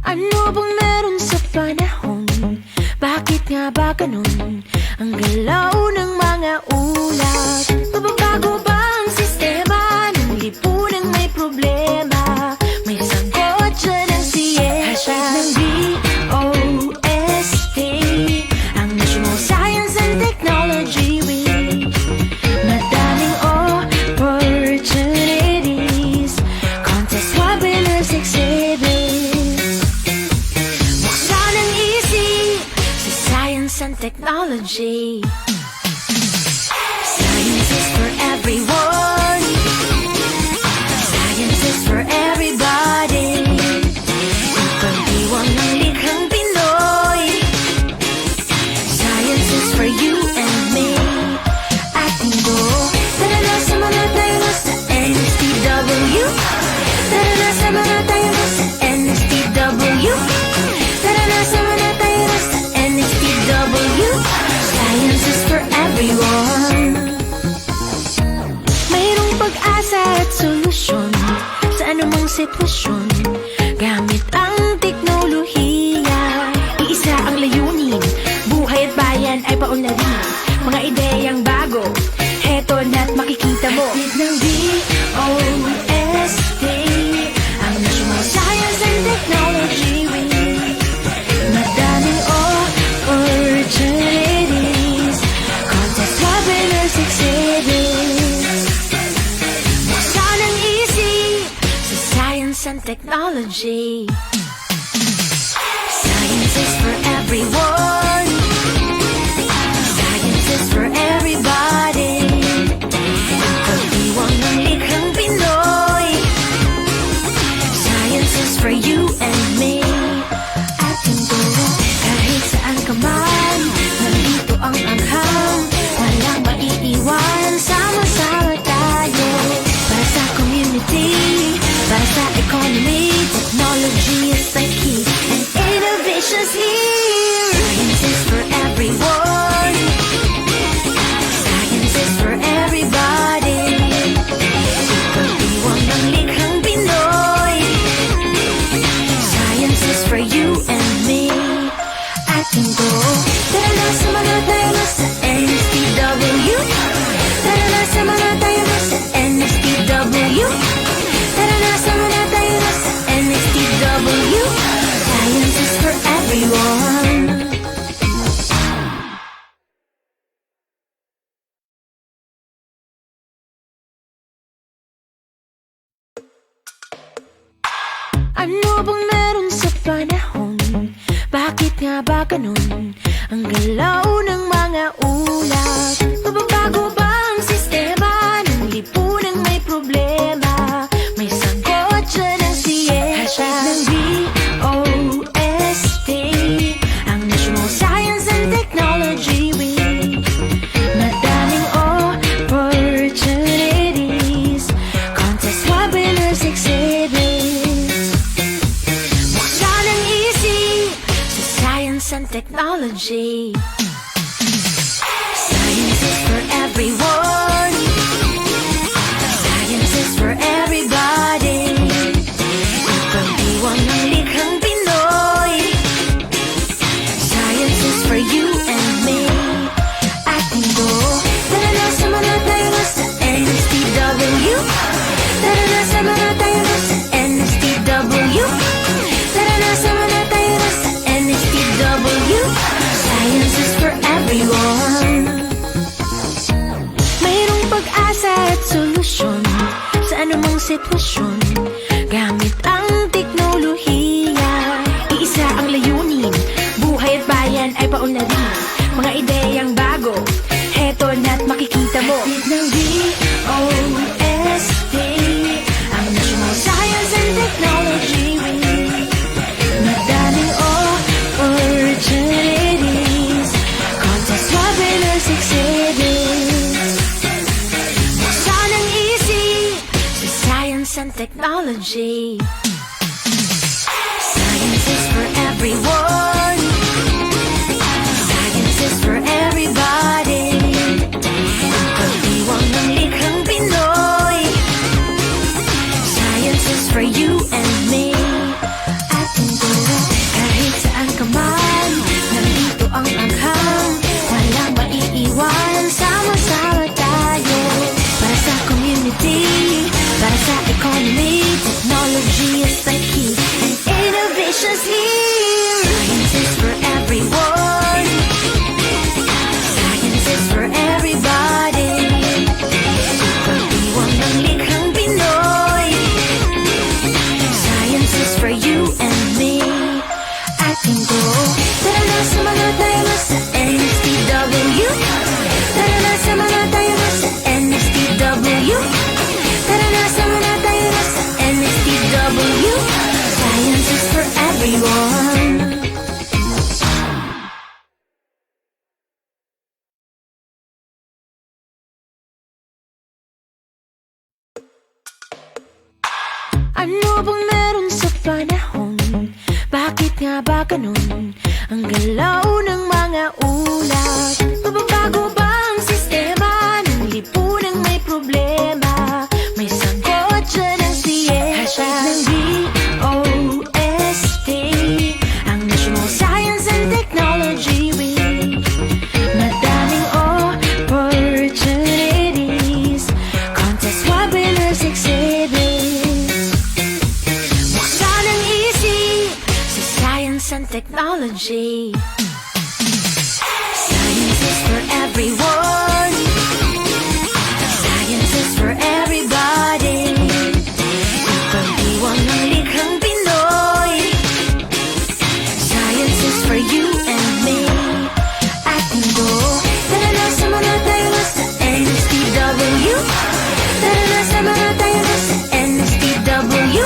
Ano bang meron sa panahon? Bakit nga ba ganun? Ang galaw ng mga ulat. Mababago ba ang sistema ng lipunang may problema? May sagot dyan ang siyensya ng DOST-STII, ang National Science and Technology Week. Madaming opportunities, contest, webinars, exhibits. Buksan ang isip sa science and technology. Science is for everyone. Science is for everybody. Ang pagdiwang ng likhang Pinoy. Science is for you and me. Ating go. Tara na, sama na tayo sa NSTW. Tara na, sama na tayo sa NSTW. Tara na, sama na tayo sa NSTW. Science is for everyone. Mayroong pag-asa at solusyon sa anumang sitwasyon. Gamit ang teknolohiya, iisa ang layunin. Buhay at bayan ay paunlarin. Mga ideyang bago, heto na't makikita mo. Hatid ng DOST-STII, ang National Science and Technology Week. Madaming opportunities, contest, webinars, exhibits. Buksan ang isip sa science and technology. Science is for everyone. Science is for everybody. Ang pagdiwang ng likhang Pinoy. Science is for you and me. Ating go, kahit saan ka man, nandito ang anghang. Walang maiiwan, sama-sama tayo. Para sa community, para sa economy, technology is the key, and innovation's here. Science is for everyone. Science is for everybody. Pagdiwang ng likhang Pinoy. Science is for you and me. Ating go. Tara na, sama na tayo sa NSTW. Tara na, sama na tayo sa NSTW. Tara na, sama na tayo sa NSTW. Science is for everyone. Ano bang meron sa panahon? Bakit nga ba ganun? Ang galaw ng mga ulat. Mababago ba ang sistema ng lipunang may problema? May sagot dyan ang siyensya ng DOST-STII, ang National Science and Technology Week. Madaming opportunities, contest, webinars, exhibits. Buksan ang isip sa science and technology. Science is for everyone. Science is for everybody. Ang pagdiwang ng likhang Pinoy. Science is for you and me. Ating go. Tara na, sama na tayo sa NSTW. Tara na, sama na tayo sa NSTW. Tara na, sama na tayo sa NSTW. Science is for everyone. Mayroong pag-asa at solusyon sa anumang sitwasyon. Gamit ang teknolohiya, iisa ang layunin. Buhay at bayan ay paunlarin. Mga ideyang bago, heto na't makikita mo. Hatid ng DOST-STII, ang National Science and Technology Week. Madaming opportunities, contest, webinars, exhibits. Buksan ang isip sa science and technology. Science is for everyone. Science is for everybody. Ang pagdiwang ng likhang Pinoy. Science is for you and me. Ating go. panahon. Bakit nga ba ganun ang galaw ng mga ulat? Mababago ba ang sistema ng lipunang may problema? May sagot dyan ang siyensya ng DOST-STII, ang National Science and Technology Week. Madaming opportunities, contest, webinars, exhibits. Buksan ang isip sa science and technology. Science is for everyone. Science is for everybody. Ipagdiwang ng likhang Pinoy. Science is for you and me. At mundo, tara na sama na tayo na sa NSTW. Tara na sama na tayo na sa NSTW.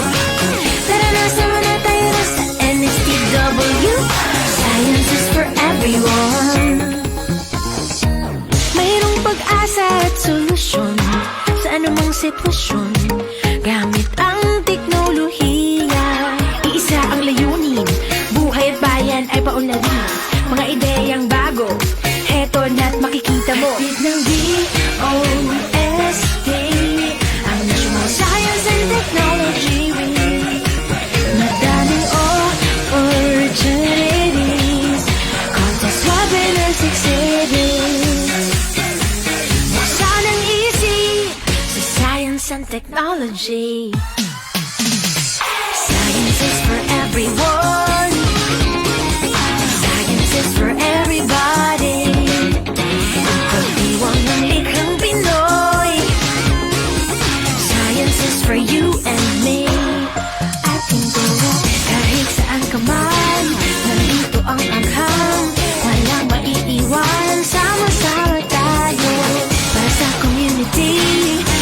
Tara na sama na tayo na sa NSTW. Science is for everyone. Mayroong pag-asa at solusyon sa anumang sitwasyon. Gamit ang teknolohiya, iisa ang layunin. Buhay at bayan ay paunlarin. Mga ideyang bago, heto na't makikita mo. Hatid ng DOST-STII, ang National Science and Technology Week. Madaming opportunities, contest, webinars, exhibits. Buksan ang isip sa science and technology. Science is for everyone. Science is for everybody. Ipagdiwang ng likhang Pinoy. Science is for you and me. At mundo, kahit saan ka man, nandito ang anghang. Walang maiiwan, sama-sama tayo. Para sa community,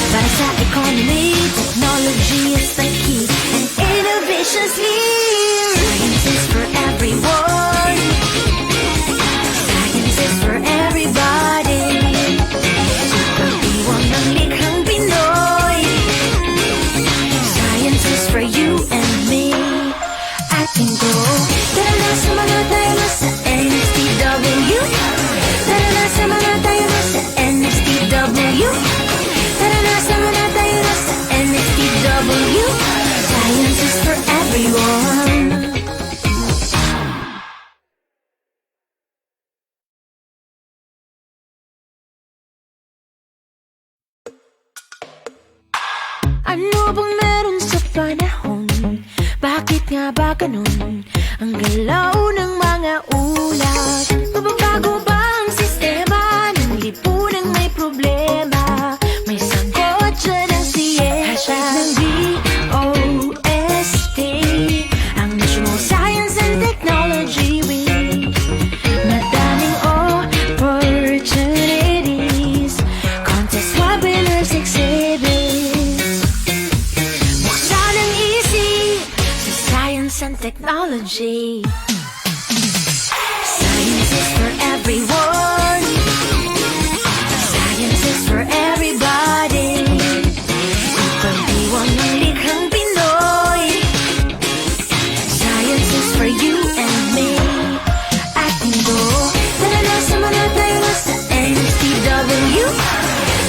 para sa economy, technology is the key, and innovation's here. Science is for everyone. Science is for everybody. Ipagdiwang ng likhang Pinoy. Science is for you and me. At mundo, tara na sama na tayo na sa NSTW. Tara na sama na tayo na sa NSTW. Tara na sama na tayo na sa NSTW. Science is for everyone. Ano bang meron sa panahon? Bakit nga ba ganun ang galaw ng mga ulat? Mababago ba ang sistema ng lipunang may problema? May sagot dyan ang siyensya ng DOST-STII, ang National Science and Technology Week. Madaming opportunities, contest, webinars, exhibits. Buksan ang isip sa science and technology. Science is for everyone. Science is for everybody. Ipagdiwang ng likhang Pinoy. Science is for you and me. At mundo, tara na sama na tayo na sa NSTW.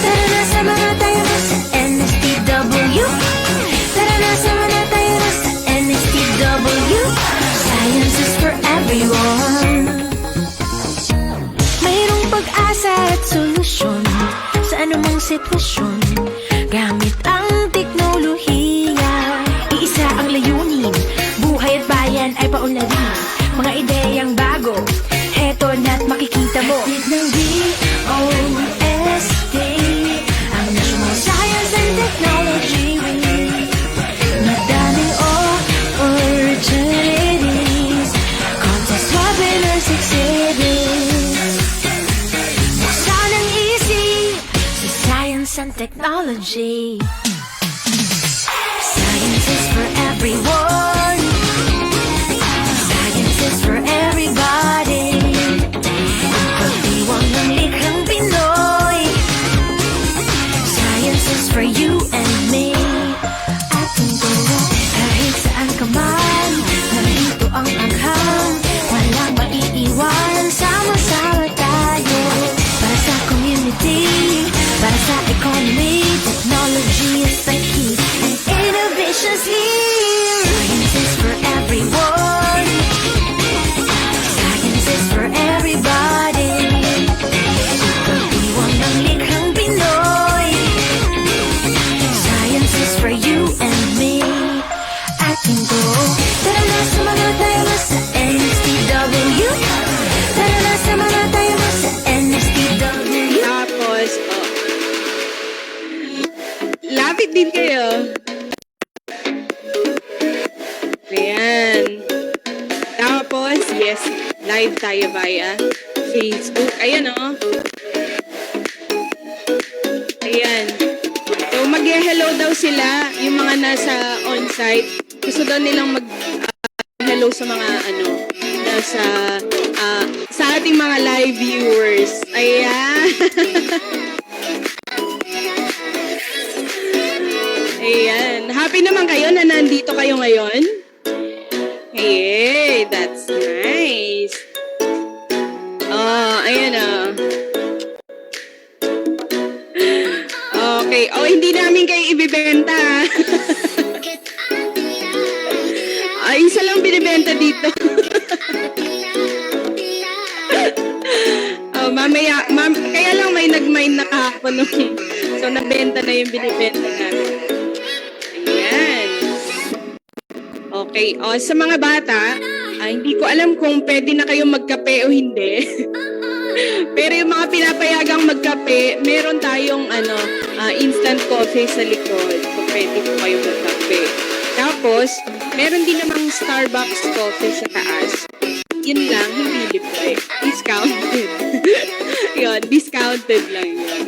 Tara na sama na tayo na sa NSTW. Tara na sama na tayo na sa NSTW. Science is for everyone. Mayroong pag-asa at solusyon sa anumang sitwasyon. Gamit ang teknolohiya, iisa ang layunin. Buhay at bayan ay paunlarin. Mga ideyang bago, heto na't makikita mo. Hatid ng DOST-STII, ang National Science and Technology Week. Madaming opportunities, contest, webinars, exhibits. Buksan ang isip sa science and technology. Science is for everyone. Science is for everybody. Ipagdiwang ng likhang Pinoy. Science is for you and me. At mundo, kahit saan ka man, mundo. Tara na, sumama tayo na sa NSTW. Tara na, sumama tayo na sa NSTW. Tapos, lapit din kayo. Ayan. Tapos, yes, live tayo via Facebook. Ayan, Ayan. So, mag-hello daw sila, yung mga nasa on-site. Gusto daw nilang mag-hello sa mga, nasa, sa ating mga live viewers. Ayan. Ayan. Happy naman kayo na nandito kayo ngayon? Hey, that's nice. Ayan Okay. Hindi namin kayo ibibenta. Isa lang binibenta dito. Mamaya, kaya lang may nag-mine na kahapon. So, nabenta na yung binibenta namin. Ayan. Okay. Sa mga bata, hindi ko alam kung pwede na kayong magkape o hindi. Pero yung mga pinapayagang magkape, meron tayong instant coffee sa likod. So, pwede po kayong magkape. Tapos, meron din namang Starbucks coffee sa taas. Yun lang, hindi libre. Discounted. Yun, discounted lang yun.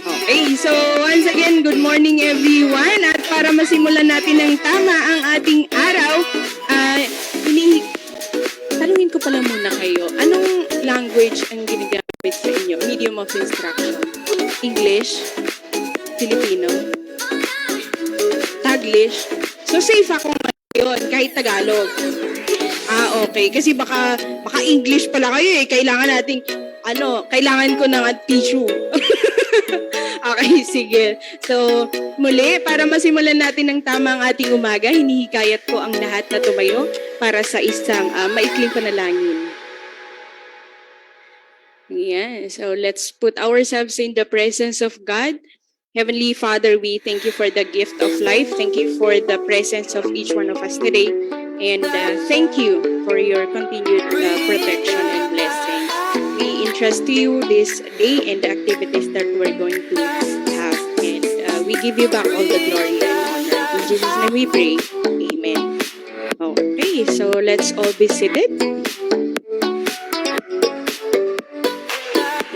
Okay, so once again, good morning everyone. At para masimulan natin ng tama ang ating araw, tanungin ko pala muna kayo, anong language ang ginagamit sa inyo? Medium of instruction? English? Filipino? Taglish? So safe ako ngayon, kahit Tagalog. Okay. Kasi baka English pala kayo eh. Kailangan nating, kailangan ko ng tissue. Okay, sige. So, muli, para masimulan natin ng tama ang ating umaga, hinihikayat ko ang lahat na tumayo para sa isang maikling panalangin. Yeah, so let's put ourselves in the presence of God. Heavenly Father, we thank you for the gift of life. Thank you for the presence of each one of us today. And thank you for your continued protection and blessings. We entrust to you this day and the activities that we're going to have. And we give you back all the glory and honor. In Jesus' name we pray. Amen. Okay, so let's all be seated.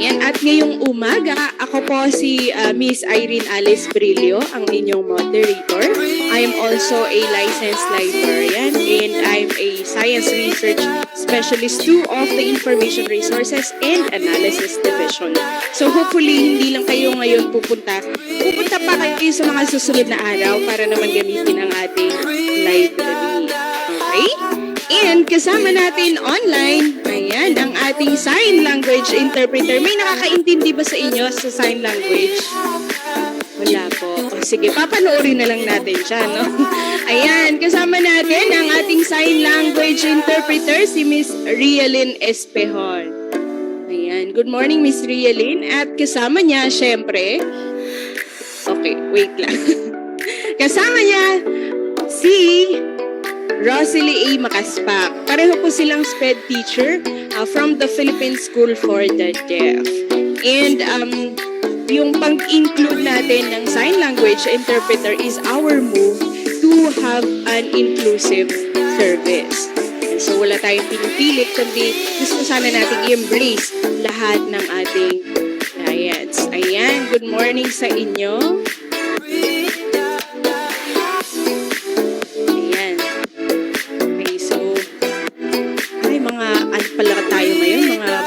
Yan, at ngayong umaga, ako po si Miss Irene Alice Brillo, ang inyong moderator. I am also a licensed librarian and I'm a science research specialist too of the Information Resources and Analysis Division. So hopefully, hindi lang kayo ngayon pupunta pa kayo sa mga susunod na araw para naman gamitin ang ating library. Okay? And kasama natin online, ayan, ang ating sign language interpreter. May nakakaintindi ba sa inyo sa sign language? Wala po. Sige, papanoorin na lang natin siya, no? Ayan, kasama natin ang ating sign language interpreter, si Miss Rialyn Espehon. Ayan, good morning, Miss Rialyn. At kasama niya, syempre, okay, wait lang. Kasama niya, si Rosalie A. Makaspak. Pareho po silang SPED teacher from the Philippine School for the Deaf. And yung pag-include natin ng sign language interpreter is our move to have an inclusive service. And so wala tayong pinipilit, kundi gusto sana natin i-embrace lahat ng ating clients. Ayan, good morning sa inyo.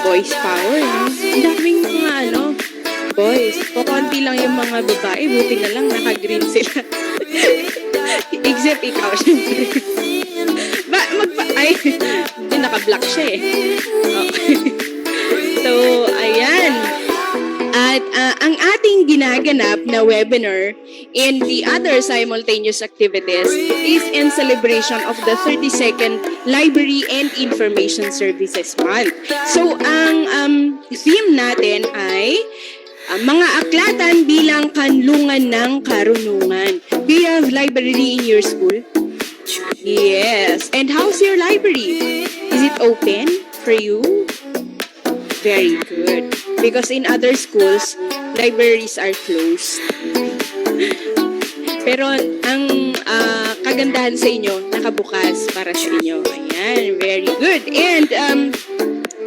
Voice power, no? Ang daming mga boys. Kukunti lang yung mga babae, buti na lang naka-green sila. Except ikaw, syempre. Hindi, naka-black siya eh. Okay. So, ayan. At ang ating ginaganap na webinar and the other simultaneous activities is in celebration of the 32nd Library and Information Services Month. So, ang theme natin ay mga aklatan bilang kanlungan ng karunungan. Do you have library in your school? Yes. And how's your library? Is it open for you? Very good. Because in other schools, libraries are closed. Pero ang kagandahan sa inyo, nakabukas para sa inyo. Ayan, very good. And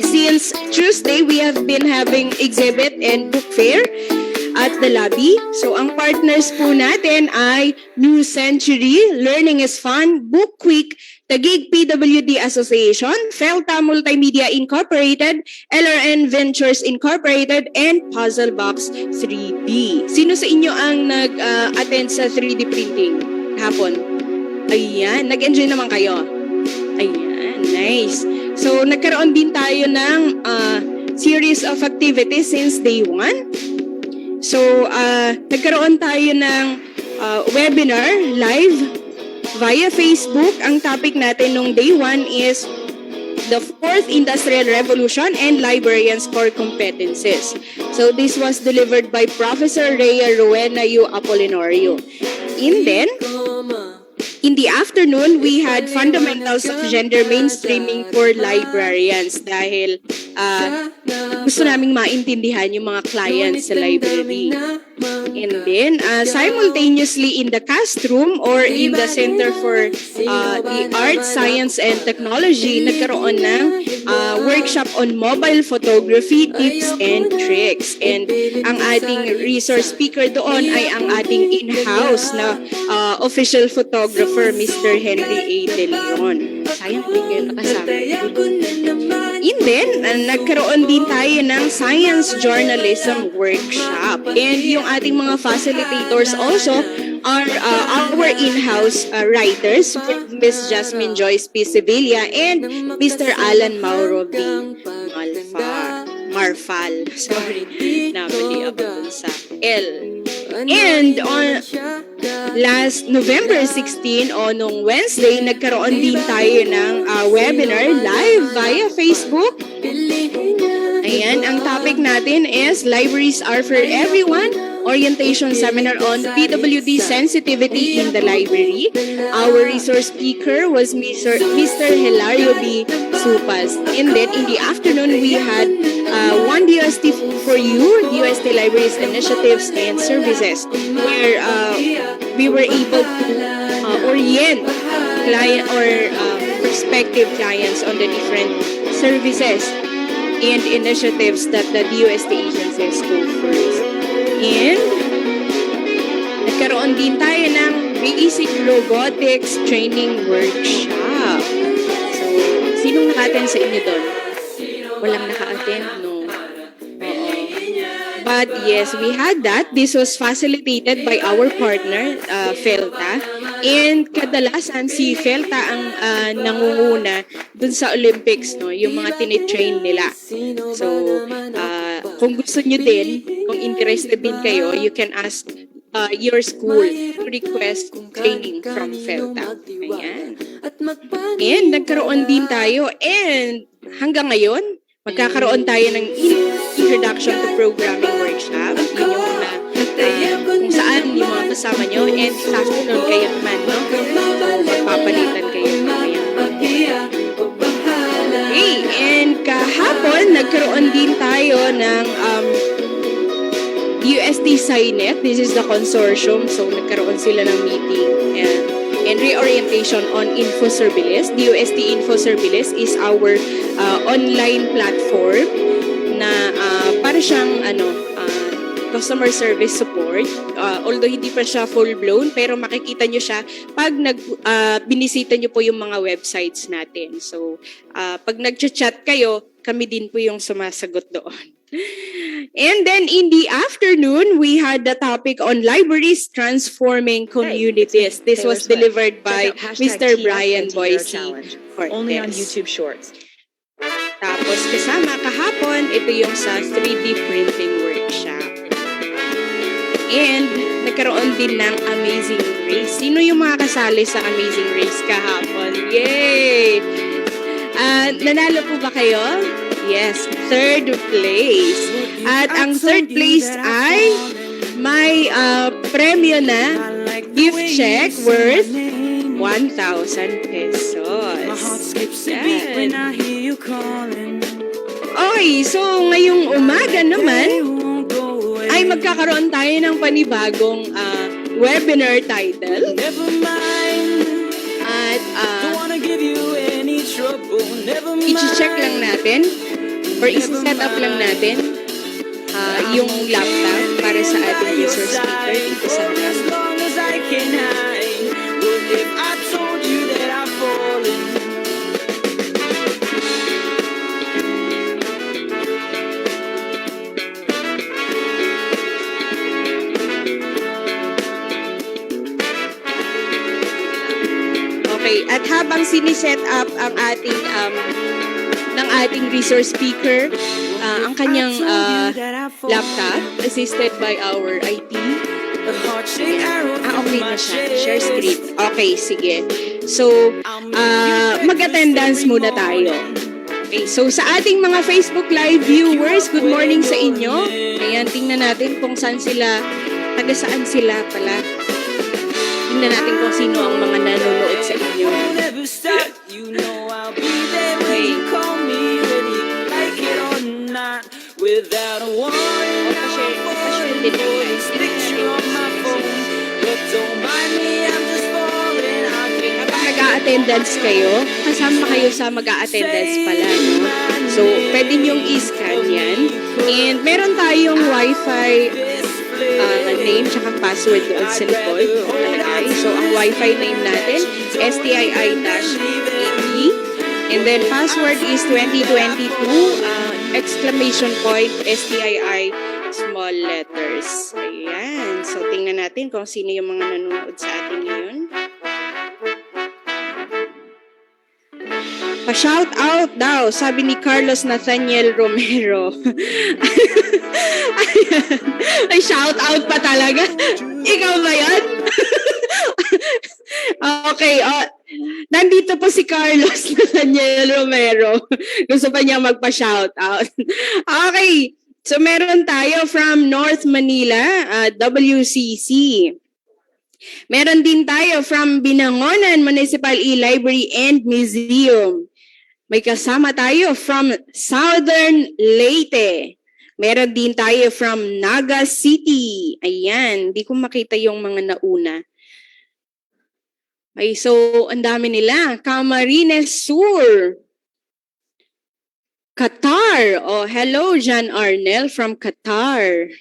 since Tuesday, we have been having exhibit and book fair at the lobby. So, ang partners po natin ay New Century, Learning is Fun, Book Quick, Taguig PWD Association, Felta Multimedia Incorporated, LRN Ventures Incorporated, and Puzzle Box 3D. Sino sa inyo ang nag-attend sa 3D printing hapon? Ayan, nag-enjoy naman kayo. Ayan, nice. So, nagkaroon din tayo ng series of activities since day 1. So, nagkaroon tayo ng webinar live via Facebook. Ang topic natin nung day 1 is the 4th Industrial Revolution and Librarians Core Competencies. So, this was delivered by Professor Rhea Rowena U. Apolinario. And then, in the afternoon, we had fundamentals of gender mainstreaming for librarians dahil gusto naming maintindihan yung mga clients sa library. And then, simultaneously in the cast room or in the Center for the Arts, Science, and Technology, nagkaroon ng workshop on mobile photography, tips, and tricks. And ang ating resource speaker doon ay ang ating in-house na official photographer, Mr. Henry A. De Leon. Sayang, hindi kayo nakasama. And then, nagkaroon din tayo ng Science Journalism Workshop. And yung ating mga facilitators also are our in-house writers, Ms. Jasmine Joyce P. Sevilla and Mr. Alan Mauro B. Marfal. Sorry, nabali ako dun sa L. And on last November 16 o nung Wednesday, nagkaroon din tayo ng webinar live via Facebook. Ayan, ang topic natin is Libraries Are for Everyone, Orientation Seminar on PWD Sensitivity in the Library. Our resource speaker was Mr. Hilario B. Supas. And then in the afternoon, we had one DOST for you, DOST Libraries Initiatives and Services, where we were able to orient client or prospective clients on the different services and initiatives that the DOST agencies go first. And nagkaroon din tayo ng Basic Robotics Training Workshop. So, sinong naka-attend sa inyo doon? Walang naka-attend, no? Oo. But yes, we had that. This was facilitated by our partner, Felta. And kadalasan si Felta ang nangunguna dun sa Olympics, no? Yung mga tinitrain nila. So, kung gusto nyo din, kung interested din kayo, you can ask your school to request training from Felta. Ayan. And nagkaroon din tayo. And hanggang ngayon, magkakaroon tayo ng Introduction to Programming Workshop. Yun yung mga kung saan yung mga kasama nyo. And sa afternoon kayo naman, no? Magpapalitan kayo. Ayan. Okay, and kahapon, nagkaroon din tayo ng DOST-STII. This is the consortium. So, nagkaroon sila ng meeting. And reorientation on InfoService. DOST InfoService is our online platform na para siyang customer service support. Although hindi pa siya full-blown, pero makikita nyo siya pag binisita nyo po yung mga websites natin. So, pag nag-chat kayo, kami din po yung sumasagot doon. And then in the afternoon, we had the topic on libraries transforming communities. This was delivered by Mr. Brian Boise. Only on YouTube Shorts. Tapos kasama kahapon, ito yung sa 3D printing workshop. And nagkaroon din ng Amazing Race. Sino yung mga kasali sa Amazing Race kahapon? Yay! Nanalo po ba kayo? Yes, third place. At ang third place ay may premyo na gift check worth 1,000 pesos. Yan. Okay, so ngayong umaga naman, ay magkakaroon tayo ng panibagong webinar title. At i-check lang natin or i-set up lang natin yung laptop para sa ating user speaker dito sa harap. Okay, at habang siniset up ang ating ng ating resource speaker, ang kanyang laptop, assisted by our IT. Okay na siya. Share screen. Okay, sige. So, mag-attendance muna tayo. Okay, so sa ating mga Facebook Live viewers, good morning sa inyo. Ayan, tingnan natin kung saan sila, taga saan sila pala. Tingnan natin kung sino ang mga nanonood sa inyo. Okay. Without a warning, Mag-a-attendance kayo, kasama kayo sa mag-a-attendance pala, no? So, pwede niyong i-scan yan. And meron tayong Wi-Fi name tsaka password doon sa likod. So, ang Wi-Fi name natin, STII-80. And then, password is 2022, exclamation point, STII, small letters. Ayan. So, tingnan natin kung sino yung mga nanonood sa atin ngayon. Pa-shout out daw, sabi ni Carlos Nathaniel Romero. Ay, shout out pa talaga? Ikaw ba yan? Okay, nandito po si Carlos Nathaniel Romero. Gusto pa niya magpa-shout out. Okay, so meron tayo from North Manila, WCC. Meron din tayo from Binangonan Municipal E-Library and Museum. May kasama tayo from Southern Leyte. Meron din tayo from Naga City. Ayan, di ko makita yung mga nauna. Okay, so ang dami nila. Camarines Sur. Qatar. Oh, hello, John Arnel from Qatar.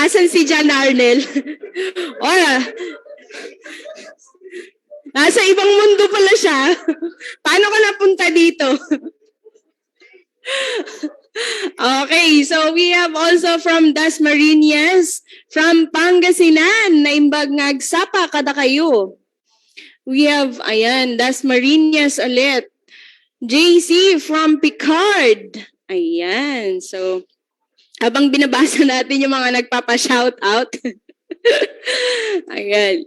Asan si John Arnel? Nasa ibang mundo pala siya. Paano ka napunta dito? Okay, so we have also from Dasmariñas, from Pangasinan, naimbag ngagsapa kada kayo. We have, ayan, Dasmariñas ulit. JC from Picard. Ayan, so habang binabasa natin yung mga nagpapa-shoutout, ayan,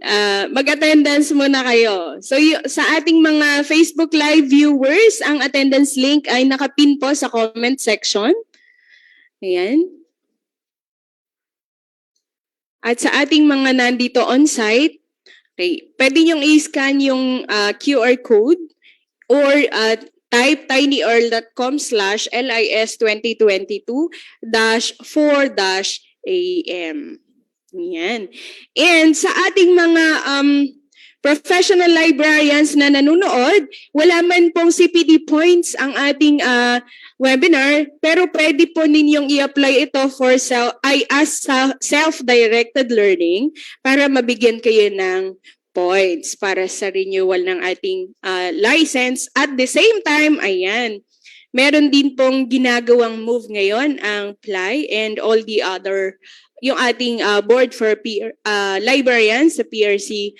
mag-attendance muna kayo. So sa ating mga Facebook Live viewers, ang attendance link ay nakapin po sa comment section. Ayan. At sa ating mga nandito on-site, okay, pwede nyong i-scan yung QR code or type tinyurl.com/lis2022-4-AM. Yan. And sa ating mga professional librarians na nanonood, wala man pong CPD points ang ating webinar, pero pwede po ninyong i-apply ito for self-directed learning para mabigyan kayo ng points para sa renewal ng ating license. At the same time, ayan, meron din pong ginagawang move ngayon ang PLY and all the other, yung ating board for librarians, sa PRC,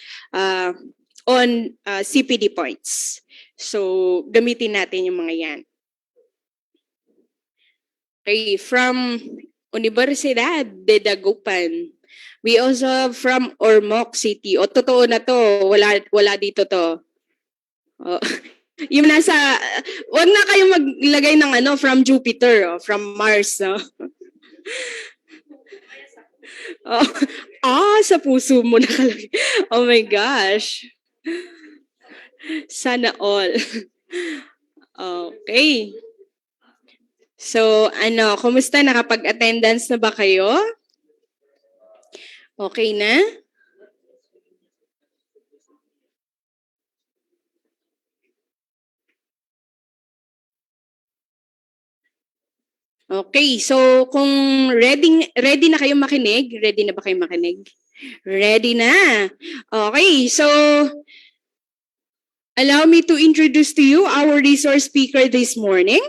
on CPD points. So, gamitin natin yung mga yan. Okay, from Universidad de Dagupan. We also have from Ormoc City. O, totoo na to. Wala dito to. O, yung nasa, wag na kayong maglagay ng from Jupiter, from Mars, no? Oh, sa puso mo nakalagay. Oh my gosh. Sana all. Okay. So, kumusta? Nakapag-attendance na ba kayo? Okay na? Okay, so kung ready na kayong makinig, ready na ba kayong makinig? Ready na. Okay, so allow me to introduce to you our resource speaker this morning.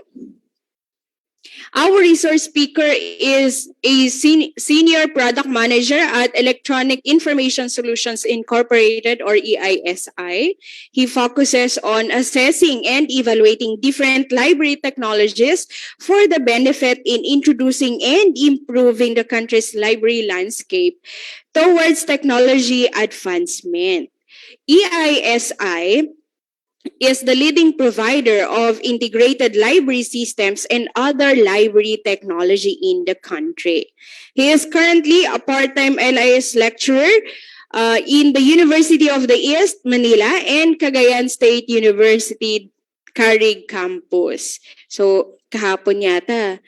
Our resource speaker is a senior product manager at Electronic Information Solutions Incorporated or EISI. He focuses on assessing and evaluating different library technologies for the benefit in introducing and improving the country's library landscape towards technology advancement. EISI is the leading provider of integrated library systems and other library technology in the country. He is currently a part-time LIS lecturer in the University of the East, Manila, and Cagayan State University, Carig Campus. So, kahapon yata,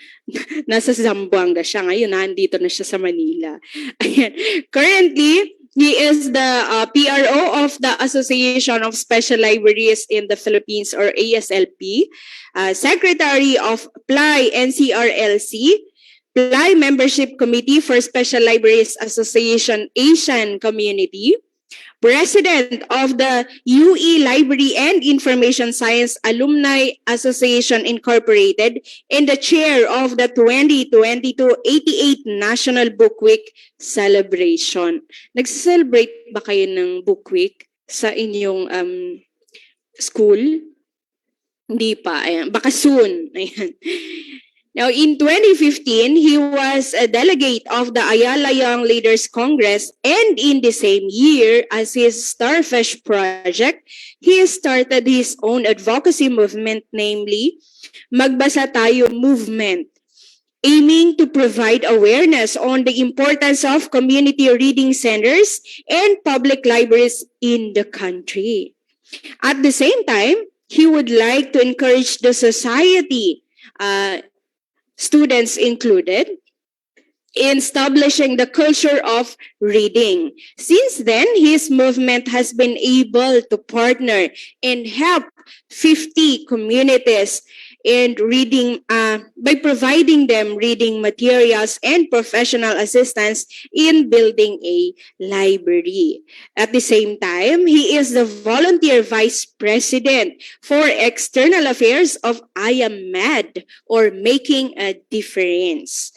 nasa Zamboanga siya. Ngayon, nandito na siya sa Manila. Ayan. Currently, he is the PRO of the Association of Special Libraries in the Philippines or ASLP, Secretary of PLAI NCRLC, PLAI Membership Committee for Special Libraries Association Asian Community, President of the UE Library and Information Science Alumni Association Incorporated, and the chair of the 2022 88th National Book Week Celebration. Nag-celebrate ba kayo ng Book Week sa inyong school? Hindi pa. Ayan. Baka soon. Ayan. Now, in 2015, he was a delegate of the Ayala Young Leaders Congress, and in the same year, as his Starfish project, he started his own advocacy movement, namely Magbasa Tayo Movement, aiming to provide awareness on the importance of community reading centers and public libraries in the country. At the same time, he would like to encourage the society, students included, in establishing the culture of reading. Since then, his movement has been able to partner and help 50 communities in reading by providing them reading materials and professional assistance in building a library. At the same time, he is the volunteer vice president for external affairs of I Am Mad or Making a Difference.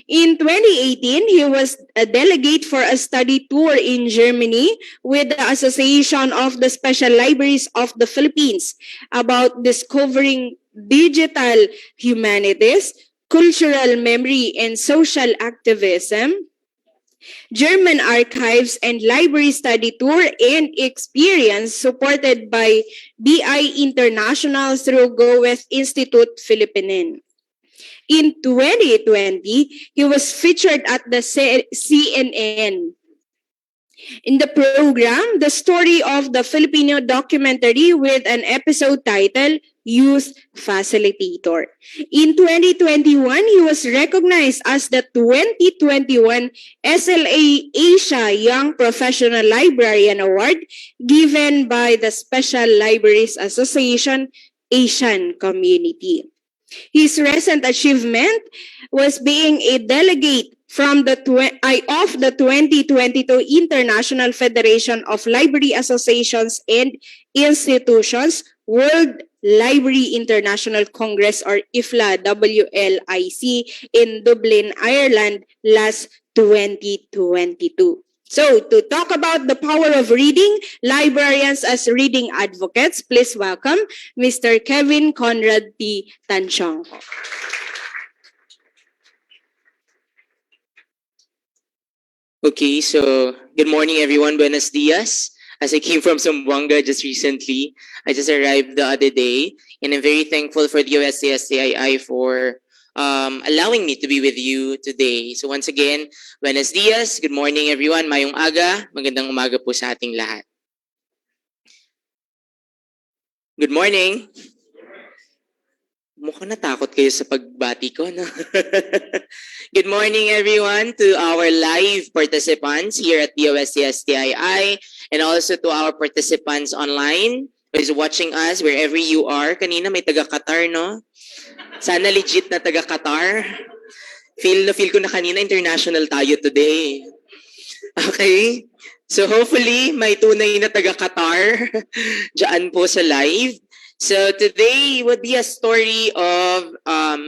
In 2018, he was a delegate for a study tour in Germany with the Association of the Special Libraries of the Philippines about discovering digital humanities, cultural memory, and social activism, German archives and library study tour and experience supported by BI International through Goethe Institute Philippines. In 2020, he was featured at the CNN. In the program, the story of the Filipino documentary with an episode titled Youth Facilitator. In 2021, he was recognized as the 2021 SLA Asia Young Professional Librarian Award given by the Special Libraries Association Asian Community. His recent achievement was being a delegate from the of the 2022 International Federation of Library Associations and Institutions World Library International Congress or IFLA WLIC in Dublin, Ireland last 2022. So, to talk about the power of reading, librarians as reading advocates, please welcome Mr. Kevin Conrad P. Tansiongco. Okay, so good morning everyone. Buenos dias. As I came from Zamboanga just recently, I just arrived the other day, and I'm very thankful for the DOST-STII for allowing me to be with you today. So once again, buenos dias, good morning everyone, mayong aga, magandang umaga po sa ating lahat. Good morning. Mukhang natakot kayo sa pagbati ko, no? Good morning, everyone, to our live participants here at DOST-STII and also to our participants online who is watching us wherever you are. Kanina may taga-Qatar, no? Sana legit na taga-Qatar. Feel ko na kanina international tayo today. Okay? So hopefully may tunay na taga-Qatar dyan po sa live. So today would be a story of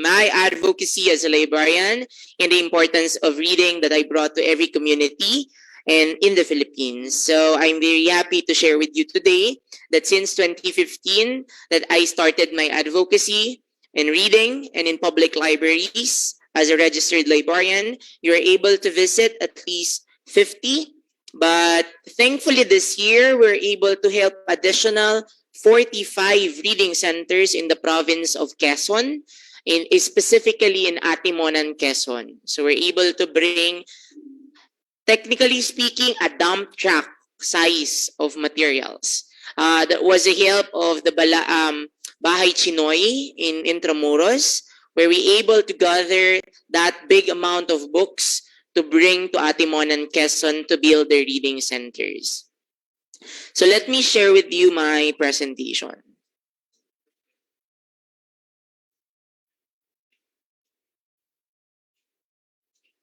my advocacy as a librarian and the importance of reading that I brought to every community and in the Philippines. So I'm very happy to share with you today that since 2015 that I started my advocacy in reading and in public libraries as a registered librarian. You're able to visit at least 50, but thankfully this year we're able to help additional 45 reading centers in the province of Quezon, specifically in Atimonan, Quezon. So we're able to bring, technically speaking, a dump truck size of materials. That was the help of the Bahay Chinoy in Intramuros, where we able to gather that big amount of books to bring to Atimonan, Quezon to build their reading centers. So let me share with you my presentation.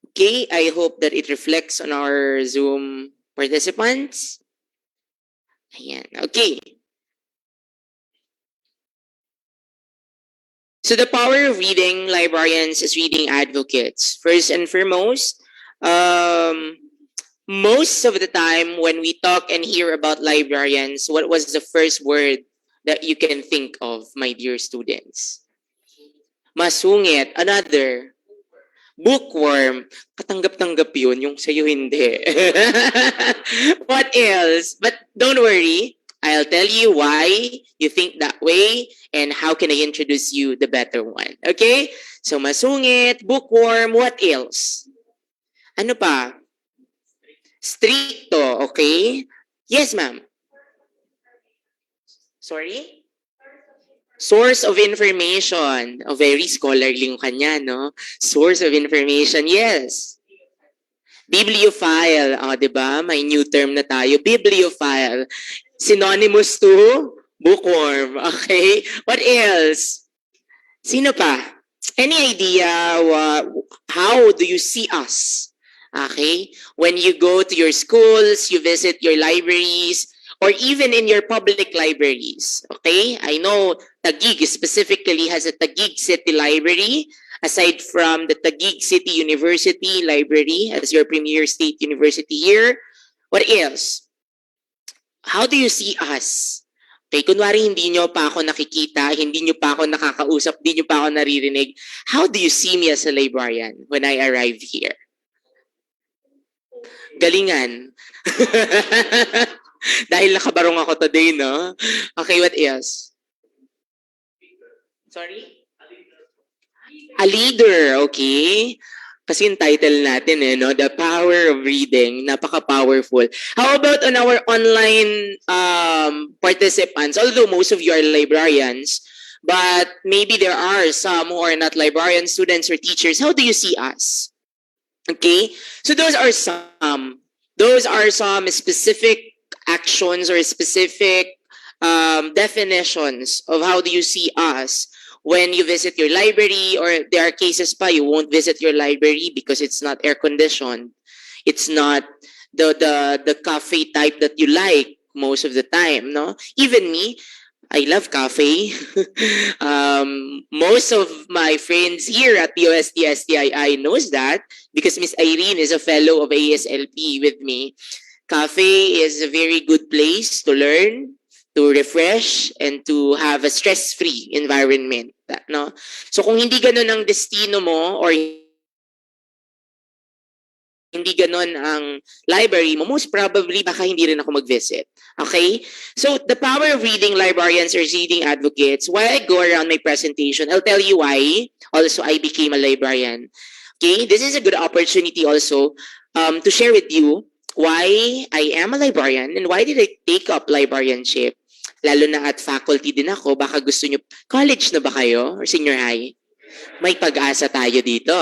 Okay, I hope that it reflects on our Zoom participants. Ayan, okay. So the power of reading, librarians as reading advocates. First and foremost, most of the time when we talk and hear about librarians, what was the first word that you can think of, my dear students? Masungit. Another. Bookworm. Katanggap-tanggap yun, yung sa'yo hindi. What else? But don't worry. I'll tell you why you think that way and how can I introduce you the better one. Okay? So masungit, bookworm, what else? Ano pa? Stricto, okay? Yes, ma'am. Sorry? Source of information. Oh, very scholarly yung kanya, no? Source of information, yes. Bibliophile. Oh, di ba? May new term na tayo. Bibliophile. Synonymous to bookworm. Okay? What else? Sino pa? Any idea how do you see us? Okay? When you go to your schools, you visit your libraries, or even in your public libraries. Okay? I know Taguig specifically has a Taguig City Library, aside from the Taguig City University Library as your premier state university here. What else? How do you see us? Okay, kunwari hindi nyo pa ako nakikita, hindi nyo pa ako nakakausap, hindi nyo pa ako naririnig. How do you see me as a librarian when I arrive here? Galingan. Dahil nakabarong ako today, no? Okay, what else? Sorry? A leader, okay. Kasi yung title natin, no? The Power of Reading. Napaka-powerful. How about on our online participants? Although most of you are librarians, but maybe there are some who are not librarians, students, or teachers. How do you see us? Okay? So those are some. Those are some specific actions or specific definitions of how do you see us when you visit your library, or there are cases pa you won't visit your library because it's not air conditioned. It's not the cafe type that you like most of the time, no? Even me, I love cafe. Most of my friends here at DOST-STII knows that because Miss Irene is a fellow of ASLP with me. Cafe is a very good place to learn, to refresh, and to have a stress-free environment. No? So kung hindi ganun ang destino mo or hindi ganun ang library mo, most probably baka hindi rin ako mag-visit. Okay? So the power of reading, librarians or reading advocates, while I go around my presentation, I'll tell you why also I became a librarian. Okay? This is a good opportunity also to share with you why I am a librarian and why did I take up librarianship. lalo na at faculty din ako, baka gusto nyo, college na ba kayo or senior high? May pag-asa tayo dito.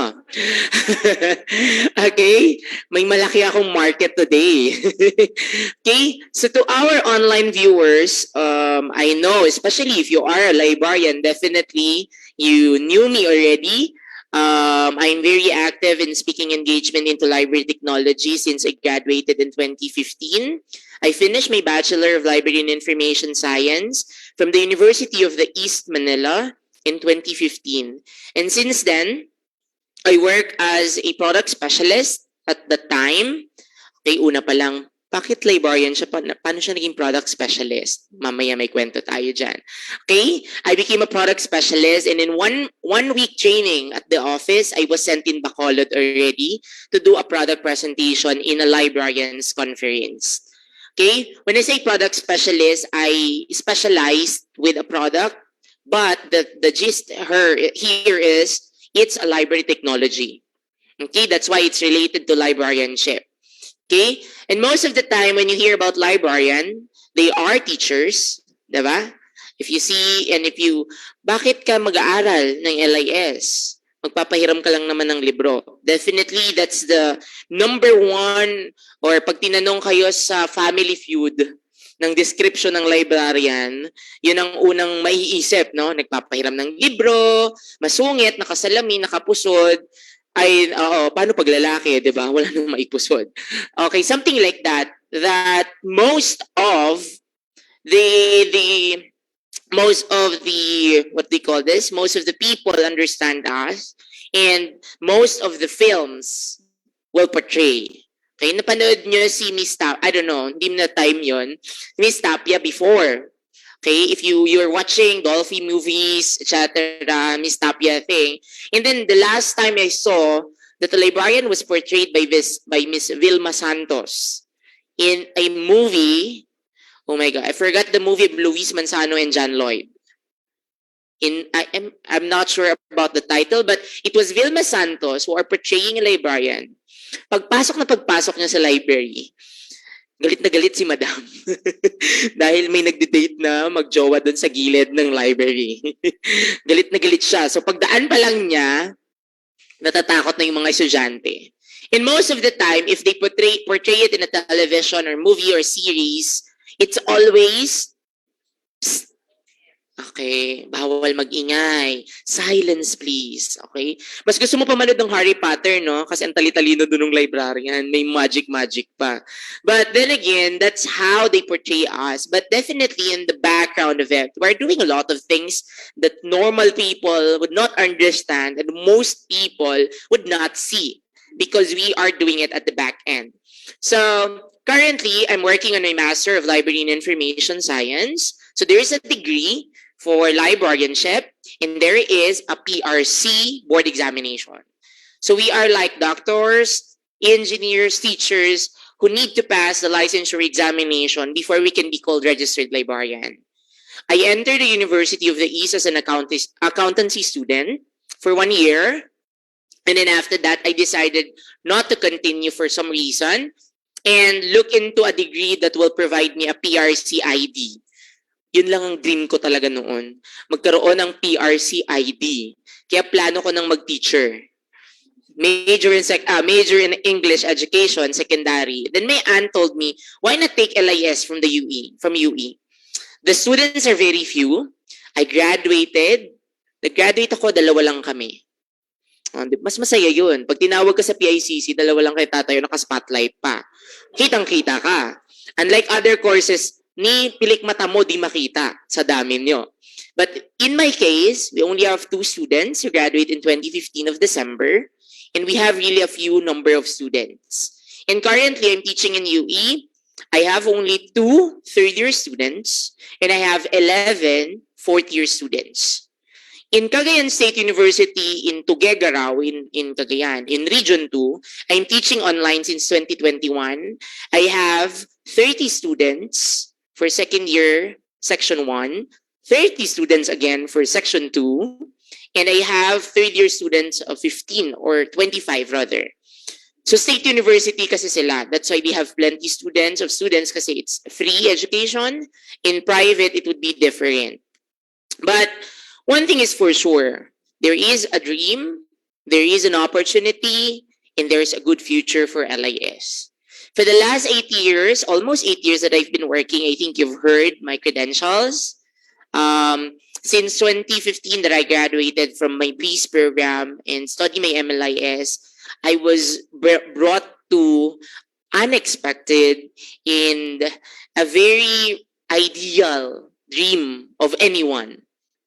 Okay? May malaki akong market today. Okay? So to our online viewers, I know, especially if you are a librarian, definitely you knew me already. I'm very active in speaking engagement into library technology since I graduated in 2015. I finished my Bachelor of Library and Information Science from the University of the East Manila in 2015. And since then, I work as a product specialist at the time. Okay, una pa lang, bakit librarian siya? Paano siya naging product specialist? Mamaya may kwento tayo dyan. Okay, I became a product specialist and in one week training at the office, I was sent in Bacolod already to do a product presentation in a librarians conference. Okay, when I say product specialist, I specialized with a product, but the gist here is it's a library technology. Okay, that's why it's related to librarianship. Okay? And most of the time when you hear about librarian, they are teachers, diba? If you see and if you, bakit ka mag-aaral ng LIS? Magpapahiram ka lang naman ng libro. Definitely, that's the number one, or pag tinanong kayo sa Family Feud ng description ng librarian, yun ang unang maiisip, no? Nagpapahiram ng libro, masungit, nakasalamin, nakapusod, ay, paano pag lalaki, di ba? Wala nang maipusod. Okay, something like that, that most of what they call this, most of the people understand us, and most of the films will portray. Okay, napanood nyo si Miss Tapia, I don't know, hindi na time yon, Miss Tapia before. Okay, if you're watching Dolphy movies, etc., Miss Tapia thing, and then the last time I saw that the librarian was portrayed by Miss Vilma Santos in a movie. Oh my God, I forgot the movie of Luis Manzano and John Lloyd. I'm not sure about the title, but it was Vilma Santos who are portraying a librarian. Pagpasok niya sa library, galit na galit si Madam. Dahil may nagde-date na magjowa doon sa gilid ng library. Galit na galit siya. So pagdaan pa lang niya, natatakot na yung mga estudyante. And most of the time, if they portray it in a television or movie or series, it's always, psst, okay, bawal mag-ingay. Silence, please. Okay? Mas gusto mo pa manood ng Harry Potter, no? Kasi ang tali-talino doon ng librarian. May magic pa. But then again, that's how they portray us. But definitely in the background of it, we're doing a lot of things that normal people would not understand and most people would not see because we are doing it at the back end. So, currently, I'm working on my Master of Library and Information Science. So, there is a degree for librarianship, and there is a PRC board examination. So we are like doctors, engineers, teachers who need to pass the licensure examination before we can be called registered librarian. I entered the University of the East as an accountancy student for 1 year, and then after that, I decided not to continue for some reason and look into a degree that will provide me a PRC ID. Yun lang ang dream ko talaga noon. Magkaroon ng PRC ID. Kaya plano ko nang mag-teacher. Major in English education, secondary. Then my aunt told me, why not take LIS from UE? The students are very few. I graduated. Nag-graduate ako, 2 lang kami. Mas masaya yun. Pag tinawag ka sa PICC, 2 lang kayo tatayo, naka-spotlight pa. Kitang-kita ka. Unlike other courses, ni pilik mata mo di makita sa dami nyo. But in my case, we only have 2 students who graduate in 2015 of December, and we have really a few number of students. And currently, I'm teaching in UE. I have only 2 third-year students, and I have 11 fourth-year students. In Cagayan State University in Tuguegarao, in Cagayan, in Region 2, I'm teaching online since 2021. I have 30 students for second year, section 1, 30 students again for section 2, and I have third year students of 15 or 25 rather. So state university kasi sila. That's why we have plenty of students kasi it's free education. In private, it would be different. But one thing is for sure, there is a dream, there is an opportunity, and there's a good future for LIS. For the last 8 years, almost 8 years that I've been working, I think you've heard my credentials. Since 2015 that I graduated from my BRIS program and studied my MLIS, I was brought to unexpected and a very ideal dream of anyone.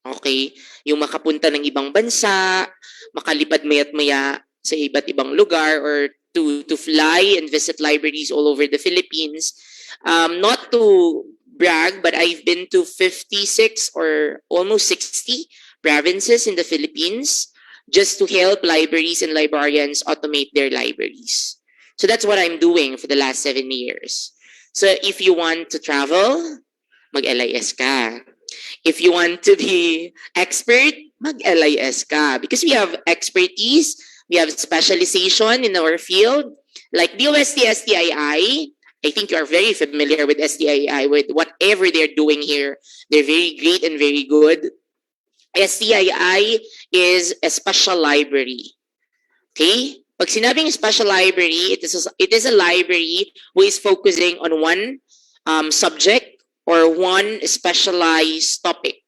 Okay? Yung makapunta ng ibang bansa, makalipad maya't maya sa iba't ibang lugar, or to fly and visit libraries all over the Philippines. Not to brag, but I've been to 56 or almost 60 provinces in the Philippines just to help libraries and librarians automate their libraries. So that's what I'm doing for the last 7 years. So if you want to travel, mag-LIS ka. If you want to be expert, mag-LIS ka. Because we have expertise, we have specialization in our field. Like DOST-STII, I think you are very familiar with STII, with whatever they're doing here. They're very great and very good. STII is a special library. Okay? Pag sinabing special library, it is a library who is focusing on one subject or one specialized topic.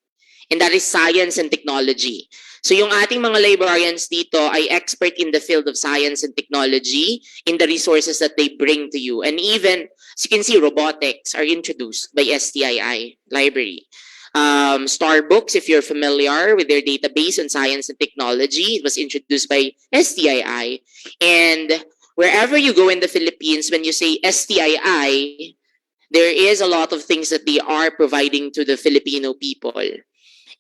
And that is science and technology. So yung ating mga librarians dito ay expert in the field of science and technology in the resources that they bring to you. And even, as you can see, robotics are introduced by STII library. Starbooks, if you're familiar with their database on science and technology, it was introduced by STII. And wherever you go in the Philippines, when you say STII, there is a lot of things that they are providing to the Filipino people.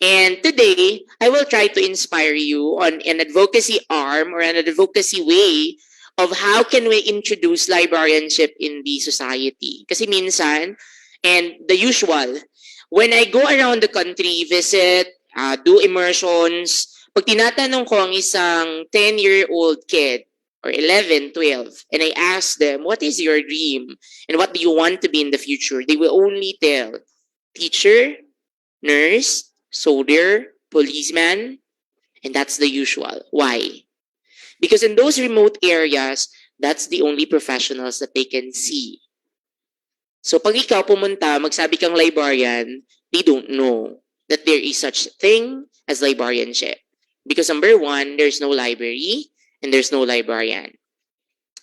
And today, I will try to inspire you on an advocacy arm or an advocacy way of how can we introduce librarianship in the society. Kasi minsan, and the usual, when I go around the country, visit, do immersions, pag tinatanong ko ang isang 10-year-old kid, or 11, 12, and I ask them, what is your dream? And what do you want to be in the future? They will only tell, teacher, nurse, soldier, policeman, and that's the usual. Why? Because in those remote areas, that's the only professionals that they can see. So pag ikaw pumunta, magsabi kang librarian, they don't know that there is such thing as librarianship. Because number one, there's no library and there's no librarian.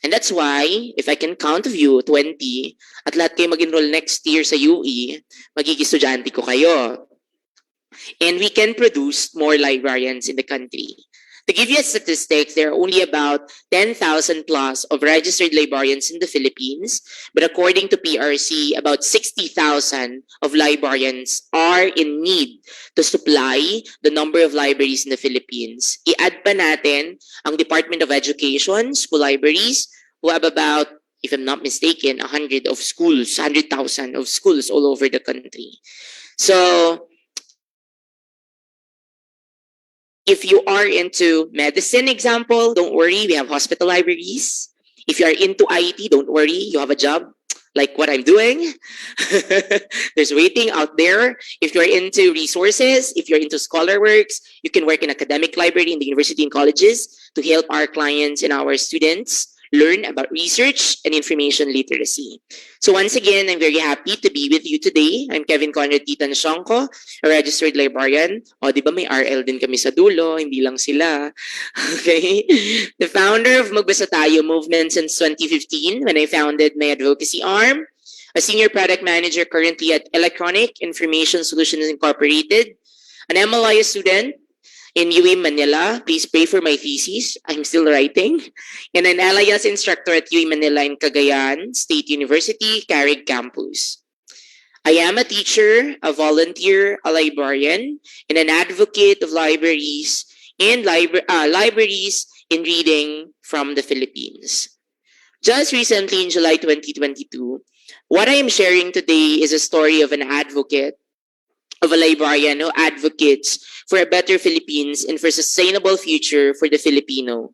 And that's why, if I can count of you, 20, at lahat kayo mag-enroll next year sa UE, magiging estudyante ko kayo. And we can produce more librarians in the country. To give you a statistic, there are only about 10,000 plus of registered librarians in the Philippines. But according to PRC, about 60,000 of librarians are in need to supply the number of libraries in the Philippines. I-add pa natin ang Department of Education, school libraries, who have about, if I'm not mistaken, 100,000 of schools all over the country. So, if you are into medicine, example, don't worry, we have hospital libraries. If you are into IT, don't worry, you have a job like what I'm doing. There's waiting out there. If you're into resources, if you're into scholar works, you can work in academic library in the university and colleges to help our clients and our students learn about research and information literacy. So once again, I'm very happy to be with you today. I'm Kevin Conrad Tansiongco, a registered librarian. O, di ba may RL din kami sa dulo, hindi lang sila. Okay? The founder of Magbasa Tayo movement since 2015 when I founded my advocacy arm. A senior product manager currently at Electronic Information Solutions Incorporated. An MLIS student in UAM Manila. Please pray for my thesis. I'm still writing. And an LIS instructor at UAM Manila in Cagayan State University, Carrig Campus. I am a teacher, a volunteer, a librarian, and an advocate of libraries and libraries in reading from the Philippines. Just recently in July 2022, what I am sharing today is a story of an advocate, of a librarian who advocates for a better Philippines and for a sustainable future for the Filipino.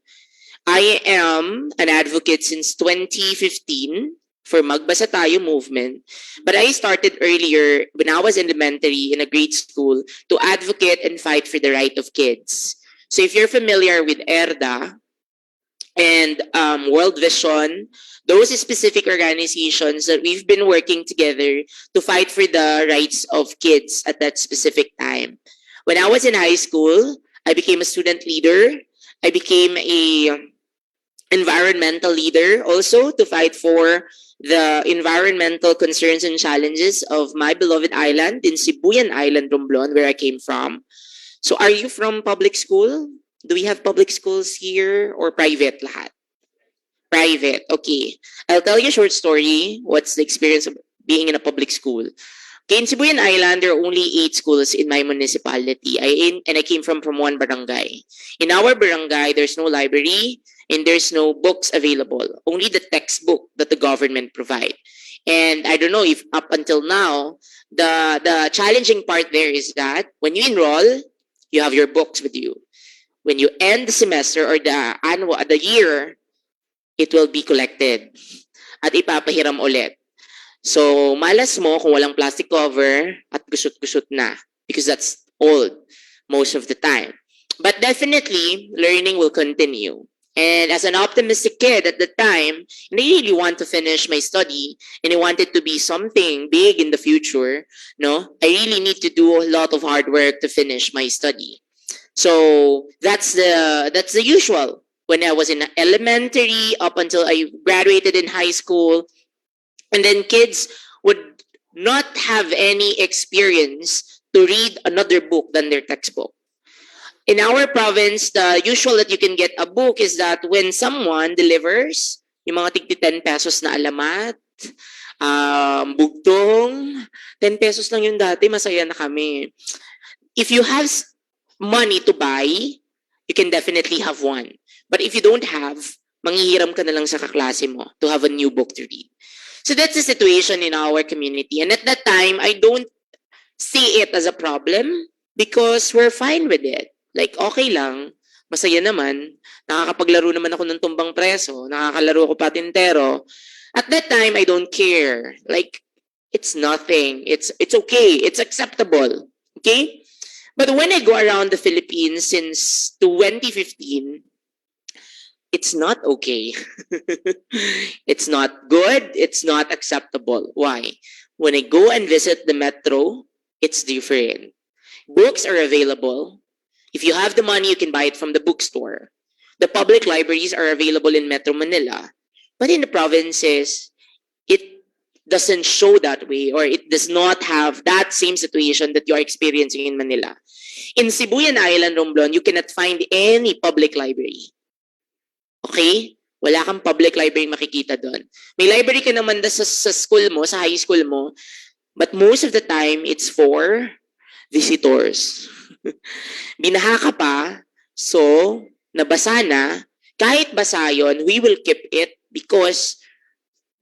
I am an advocate since 2015 for Magbasa Tayo movement. But I started earlier when I was elementary in a grade school to advocate and fight for the right of kids. So if you're familiar with ERDA and World Vision, those specific organizations that we've been working together to fight for the rights of kids at that specific time. When I was in high school, I became a student leader. I became a environmental leader also to fight for the environmental concerns and challenges of my beloved island in Sibuyan Island, Romblon, where I came from. So are you from public school? Do we have public schools here or private lahat? Private, okay. I'll tell you a short story. What's the experience of being in a public school? Okay, in Sibuyan Island, there are only 8 schools in my municipality. I came from one barangay. In our barangay, there's no library and there's no books available. Only the textbook that the government provide. And I don't know if up until now, the challenging part there is that when you enroll, you have your books with you. When you end the semester or the year, it will be collected at ipapahiram ulit. So, malas mo kung walang plastic cover at gusot-gusot na because that's old most of the time. But definitely, learning will continue. And as an optimistic kid at the time, and I really want to finish my study and I want it to be something big in the future, no? I really need to do a lot of hard work to finish my study. So, that's the usual. When I was in elementary up until I graduated in high school, and then kids would not have any experience to read another book than their textbook. In our province, the usual that you can get a book is that when someone delivers, yung mga tigti 10 pesos na alamat, bugtong, 10 pesos lang yung dati, masaya na kami. If you have money to buy, you can definitely have one. But if you don't have, manghihiram ka na lang sa kaklase mo to have a new book to read. So that's the situation in our community. And at that time, I don't see it as a problem because we're fine with it. Like, okay lang, masaya naman, nakakapaglaro naman ako ng tumbang preso, nakakalaro ko patintero. At that time, I don't care. Like, it's nothing. It's okay. It's acceptable. Okay? But when I go around the Philippines since 2015, it's not okay. It's not good. It's not acceptable. Why? When I go and visit the metro, it's different. Books are available. If you have the money, you can buy it from the bookstore. The public libraries are available in Metro Manila. But in the provinces, it doesn't show that way, or it does not have that same situation that you are experiencing in Manila. In Sibuyan Island, Romblon, you cannot find any public library. Okay? Wala kang public library makikita doon. May library ka naman sa school mo, sa high school mo, but most of the time, it's for visitors. Binaha ka pa, so nabasa na, kahit basa yun, we will keep it because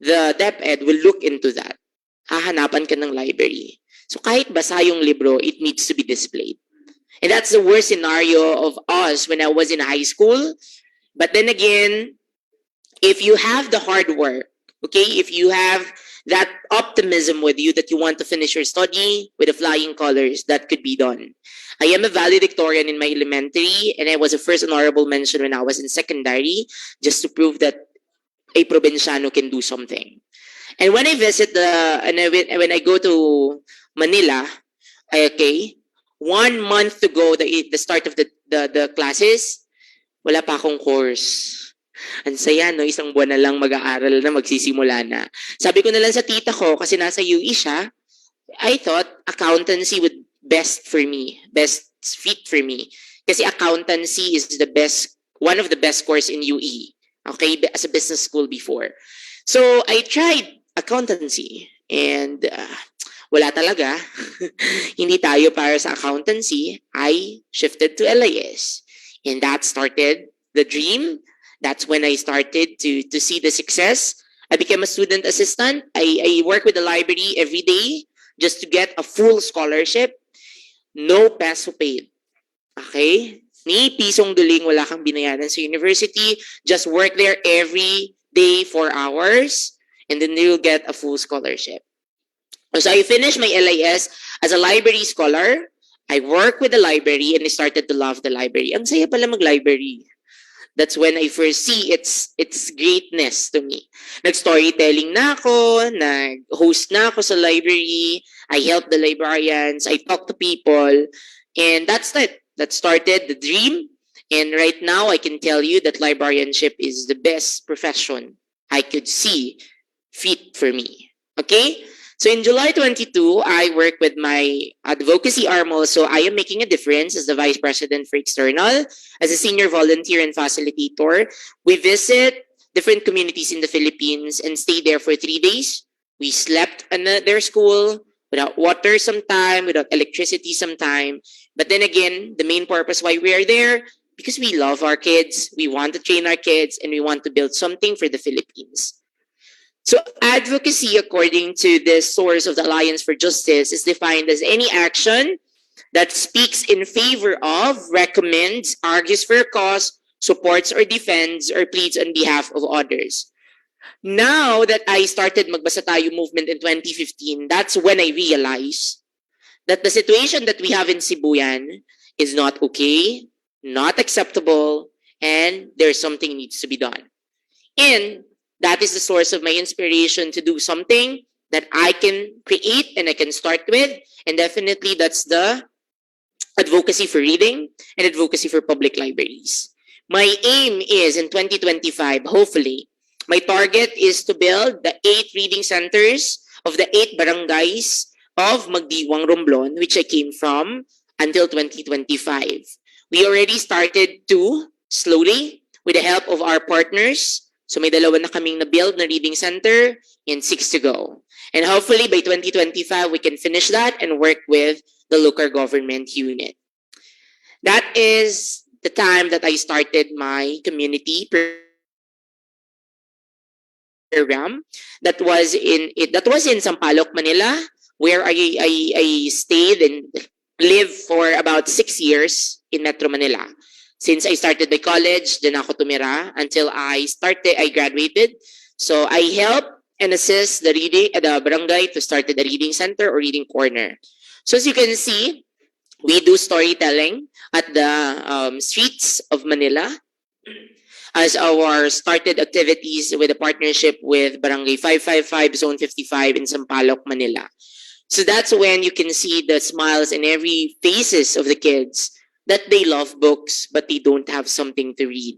the DepEd will look into that. Hahanapan ka ng library. So kahit basa yung libro, it needs to be displayed. And that's the worst scenario of us when I was in high school. But then again, if you have the hard work, okay, if you have that optimism with you that you want to finish your study with the flying colors, that could be done. I am a valedictorian in my elementary, and I was a first honorable mention when I was in secondary, just to prove that a provinciano can do something. And when I visit when I go to Manila, okay, 1 month to go, the start of the classes, wala pa akong course. Ang saya, no? Isang buwan na lang mag-aaral na, magsisimula na. Sabi ko na lang sa tita ko, kasi nasa UE siya, I thought accountancy would best fit for me. Kasi accountancy is one of the best course in UE. Okay? As a business school before. So, I tried accountancy. And wala talaga. Hindi tayo para sa accountancy. I shifted to LIS. And that started the dream. That's when I started to see the success. I became a student assistant. I work with the library every day just to get a full scholarship. No peso paid. Okay? Ni pisong duling wala kang binayaran sa university. Just work there every day 4 hours and then you'll get a full scholarship. So I finished my LIS as a library scholar. I worked with the library and I started to love the library. Ang saya pala mag-library. That's when I first see its greatness to me. Nag-storytelling na ako, nag-host na ako sa library, I help the librarians, I talk to people, and that's it. That started the dream. And right now, I can tell you that librarianship is the best profession I could see fit for me. Okay? So in July 22, I work with my advocacy arm also. I am making a difference as the Vice President for External, as a senior volunteer and facilitator. We visit different communities in the Philippines and stay there for 3 days. We slept in their school without water sometime, without electricity sometime. But then again, the main purpose why we are there, because we love our kids, we want to train our kids, and we want to build something for the Philippines. So advocacy, according to the source of the Alliance for Justice, is defined as any action that speaks in favor of, recommends, argues for a cause, supports or defends, or pleads on behalf of others. Now that I started Magbasa Tayo movement in 2015, that's when I realized that the situation that we have in Sibuyan is not okay, not acceptable, and there's something needs to be done. And that is the source of my inspiration to do something that I can create and I can start with. And definitely that's the advocacy for reading and advocacy for public libraries. My aim is in 2025, hopefully, my target is to build the 8 reading centers of the 8 barangays of Magdiwang, Romblon, which I came from, until 2025. We already started 2 slowly with the help of our partners. So may 2 na kaming na-build na reading center and 6 to go. And hopefully by 2025, we can finish that and work with the local government unit. That is the time that I started my community program that was in Sampaloc, Manila, where I stayed and lived for about 6 years in Metro Manila. Since I started my college, then ako tumira until I graduated. So I help and assist the barangay to start the reading center or reading corner. So as you can see, we do storytelling at the streets of Manila as our started activities with a partnership with Barangay 555, Zone 55 in Sampaloc, Manila. So that's when you can see the smiles in every faces of the kids that they love books, but they don't have something to read.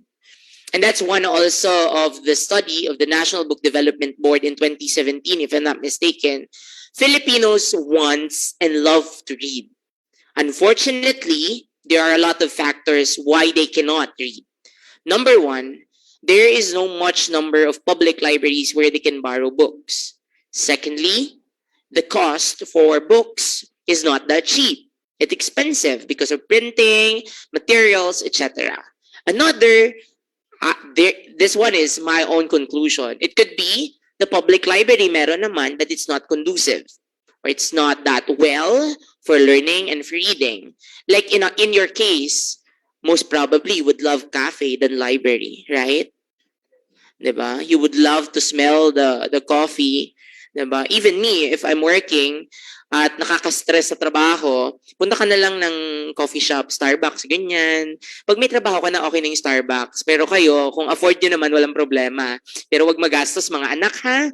And that's one also of the study of the National Book Development Board in 2017, if I'm not mistaken. Filipinos want and love to read. Unfortunately, there are a lot of factors why they cannot read. Number 1, there is no much number of public libraries where they can borrow books. Secondly, the cost for books is not that cheap. It's expensive because of printing, materials, etc. Another, this one is my own conclusion. It could be the public library meron naman that it's not conducive or it's not that well for learning and for reading. Like in your case, most probably you would love cafe than library, right? Diba? You would love to smell the coffee. Diba? Even me, if I'm working at nakaka-stress sa trabaho, punta ka na lang ng coffee shop, Starbucks, ganyan. Pag may trabaho ka na, okay na yung Starbucks. Pero kayo, kung afford nyo naman, walang problema. Pero wag magastos, mga anak, ha?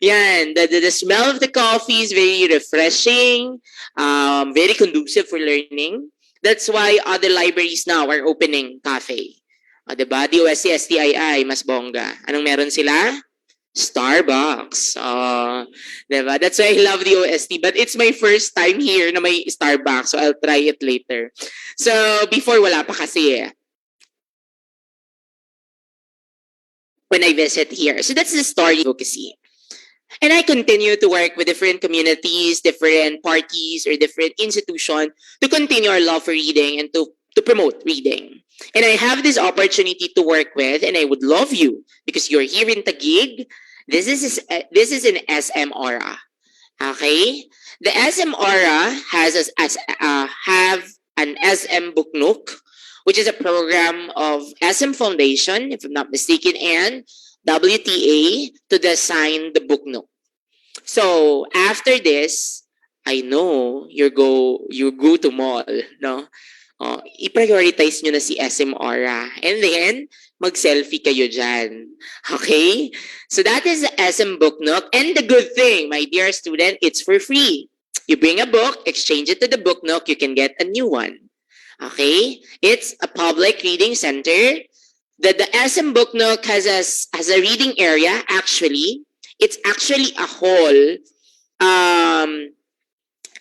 Yan. The smell of the coffee is very refreshing, very conducive for learning. That's why other libraries now are opening cafe. Diba? DOST-STII, mas bongga. Anong meron sila? Starbucks. Diba? That's why I love the OST. But it's my first time here na may Starbucks. So I'll try it later. So before wala pa kasi when I visit here. So that's the story of advocacy. And I continue to work with different communities, different parties, or different institutions to continue our love for reading and to promote reading. And I have this opportunity to work with, and I would love you because you're here in Taguig. This is an SM Aura. Okay? The SM Aura have an SM book nook which is a program of SM Foundation, if I'm not mistaken, and WTA to design the book nook. So after this, I know you go to mall, no? I-prioritize nyo na si SM Aura. And then, mag-selfie kayo dyan. Okay? So that is the SM Book Nook. And the good thing, my dear student, it's for free. You bring a book, exchange it to the Book Nook, you can get a new one. Okay? It's a public reading center. The SM Book Nook has a reading area, actually. It's actually a hall.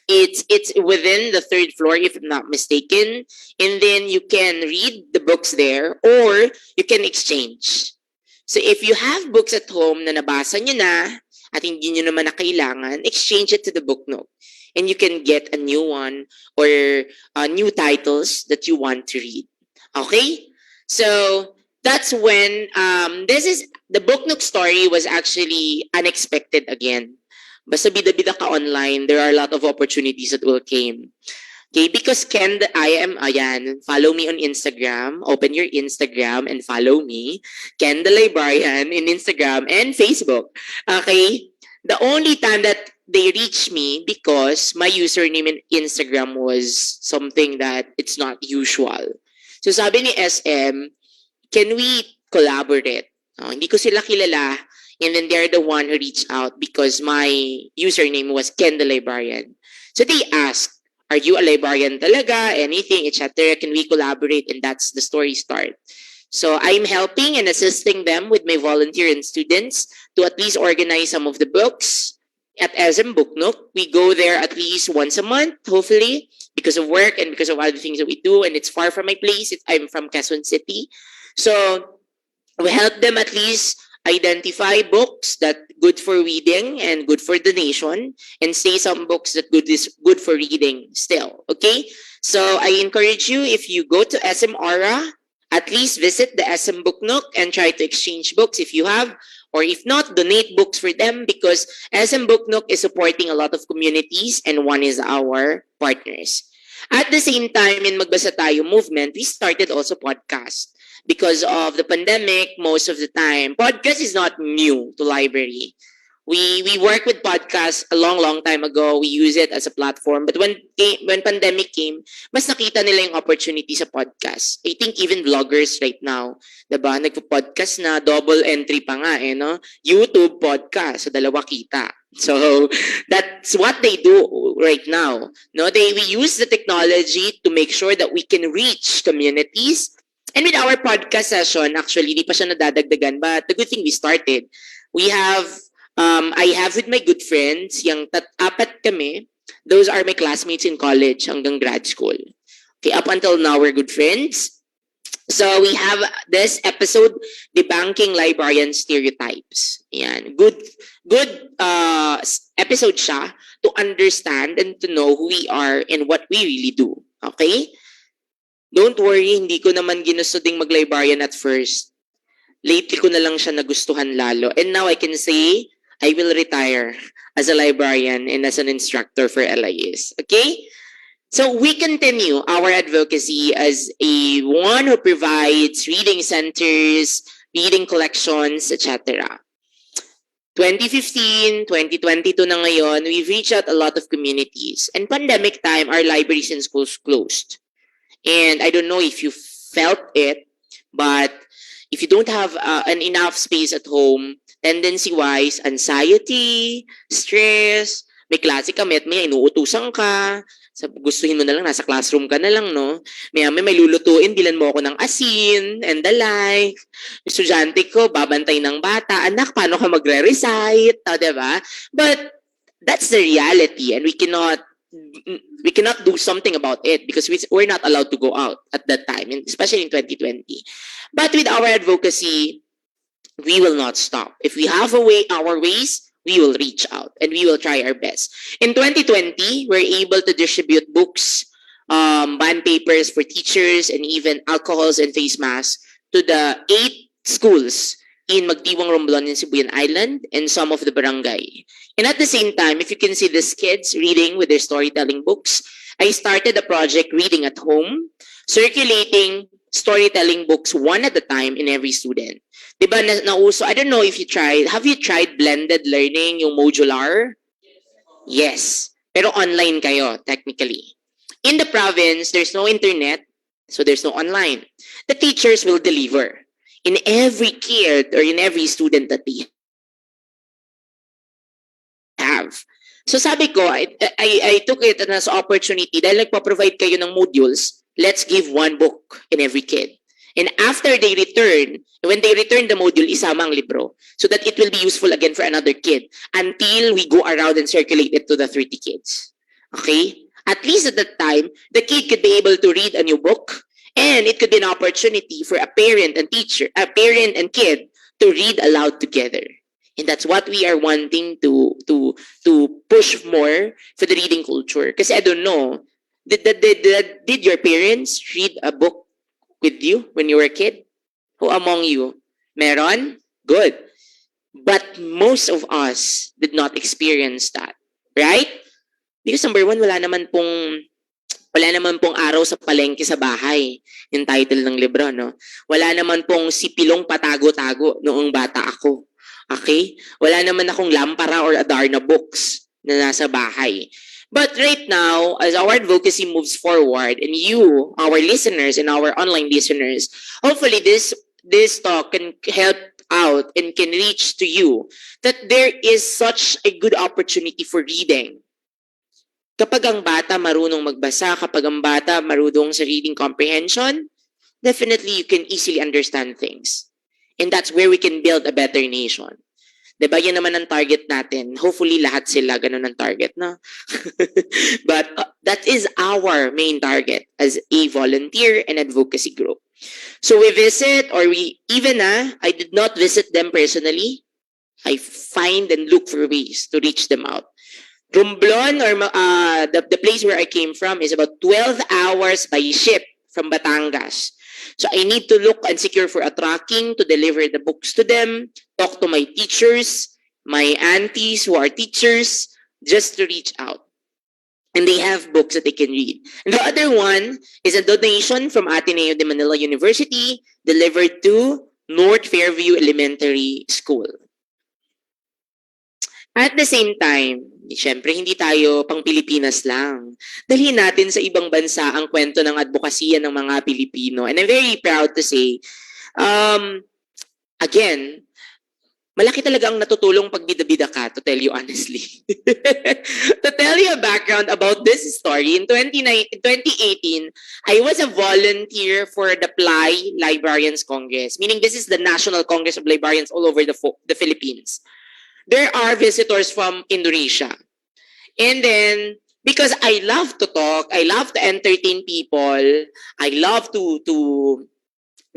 It's within the third floor, if I'm not mistaken. And then you can read the books there or you can exchange. So if you have books at home na nabasa nyo na at hindi nyo naman na kailangan, exchange it to the Book Nook. And you can get a new one or new titles that you want to read. Okay? So that's when the Book Nook story was actually unexpected again. Basta bida-bida ka online, there are a lot of opportunities that will came. Okay, because follow me on Instagram, open your Instagram and follow me, Ken the Librarian in Instagram and Facebook. Okay, the only time that they reached me because my username in Instagram was something that it's not usual. So sabi ni SM, can we collaborate? Hindi ko sila kilala. And then they're the one who reached out because my username was Ken the Librarian. So they asked, are you a librarian talaga? Anything, etc. Can we collaborate? And that's the story start. So I'm helping and assisting them with my volunteer and students to at least organize some of the books at SM Book Nook. We go there at least once a month, hopefully, because of work and because of other things that we do. And it's far from my place. I'm from Quezon City. So we help them at least identify books that good for reading and good for donation, and say some books that good for reading still. Okay, so I encourage you, if you go to SM Aura, at least visit the SM Book Nook and try to exchange books if you have, or if not, donate books for them, because SM Book Nook is supporting a lot of communities and one is our partners. At the same time, in Magbasa Tayo movement, we started also podcast. Because of the pandemic, most of the time, podcast is not new to library. We work with podcasts a long time ago. We use it as a platform. But when pandemic came, mas nakita nila yung opportunity sa podcast. I think even vloggers right now, diba? Nagpo-podcast na, double entry pa nga no? YouTube podcast, so dalawa kita. So that's what they do right now. No, we use the technology to make sure that we can reach communities. And with our podcast session, actually, di pa siya nadadagdagan, but the good thing we started, we have, I have with my good friends, yung apat kami, those are my classmates in college hanggang grad school. Okay, up until now, we're good friends. So we have this episode, Debunking Librarian Stereotypes. Yan, good episode siya to understand and to know who we are and what we really do. Okay? Don't worry, hindi ko naman ginusto ding mag-librarian at first. Lately ko na lang siya nagustuhan lalo. And now I can say, I will retire as a librarian and as an instructor for LIS. Okay? So we continue our advocacy as a one who provides reading centers, reading collections, etc. 2015, 2022 na ngayon, we've reached out a lot of communities. And pandemic time, our libraries and schools closed. And I don't know if you felt it, but if you don't have an enough space at home, tendency-wise, anxiety, stress, may klase ka, may inuutusan ka, gustuhin mo na lang, nasa classroom ka na lang, no? May lulutuin, bilan mo ako ng asin, and the like. Estudyante ko, babantay ng bata, anak, paano ka magre-recite? Diba? But that's the reality, and we cannot do something about it because we're not allowed to go out at that time, especially in 2020. But with our advocacy, we will not stop. If we have our ways, we will reach out and we will try our best. In 2020, we're able to distribute books, band papers for teachers, and even alcohols and face masks to the 8 schools in Magdiwang, Romblon, and Sibuyan Island, and some of the barangay. And at the same time, if you can see these kids reading with their storytelling books, I started a project, Reading at Home, circulating storytelling books one at a time in every student. Diba nauso, I don't know if you tried, have you tried blended learning, yung modular? Yes. Pero online kayo, technically. In the province, there's no internet, so there's no online. The teachers will deliver in every kid or in every student that they have. So sabi ko, I took it as an opportunity dahil nagpa-provide kayo ng modules, let's give one book in every kid. And after they return, when they return the module, isama ang libro so that it will be useful again for another kid until we go around and circulate it to the 30 kids. Okay? At least at that time, the kid could be able to read a new book, and it could be an opportunity for a parent and kid to read aloud together. And that's what we are wanting to push more for the reading culture. Kasi I don't know, did your parents read a book with you when you were a kid? Who among you? Meron? Good. But most of us did not experience that. Right? Because number one, wala naman pong araw sa palengke sa bahay. Yung title ng libro, no? Wala naman pong si Pilong Patago-Tago noong bata ako. Okay? Wala naman akong lampara or Adarna books na nasa bahay. But right now, as our advocacy moves forward, and you, our listeners and our online listeners, hopefully this talk can help out and can reach to you that there is such a good opportunity for reading. Kapag ang bata marunong magbasa, kapag ang bata marunong sa reading comprehension, definitely you can easily understand things. And that's where we can build a better nation. Diba? Yan naman ang target natin. Hopefully, lahat sila ganun ang target, no? But that is our main target as a volunteer and advocacy group. So we visit, or I did not visit them personally. I find and look for ways to reach them out. Romblon, or the place where I came from, is about 12 hours by ship from Batangas. So I need to look and secure for a tracking to deliver the books to them, talk to my teachers, my aunties who are teachers, just to reach out. And they have books that they can read. And the other one is a donation from Ateneo de Manila University delivered to North Fairview Elementary School. At the same time, syempre hindi tayo pang Pilipinas lang. Dalhin natin sa ibang bansa ang kwento ng advokasya ng mga Pilipino. And I'm very proud to say, again, malaki talaga ang natutulong pag bida-bida ka, to tell you honestly. To tell you a background about this story, in 2018, I was a volunteer for the PLI Librarians Congress, meaning this is the National Congress of Librarians all over the Philippines. There are visitors from Indonesia. And then, because I love to talk, I love to entertain people, I love to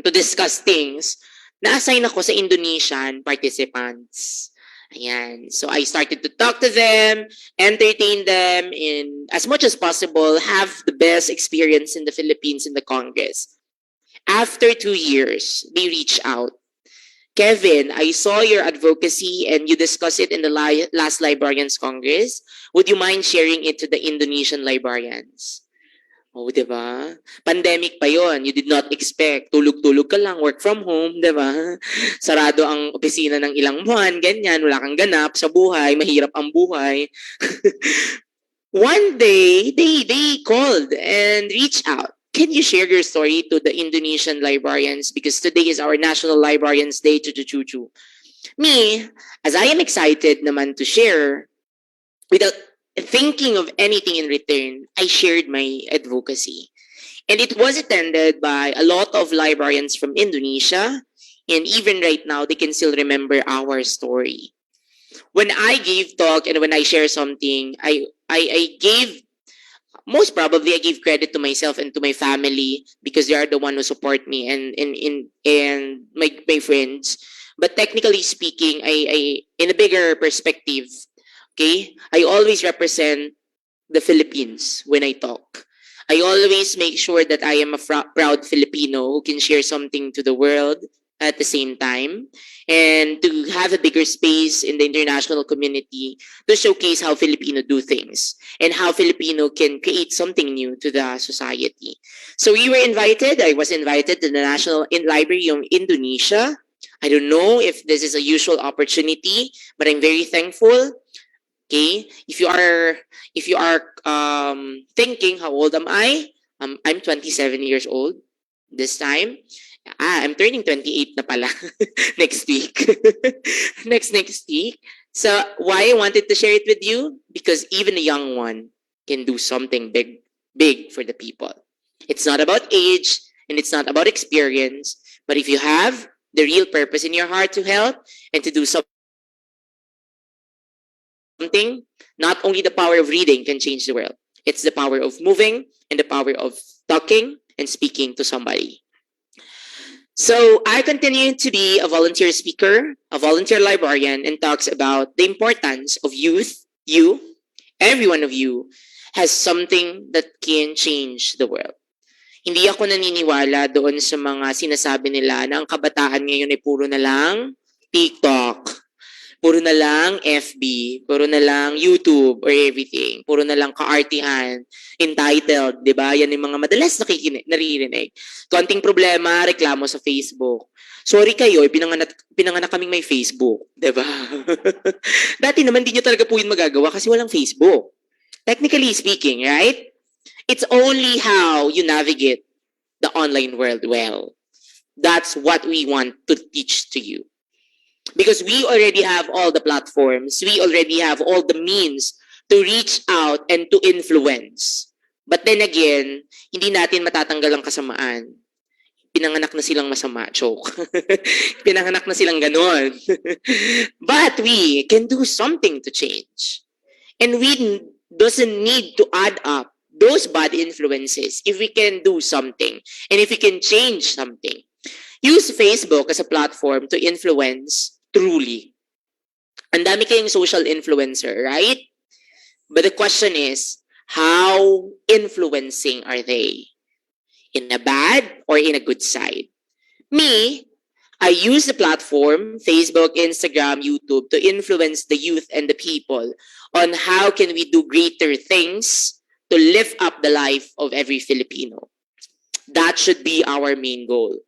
discuss things, na-assign ako sa Indonesian participants. Ayan. So I started to talk to them, entertain them, and as much as possible, have the best experience in the Philippines in the Congress. After 2 years, they reached out. Kevin, I saw your advocacy and you discussed it in the last Librarians Congress. Would you mind sharing it to the Indonesian librarians? Oh, diba? Pandemic pa yon. You did not expect. Tulog-tulog ka lang, work from home, diba? Sarado ang opisina ng ilang buwan, ganyan. Wala kang ganap sa buhay, mahirap ang buhay. One day, they called and reached out. Can you share your story to the Indonesian librarians? Because today is our National Librarians Day. Chuchu. Me, as I am excited naman to share, without thinking of anything in return, I shared my advocacy. And it was attended by a lot of librarians from Indonesia. And even right now, they can still remember our story. When I gave talk and when I share something, I gave... Most probably, I give credit to myself and to my family because they are the one who support me and my friends. But technically speaking, I in a bigger perspective, okay, I always represent the Philippines when I talk. I always make sure that I am a proud Filipino who can share something to the world, at the same time, and to have a bigger space in the international community to showcase how Filipino do things and how Filipino can create something new to the society. So we were invited. I was invited to the National Library of Indonesia. I don't know if this is a usual opportunity, but I'm very thankful. Okay, if you are thinking how old am I? I'm 27 years old this time. I'm turning 28 na pala next week. next week. So why I wanted to share it with you? Because even a young one can do something big for the people. It's not about age and it's not about experience, but if you have the real purpose in your heart to help and to do something, not only the power of reading can change the world. It's the power of moving and the power of talking and speaking to somebody. So I continue to be a volunteer speaker, a volunteer librarian, and talks about the importance of youth. Every one of you, has something that can change the world. Hindi ako naniniwala doon sa mga sinasabi nila na ang kabataan ngayon ay puro na lang TikTok, puro na lang FB, puro na lang YouTube or everything, puro na lang kaartihan, entitled, di ba? Yan yung mga madalas naririnig. Konting problema, reklamo sa Facebook. Sorry kayo, pinanganak kaming may Facebook, di ba? Dati naman di nyo talaga po yun magagawa kasi walang Facebook. Technically speaking, right? It's only how you navigate the online world well. That's what we want to teach to you. Because we already have all the platforms, we already have all the means to reach out and to influence. But then again, hindi natin matatanggal ang kasamaan. Pinanganak na silang masama, joke. Pinanganak na silang ganon. But we can do something to change. And we doesn't need to add up those bad influences if we can do something and if we can change something. Use Facebook as a platform to influence truly. Ang dami kayong social influencer, right? But the question is, how influencing are they? In a bad or in a good side? Me, I use the platform, Facebook, Instagram, YouTube, to influence the youth and the people on how can we do greater things to lift up the life of every Filipino. That should be our main goal.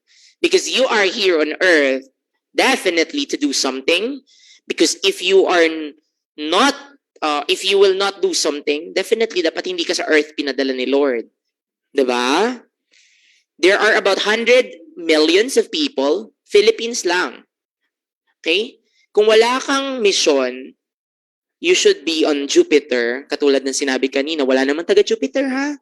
Because you are here on earth, definitely to do something. Because if you are not, if you will not do something, definitely dapat hindi ka sa earth pinadala ni Lord. Diba? There are about 100 millions of people, Philippines lang. Okay? Kung wala kang mission, you should be on Jupiter, katulad ng sinabi kanina, wala naman taga Jupiter ha?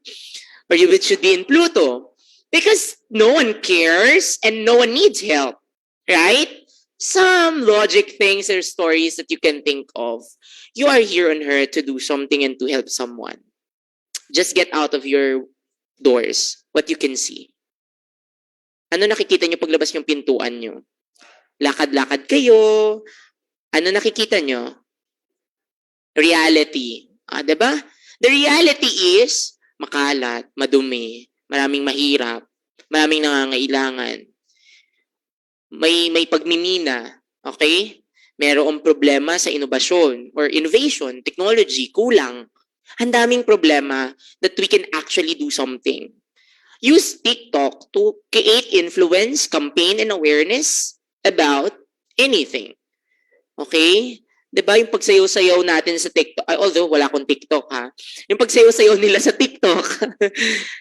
Or you should be in Pluto. Because no one cares and no one needs help, right? Some logic things or stories that you can think of. You are here on earth to do something and to help someone. Just get out of your doors, what you can see. Ano nakikita nyo paglabas yung pintuan nyo? Lakad-lakad kayo. Ano nakikita nyo? Reality. Diba? The reality is, makalat, madumi, maraming mahirap, maraming nangangailangan. May pagmimina, okay? Merong problema sa inobasyon or innovation, technology, kulang. Ang daming problema that we can actually do something. Use TikTok to create influence, campaign, and awareness about anything. Okay? Diba yung pagsayaw-sayaw natin sa TikTok, although wala akong TikTok ha, yung pagsayaw-sayaw nila sa TikTok,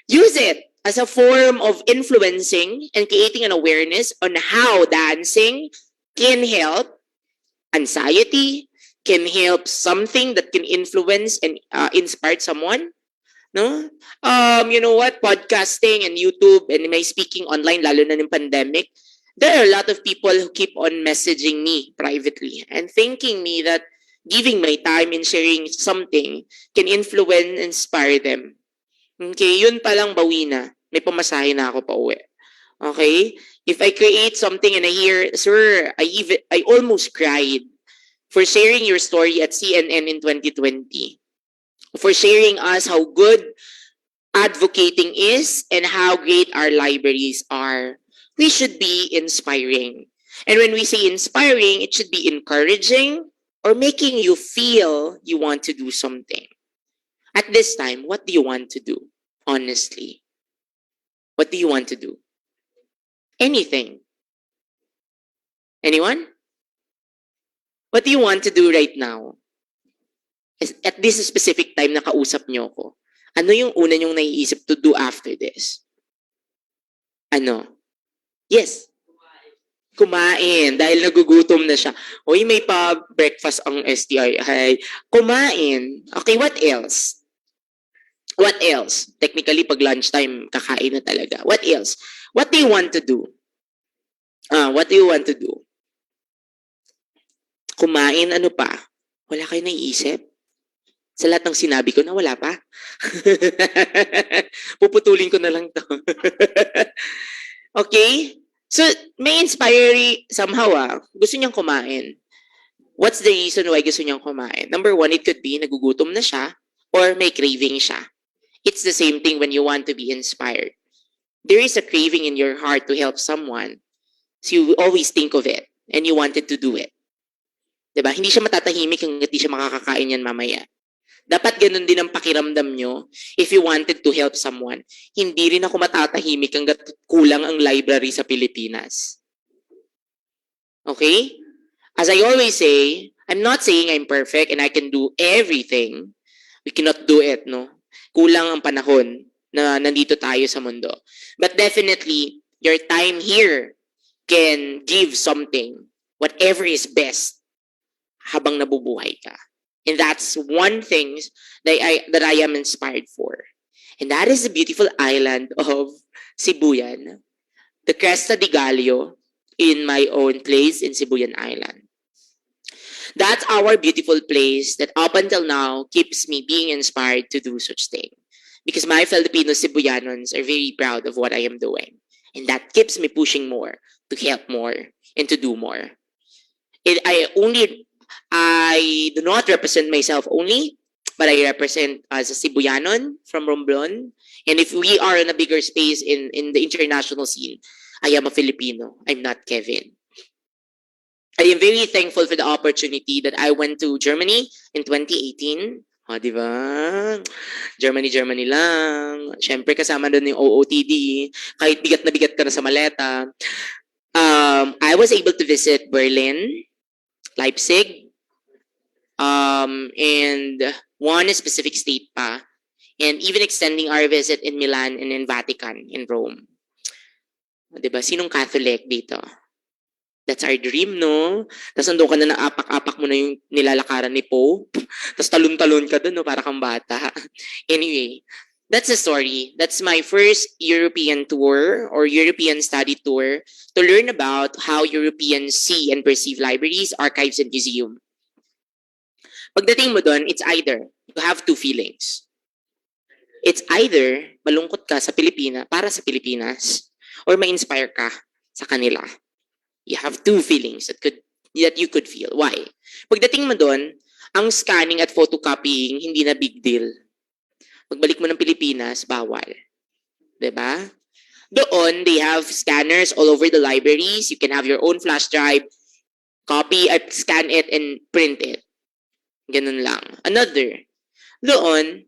use it as a form of influencing and creating an awareness on how dancing can help anxiety, can help something that can influence and inspire someone. No? You know what? Podcasting and YouTube and my speaking online, lalo na ng pandemic, there are a lot of people who keep on messaging me privately and thanking me that giving my time and sharing something can influence and inspire them. Okay, yun palang bawi na. May pamasahe na ako pa uwi. Okay? If I create something and I hear, sir, I almost cried for sharing your story at CNN in 2020. For sharing us how good advocating is and how great our libraries are. we should be inspiring. And when we say inspiring, it should be encouraging or making you feel you want to do something. At this time, what do you want to do? Honestly, what do you want to do? Anything. Anyone? What do you want to do right now? At this specific time na kausap niyo ko, ano yung una niyong naiisip to do after this? Ano? Yes. Kumain. Dahil nagugutom na siya. Hoy, may pa-breakfast ang STII. Kumain. Okay, what else? What else? Technically, pag lunchtime, kakain na talaga. What else? What do you want to do? What do you want to do? Kumain, ano pa? Wala kayo naiisip? Sa lahat ng sinabi ko na wala pa? Puputulin ko na lang to. Okay? So, may inspiring somehow gusto niyang kumain. What's the reason why gusto niyang kumain? Number one, it could be nagugutom na siya or may craving siya. It's the same thing when you want to be inspired. There is a craving in your heart to help someone. So you always think of it and you wanted to do it. Diba? Hindi siya matatahimik hanggang hindi siya makakakain yan mamaya. Dapat ganun din ang pakiramdam nyo if you wanted to help someone. Hindi rin ako matatahimik hanggat kulang ang library sa Pilipinas. Okay? As I always say, I'm not saying I'm perfect and I can do everything. We cannot do it, no? Kulang ang panahon na nandito tayo sa mundo. But definitely, your time here can give something, whatever is best, habang nabubuhay ka. And that's one thing that I am inspired for. And that is the beautiful island of Sibuyan, the Cresta de Gallo, in my own place in Sibuyan Island. That's our beautiful place that up until now keeps me being inspired to do such thing. Because my Filipino Sibuyanons are very proud of what I am doing. And that keeps me pushing more, to help more, and to do more. I do not represent myself only, but I represent as a Sibuyanon from Romblon. And if we are in a bigger space in the international scene, I am a Filipino. I'm not Kevin. I am very thankful for the opportunity that I went to Germany in 2018. Di ba? Germany lang. Siyempre, kasama doon yung OOTD. Kahit bigat na bigat ka na sa maleta. I was able to visit Berlin, Leipzig, and one specific state pa, and even extending our visit in Milan and in Vatican, in Rome. Diba? Sinong Catholic dito? That's our dream, no? Tapos andun ka na apak-apak mo na yung nilalakaran ni Pope. Tapos talon-talon ka dun, no? Para kang bata. Anyway, that's the story. That's my first European tour or European study tour to learn about how Europeans see and perceive libraries, archives, and museum. Pagdating mo dun, it's either you have two feelings. It's either malungkot ka sa Pilipinas, para sa Pilipinas, or ma-inspire ka sa kanila. You have two feelings that you could feel. Why? Pagdating mo dun, ang scanning at photocopying hindi na big deal. Pagbalik mo ng Pilipinas, bawal. Diba? Doon, they have scanners all over the libraries. You can have your own flash drive, scan it, and print it. Ganun lang. Another, doon,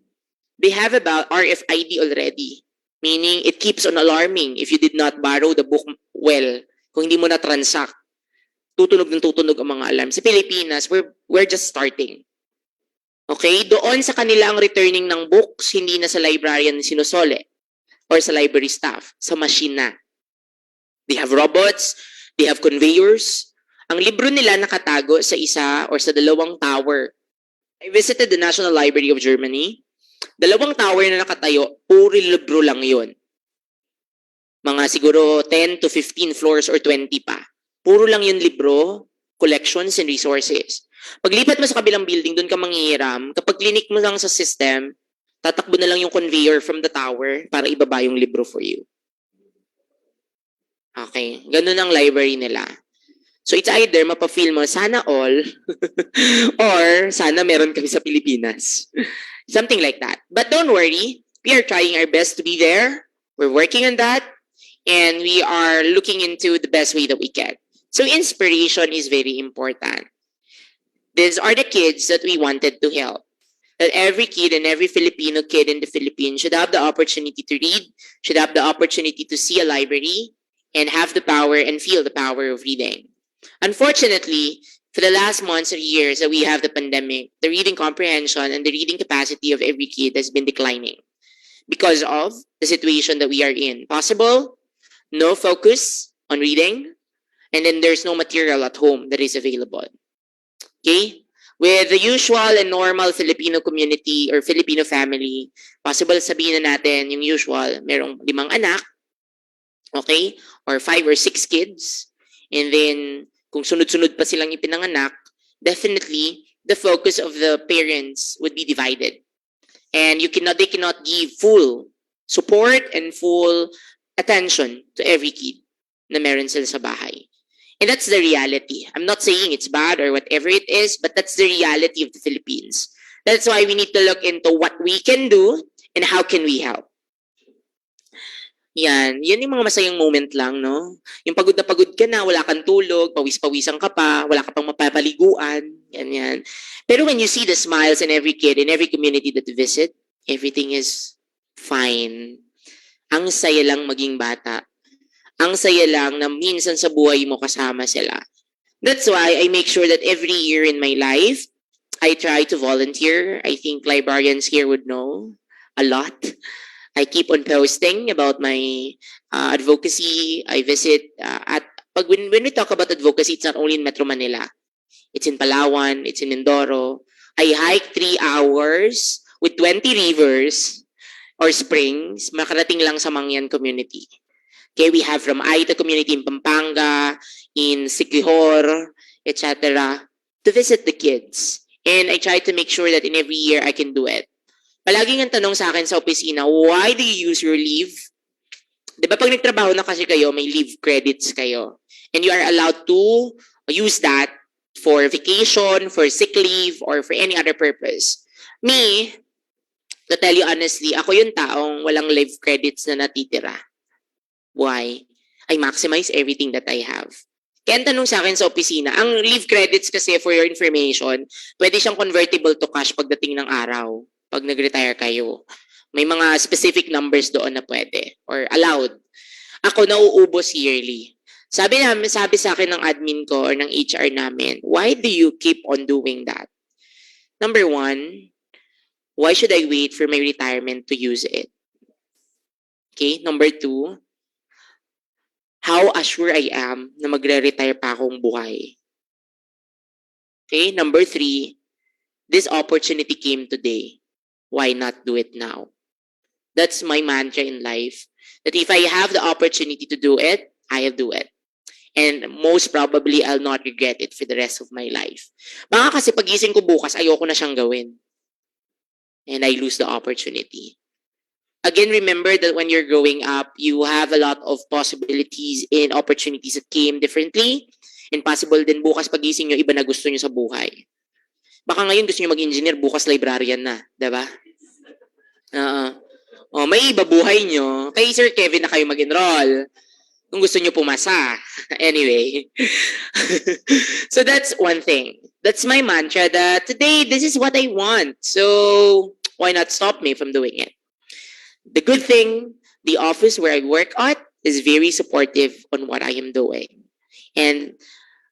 they have about RFID already. Meaning, it keeps on alarming if you did not borrow the book well. Kung hindi mo na transact, tutunog ang mga alarm. Sa Pilipinas, we're just starting. Okay? Doon sa kanila ang returning ng books, hindi na sa librarian sinusole or sa library staff, sa machine na. They have robots, they have conveyors. Ang libro nila nakatago sa isa or sa dalawang tower. I visited the National Library of Germany. Dalawang tower na nakatayo, puro libro lang yun. Mga siguro 10 to 15 floors or 20 pa. Puro lang yung libro, collections, and resources. Paglipat mo sa kabilang building, doon ka manghihiram. Kapag clinic mo lang sa system, tatakbo na lang yung conveyor from the tower para ibaba yung libro for you. Okay. Ganun ang library nila. So it's either mapafeel mo, sana all, or sana meron kami sa Pilipinas. Something like that. But don't worry, we are trying our best to be there. We're working on that. and we are looking into the best way that we can. So inspiration is very important. These are the kids that we wanted to help. That every kid and every Filipino kid in the Philippines should have the opportunity to read, should have the opportunity to see a library, and have the power and feel the power of reading. Unfortunately, for the last months or years that we have the pandemic, the reading comprehension and the reading capacity of every kid has been declining because of the situation that we are in. Possible, no focus on reading, and then there's no material at home that is available. Okay? With the usual and normal Filipino community or Filipino family, possible sabihin na natin yung usual, merong 5 anak, okay? Or 5 or 6 kids. And then, kung sunod-sunod pa silang ipinanganak, definitely, the focus of the parents would be divided. And they cannot give full support and full attention to every kid na meron sila sa bahay. And that's the reality. I'm not saying it's bad or whatever it is, but that's the reality of the Philippines. That's why we need to look into what we can do and how can we help. Yan yung mga masayang moment lang, no? Yung pagod na pagod ka na, wala kang tulog, pawis-pawisan ka pa, wala ka pang mapapaliguan, yan. Pero when you see the smiles in every kid, in every community that you visit, everything is fine. Ang saya lang maging bata. Ang saya lang na minsan sa buhay mo kasama sila. That's why I make sure that every year in my life, I try to volunteer. I think librarians here would know a lot. I keep on posting about my advocacy. I visit when we talk about advocacy, it's not only in Metro Manila. It's in Palawan, it's in Mindoro. I hike 3 hours with 20 rivers or springs, makarating lang sa Mangyan community. Okay, we have from Aita community in Pampanga, in Siquijor, etc. to visit the kids. And I try to make sure that in every year I can do it. Palaging ang tanong sa akin sa opisina, why do you use your leave? Di ba pag nagtrabaho na kasi kayo, may leave credits kayo. And you are allowed to use that for vacation, for sick leave, or for any other purpose. Me, to tell you honestly, ako yung taong walang leave credits na natitira. Why? I maximize everything that I have. Kaya ang tanong sa akin sa opisina, ang leave credits kasi for your information, pwede siyang convertible to cash pagdating ng araw, pag nag-retire kayo. May mga specific numbers doon na pwede or allowed. Ako nauubos yearly. Sabi sa akin ng admin ko or ng HR namin, why do you keep on doing that? Number 1, why should I wait for my retirement to use it? Okay, number 2, how assured I am na magre-retire pa akong buhay. Okay, number 3, this opportunity came today. Why not do it now? That's my mantra in life. That if I have the opportunity to do it, I'll do it. And most probably, I'll not regret it for the rest of my life. Baka kasi pagising ko bukas, ayoko na siyang gawin. And I lose the opportunity. Again, remember that when you're growing up, you have a lot of possibilities and opportunities that came differently. And possible din bukas pagising nyo, iba na gusto nyo sa buhay. Baka ngayon gusto nyo mag-engineer, bukas librarian na. Diba? May iba buhay nyo. Kay Sir Kevin na kayo mag-enroll. Kung gusto nyo pumasa. Anyway. So that's one thing. That's my mantra that today, this is what I want. So why not stop me from doing it? The good thing, the office where I work at is very supportive on what I am doing. And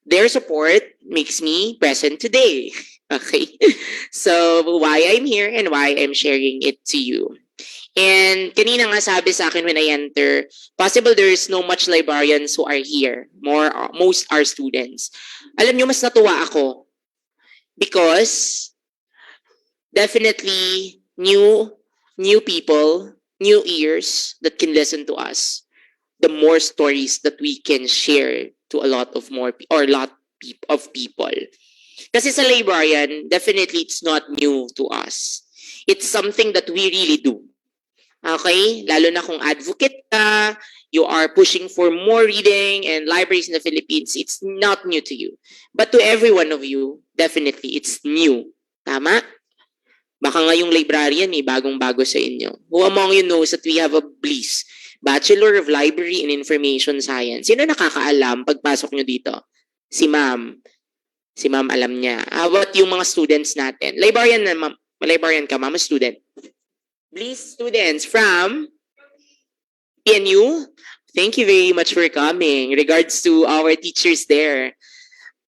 their support makes me present today. Okay? So, why I'm here and why I'm sharing it to you. And kanina nga sabi sa akin when I enter, possible there is no much librarians who are here. Most are students. Alam nyo, mas natuwa ako. Because, definitely, new people, new ears that can listen to us, the more stories that we can share to a lot of people. Kasi sa librarian, definitely it's not new to us. It's something that we really do. Okay? Lalo na kung advocate ka, you are pushing for more reading and libraries in the Philippines, it's not new to you. But to every one of you, definitely it's new. Tama? Baka nga yung librarian bagong-bago sa inyo. Who among you knows that we have a bliss? Bachelor of Library and Information Science. Sino nakakaalam pagpasok nyo dito? Si ma'am. Si ma'am alam niya. How about yung mga students natin? Librarian na, ma'am. Librarian ka, ma'am, student. Please, students from PNU. Thank you very much for coming. Regards to our teachers there.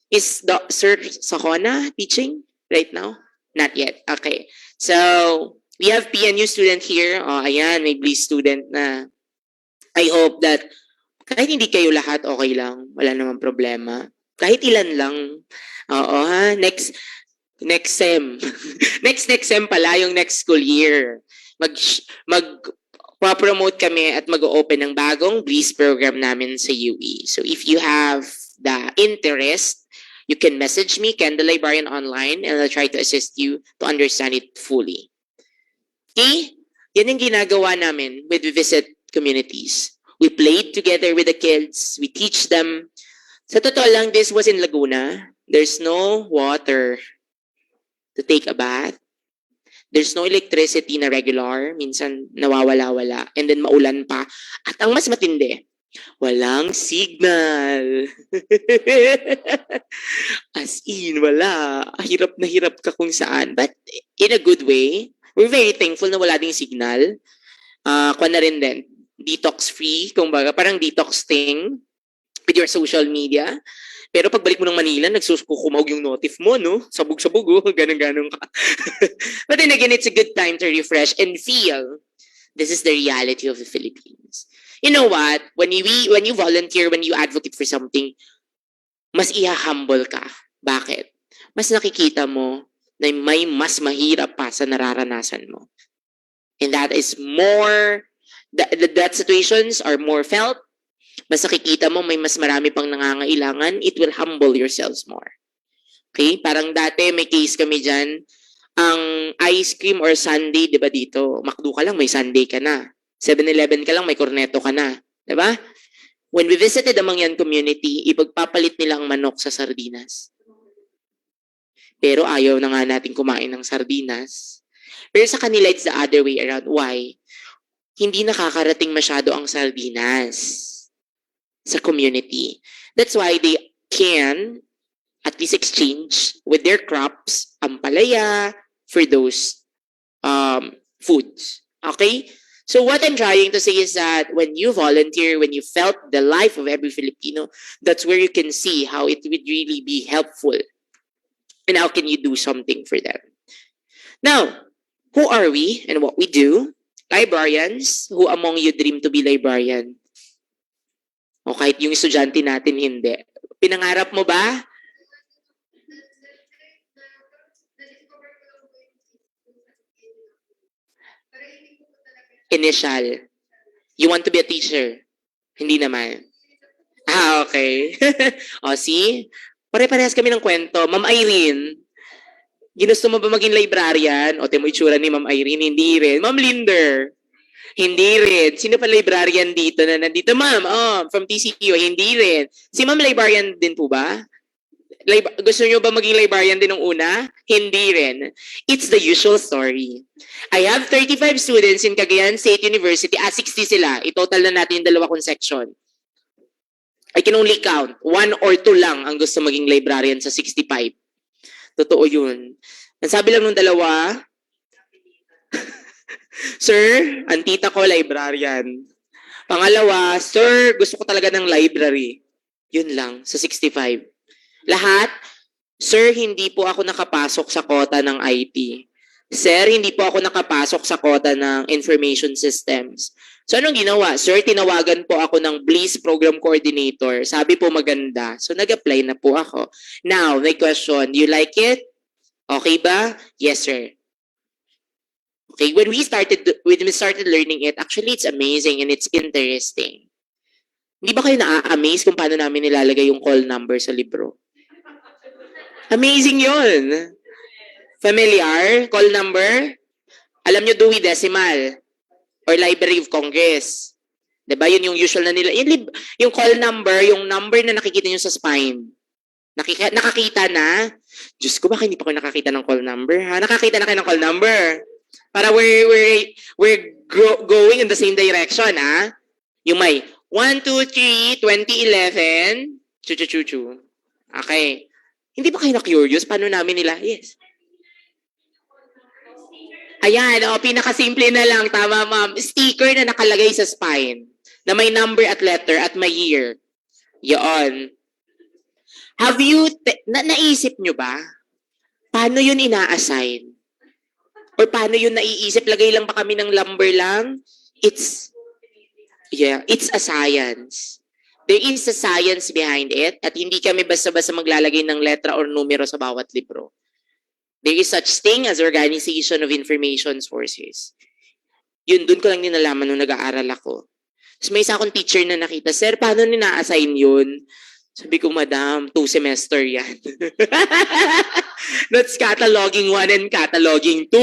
Is Sir Sakona teaching right now? Not yet. Okay. So, we have PNU student here. Oh, ayan, may Bliss student na. I hope that kahit hindi kayo lahat, okay lang. Wala namang problema. Kahit ilan lang. Oo, ha? Next SEM. next SEM pala, yung next school year. Promote kami at mag-open ng bagong Bliss program namin sa UE. So, if you have the interest, you can message me, Ken the Librarian online, and I'll try to assist you to understand it fully. Okay? Yan yung ginagawa namin with visit communities. We played together with the kids. We teach them. Sa totoo lang, this was in Laguna. There's no water to take a bath. There's no electricity na regular. Minsan nawawala-wala. And then maulan pa. At ang mas matindi, walang signal. As in, wala. Hirap na hirap ka kung saan. But in a good way, we're very thankful na wala ding signal. Kung na rin din, detox free, kumbaga, parang detoxing with your social media. Pero pagbalik mo ng Manila, nagsusukumawag yung notif mo, no? Sabog-sabog, oh. Ganun-ganun ka. But then again, it's a good time to refresh and feel this is the reality of the Philippines. You know what? When you volunteer, when you advocate for something, mas humble ka. Bakit? Mas nakikita mo na may mas mahirap pa sa nararanasan mo. And that is more, that situations are more felt. Mas nakikita mo may mas marami pang nangangailangan, it will humble yourselves more. Okay? Parang dati may case kami dyan, ang ice cream or sundae, di ba dito, McDo ka lang, may sundae ka na. 7-Eleven ka lang, may cornetto ka na. Di ba? When we visited the Mangyan community, ipagpapalit nila ang manok sa sardinas. Pero ayaw na nga natin kumain ng sardinas. Pero sa kanila, it's the other way around. Why? Hindi nakakarating masyado ang sardinas sa community. That's why they can at least exchange with their crops ampalaya for those foods. Okay? So what I'm trying to say is that when you volunteer, when you felt the life of every Filipino, that's where you can see how it would really be helpful. And how can you do something for them? Now, who are we and what we do? Librarians. Who among you dream to be librarian? O kahit yung estudyante natin hindi. Pinangarap mo ba? Initial. You want to be a teacher? Hindi naman. Okay. O, see? Pare-parehas kami ng kwento. Ma'am Irene, ginusto mo ba maging librarian? O, temo itsura ni Ma'am Irene, hindi rin. Ma'am Linder, hindi rin. Sino pa librarian dito na nandito? Ma'am, from TCU, hindi rin. Si Ma'am librarian din po ba? Gusto nyo ba maging librarian din nung una? Hindi rin. It's the usual story. I have 35 students in Cagayan State University. 60 sila. I-total na natin yung dalawa kong section. I can only count. 1 or 2 lang ang gusto maging librarian sa 65. Totoo yun. Ang sabi lang nung dalawa, Sir, ang tita ko librarian. Pangalawa, Sir, gusto ko talaga ng library. Yun lang, sa 65. Lahat, Sir, hindi po ako nakapasok sa kota ng IT. Sir, hindi po ako nakapasok sa kota ng information systems. So anong ginawa? Sir, tinawagan po ako ng Bliss Program Coordinator. Sabi po maganda. So nag-apply na po ako. Now, my question, you like it? Okay ba? Yes, sir. Okay, when we started learning it, actually it's amazing and it's interesting. Hindi ba kayo na-amaze kung paano namin nilalagay yung call number sa libro? Amazing yun. Familiar? Call number? Alam nyo, Dewey Decimal or Library of Congress. Diba? Yun yung usual na nila. Yung call number, yung number na nakikita nyo sa spine. Nakakita na? Diyos ko, baka hindi pa kayo nakakita ng call number? Ha? Nakakita na kayo ng call number? Para we're going in the same direction, ha? Yung may 1, 2, 3, 2011. Chu. Okay. Hindi ba kayo na-curious? Paano namin nila? Yes. Ayan, pinakasimple na lang. Tama, ma'am. Sticker na nakalagay sa spine na may number at letter at may year. Yon. Have you, naisip nyo ba? Paano yun ina-assign? Or paano yun naiisip? Lagay lang ba kami ng number lang? It's a science. There is a science behind it at hindi kami basta-basta maglalagay ng letra or numero sa bawat libro. There is such thing as organization of information sources. Yun, dun ko lang din nalaman nung nag-aaral ako. Tapos may isa akong teacher na nakita, Sir, paano nina-assign yun? Sabi ko, Madam, 2 semester yan. That's cataloging 1 and cataloging 2.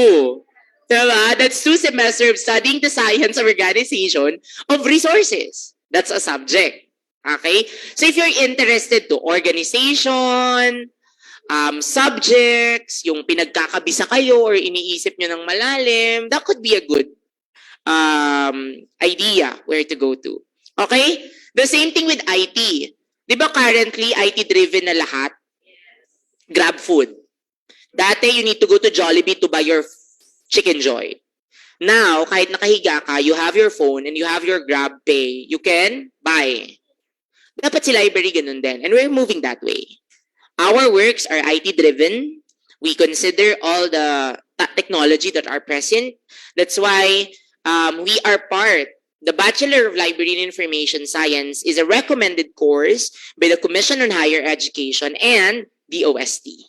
Diba? That's 2 semesters of studying the science of organization of resources. That's a subject. Okay? So if you're interested to organization, subjects, yung pinagkakabisa kayo or iniisip nyo ng malalim, that could be a good idea where to go to. Okay? The same thing with IT. Di ba currently, IT-driven na lahat? Grab food. Dati, you need to go to Jollibee to buy your Chicken Joy. Now, kahit nakahiga ka, you have your phone and you have your Grab Pay, you can buy. Dapat si library ganun din. And we're moving that way. Our works are IT-driven. We consider all the technology that are present. That's why we are part. The Bachelor of Library and Information Science is a recommended course by the Commission on Higher Education and DOST-STII.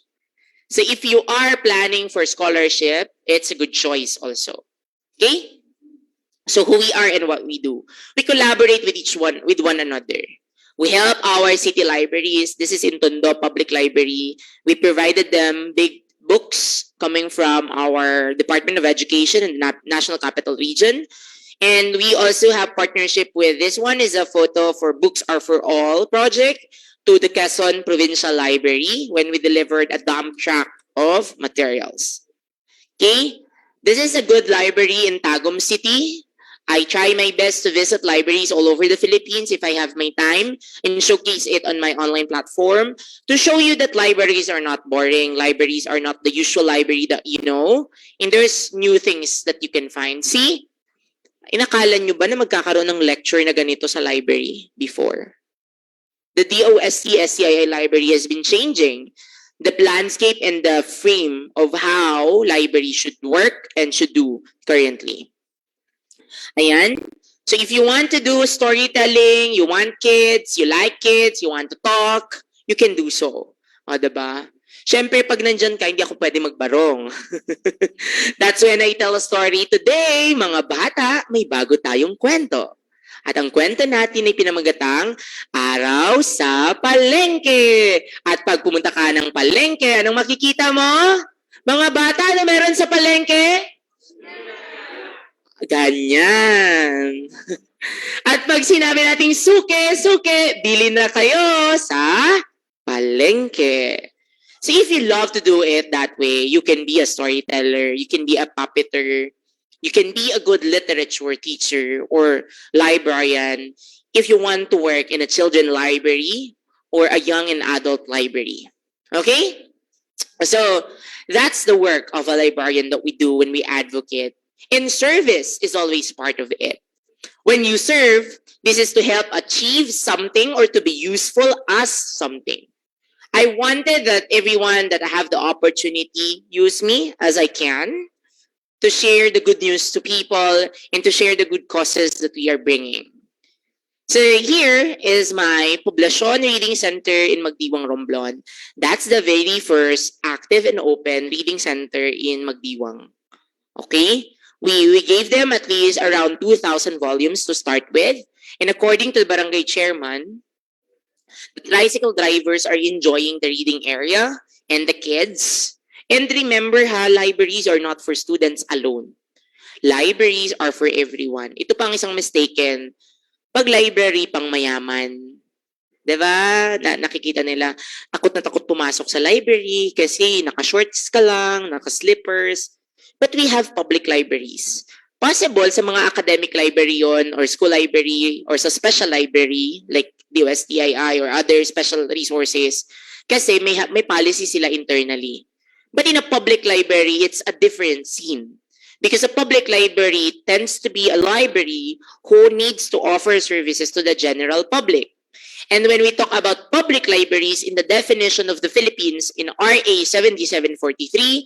So if you are planning for scholarship, it's a good choice also. Okay? So who we are and what we do. We collaborate with one another. We help our city libraries. This is in Tondo Public Library. We provided them big books coming from our Department of Education in the National Capital Region. And we also have partnership with, this one is a photo for Books Are For All project to the Quezon Provincial Library when we delivered a dump truck of materials. Okay? This is a good library in Tagum City. I try my best to visit libraries all over the Philippines if I have my time and showcase it on my online platform to show you that libraries are not boring. Libraries are not the usual library that you know. And there's new things that you can find. See? Inakala nyo ba na magkakaroon ng lecture na ganito sa library before? The DOST-STII library has been changing the landscape and the frame of how libraries should work and should do currently. Ayan. So if you want to do storytelling, you want kids, you like kids, you want to talk, you can do so. O, diba? Siyempre, pag nandyan ka, hindi ako pwede magbarong. That's when I tell a story. Today, mga bata, may bago tayong kwento. At ang kwento natin ay pinamagatang Araw sa Palengke. At pag pumunta ka ng palengke, anong makikita mo? Mga bata, ano meron sa palengke? Ganyan. At pag sinabi natin suke, bili na kayo sa palengke. So if you love to do it that way, you can be a storyteller, you can be a puppeteer, you can be a good literature teacher or librarian if you want to work in a children library or a young and adult library. Okay? So that's the work of a librarian that we do when we advocate. And service is always part of it. When you serve, this is to help achieve something or to be useful as something. I wanted that everyone that I have the opportunity use me as I can to share the good news to people and to share the good causes that we are bringing. So here is my Poblacion Reading Center in Magdiwang, Romblon. That's the very first active and open reading center in Magdiwang. Okay? We gave them at least around 2,000 volumes to start with. And according to the barangay chairman, the tricycle drivers are enjoying the reading area and the kids. And remember libraries are not for students alone. Libraries are for everyone. Ito pang isang mistaken. Pag library pang mayaman. Diba? Nakikita nila, takot na takot pumasok sa library kasi naka-shorts ka lang, naka-slippers. But we have public libraries Possible sa mga academic library yon or school library or sa special library like DOST-STII or other special resources kasi may policy sila internally. But in a public library, it's a different scene. Because a public library tends to be a library who needs to offer services to the general public. And when we talk about public libraries in the definition of the Philippines in RA 7743,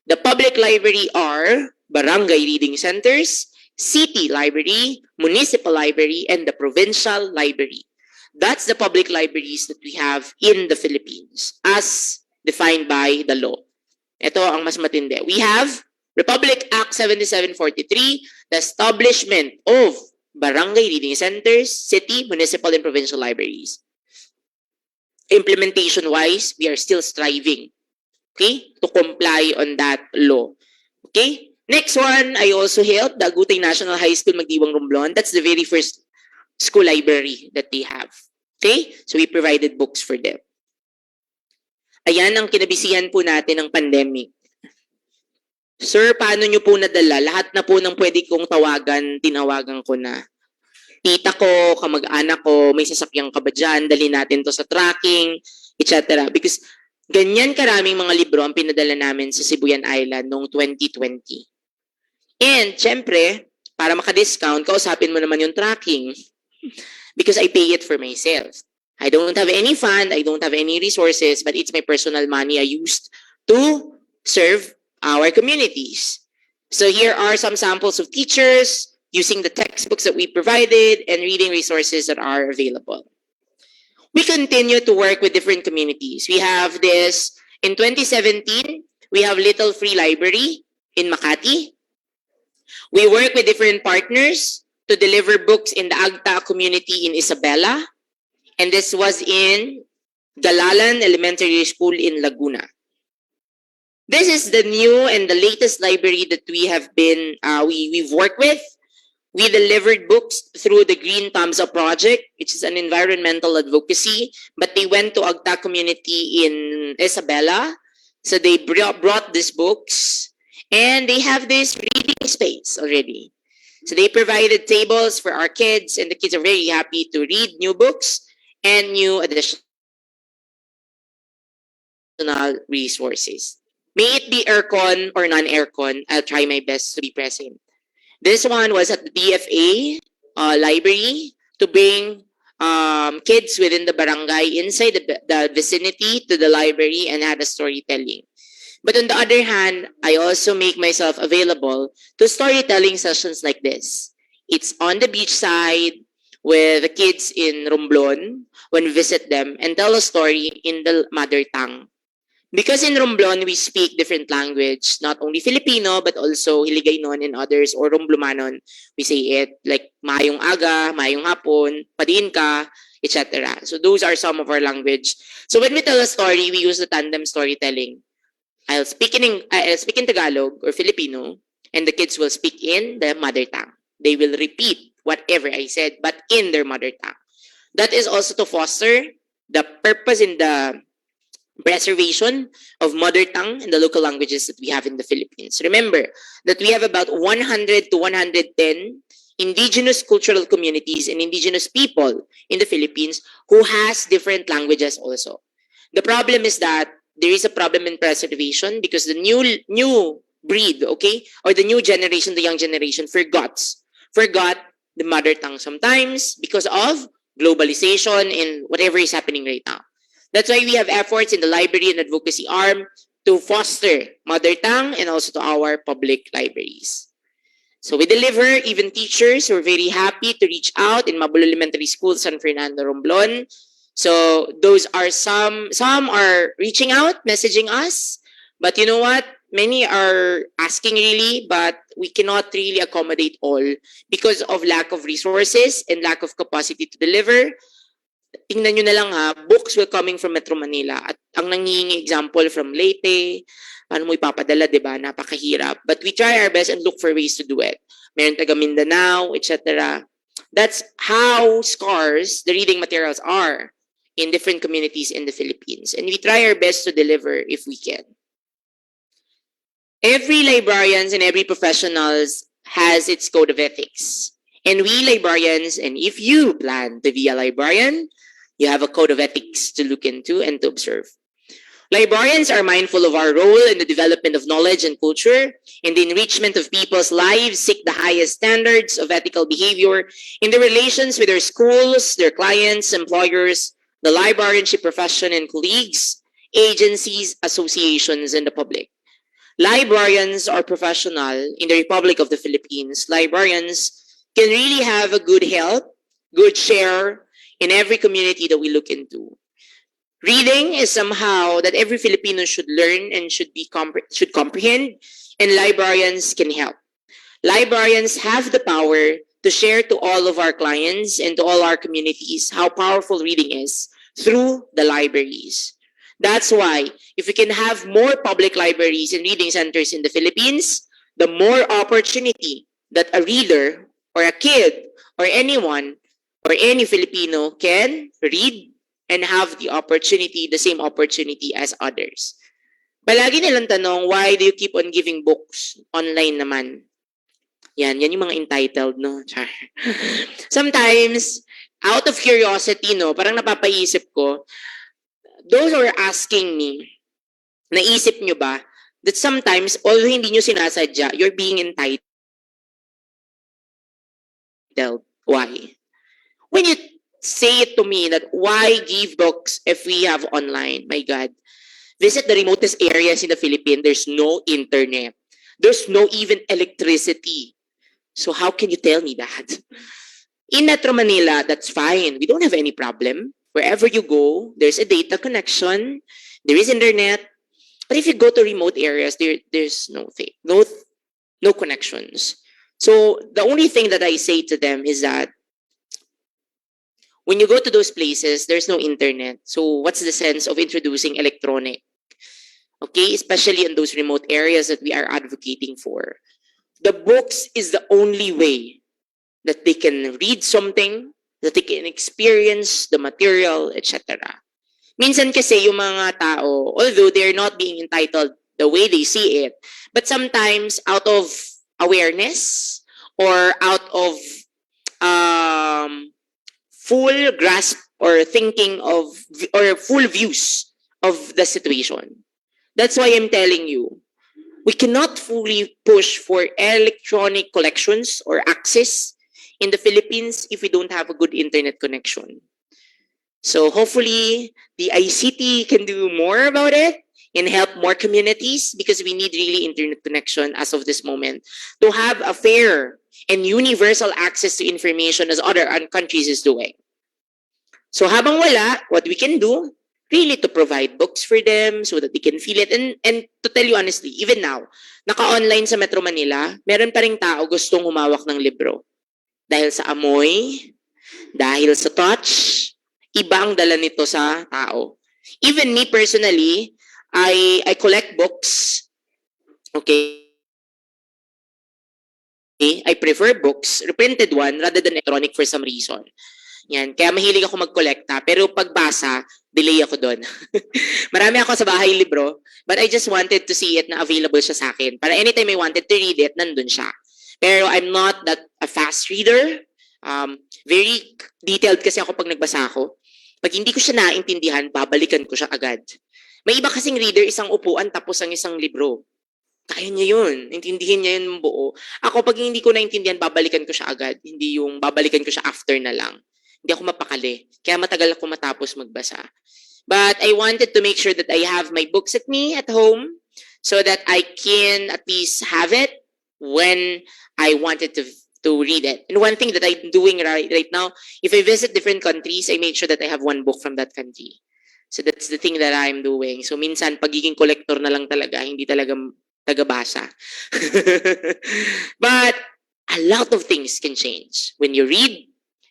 the public library are barangay reading centers, city library, municipal library, and the provincial library. That's the public libraries that we have in the Philippines as defined by the law. Ito ang mas matindi. We have Republic Act 7743, the establishment of barangay reading centers, city, municipal, and provincial libraries. Implementation-wise, we are still striving, okay, to comply on that law. Okay? Next one, I also helped the Agutay National High School Magdiwang Romblon. That's the very first school library that they have. Okay? So we provided books for them. Ayan ang kinabisihan po natin ng pandemic. Sir, paano nyo po nadala? Lahat na po ng pwede kong tawagan, tinawagan ko na. Tita ko, kamag-anak ko, may sasakyan ka ba dyan? Dali natin to sa tracking, etc. Because ganyan karaming mga libro ang pinadala namin sa Sibuyan Island noong 2020. And, syempre, para maka-discount, kausapin mo naman yung tracking. Because I pay it for myself. I don't have any fund, I don't have any resources, but it's my personal money I used to serve our communities. So here are some samples of teachers using the textbooks that we provided and reading resources that are available. We continue to work with different communities. We have this, in 2017, we have Little Free Library in Makati. We work with different partners to deliver books in the Agta community in Isabela. And this was in Galalan Elementary School in Laguna. This is the new and the latest library that we have been, we've worked with. We delivered books through the Green Thumbs Up Project, which is an environmental advocacy, but they went to Agta community in Isabela. So they brought these books and they have this reading space already. So they provided tables for our kids and the kids are very happy to read new books and new additional resources. May it be aircon or non-aircon, I'll try my best to be present. This one was at the DFA library to bring kids within the barangay inside the vicinity to the library and had a storytelling. But on the other hand, I also make myself available to storytelling sessions like this. It's on the beach side with the kids in Romblon when we visit them and tell a story in the mother tongue. Because in Romblon, we speak different language, not only Filipino, but also Hiligaynon and others, or Romblomanon. We say it like Mayong Aga, Mayong Hapon, Padiin ka, etc. So those are some of our language. So when we tell a story, we use the tandem storytelling. I'll speak in Tagalog or Filipino, and the kids will speak in their mother tongue. They will repeat whatever I said, but in their mother tongue. That is also to foster the purpose in the preservation of mother tongue and the local languages that we have in the Philippines. Remember that we have about 100 to 110 indigenous cultural communities and indigenous people in the Philippines who has different languages also. The problem is that there is a problem in preservation because the new breed, okay, or the new generation, the young generation forgot the mother tongue sometimes because of globalization and whatever is happening right now. That's why we have efforts in the library and advocacy arm to foster mother tongue and also to our public libraries. So we deliver, even teachers who are very happy to reach out in Mabulo Elementary School, San Fernando, Romblon. So those are some are reaching out, messaging us. But you know what? Many are asking really, but we cannot really accommodate all because of lack of resources and lack of capacity to deliver. Tingnan nyo na lang ha, books will coming from Metro Manila at ang nangingi example from Leyte, paano mo ipapadala, di ba? Napakahirap. But we try our best and look for ways to do it. Meron taga Mindanao, etc. That's how scarce the reading materials are in different communities in the Philippines. And we try our best to deliver if we can. Every librarians and every professionals has its code of ethics. And we librarians, and if you plan to be a librarian, you have a code of ethics to look into and to observe. Librarians are mindful of our role in the development of knowledge and culture, in the enrichment of people's lives, seek the highest standards of ethical behavior in their relations with their schools, their clients, employers, the librarianship profession and colleagues, agencies, associations, and the public. Librarians are professional in the Republic of the Philippines. Librarians can really have a good help, good share in every community that we look into. Reading is somehow that every Filipino should learn and should comprehend, and librarians can help. Librarians have the power to share to all of our clients and to all our communities how powerful reading is through the libraries. That's why if we can have more public libraries and reading centers in the Philippines, the more opportunity that a reader or a kid or anyone or any Filipino can read and have the opportunity, the same opportunity as others. Palagi nilang tanong, why do you keep on giving books online naman? Yan yung mga entitled, no? Sometimes, out of curiosity, no, parang napapaisip ko, those who are asking me, naisip nyo ba, that sometimes, although hindi nyo sinasadya, you're being entitled. Why? When you say it to me that why give books if we have online? My God. Visit the remotest areas in the Philippines. There's no internet. There's no even electricity. So how can you tell me that? In Metro Manila, that's fine. We don't have any problem. Wherever you go, there's a data connection. There is internet. But if you go to remote areas, there's no connections. So the only thing that I say to them is that when you go to those places, there's no internet. So what's the sense of introducing electronic? Okay, especially in those remote areas that we are advocating for. The books is the only way that they can read something, that they can experience the material, etc. Minsan kasi yung mga tao, although they're not being entitled the way they see it, but sometimes out of awareness or out of full grasp or thinking of or full views of the situation. That's why I'm telling you, we cannot fully push for electronic collections or access in the Philippines if we don't have a good internet connection. So hopefully the ICT can do more about it and help more communities because we need really internet connection as of this moment to have a fair and universal access to information as other countries is doing. So habang wala, what we can do, really to provide books for them so that they can feel it. And to tell you honestly, even now, naka-online sa Metro Manila, meron pa ring tao gustong humawak ng libro. Dahil sa amoy, dahil sa touch, iba ang dala nito sa tao. Even me personally, I collect books. Okay. I prefer books, reprinted one, rather than electronic for some reason. Yan. Kaya mahilig ako mag-collecta. Pero pagbasa, delay ako doon. Marami ako sa bahay libro, but I just wanted to see it na available siya sa akin. Para anytime I wanted to read it, nandun siya. Pero I'm not that a fast reader. Very detailed kasi ako pag nagbasa ako. Pag hindi ko siya naintindihan, babalikan ko siya agad. May iba kasing reader, isang upuan tapos ang isang libro. Kaya niya yun. Intindihin niya yun buo. Ako, pag hindi ko naintindihan, babalikan ko siya agad. Hindi yung babalikan ko siya after na lang. Hindi ako mapakali. Kaya matagal ako matapos magbasa. But I wanted to make sure that I have my books at me at home so that I can at least have it when I wanted to read it. And one thing that I'm doing right now, if I visit different countries, I make sure that I have one book from that country. So that's the thing that I'm doing. So minsan, pagiging collector na lang talaga, hindi talaga tagabasa. But a lot of things can change when you read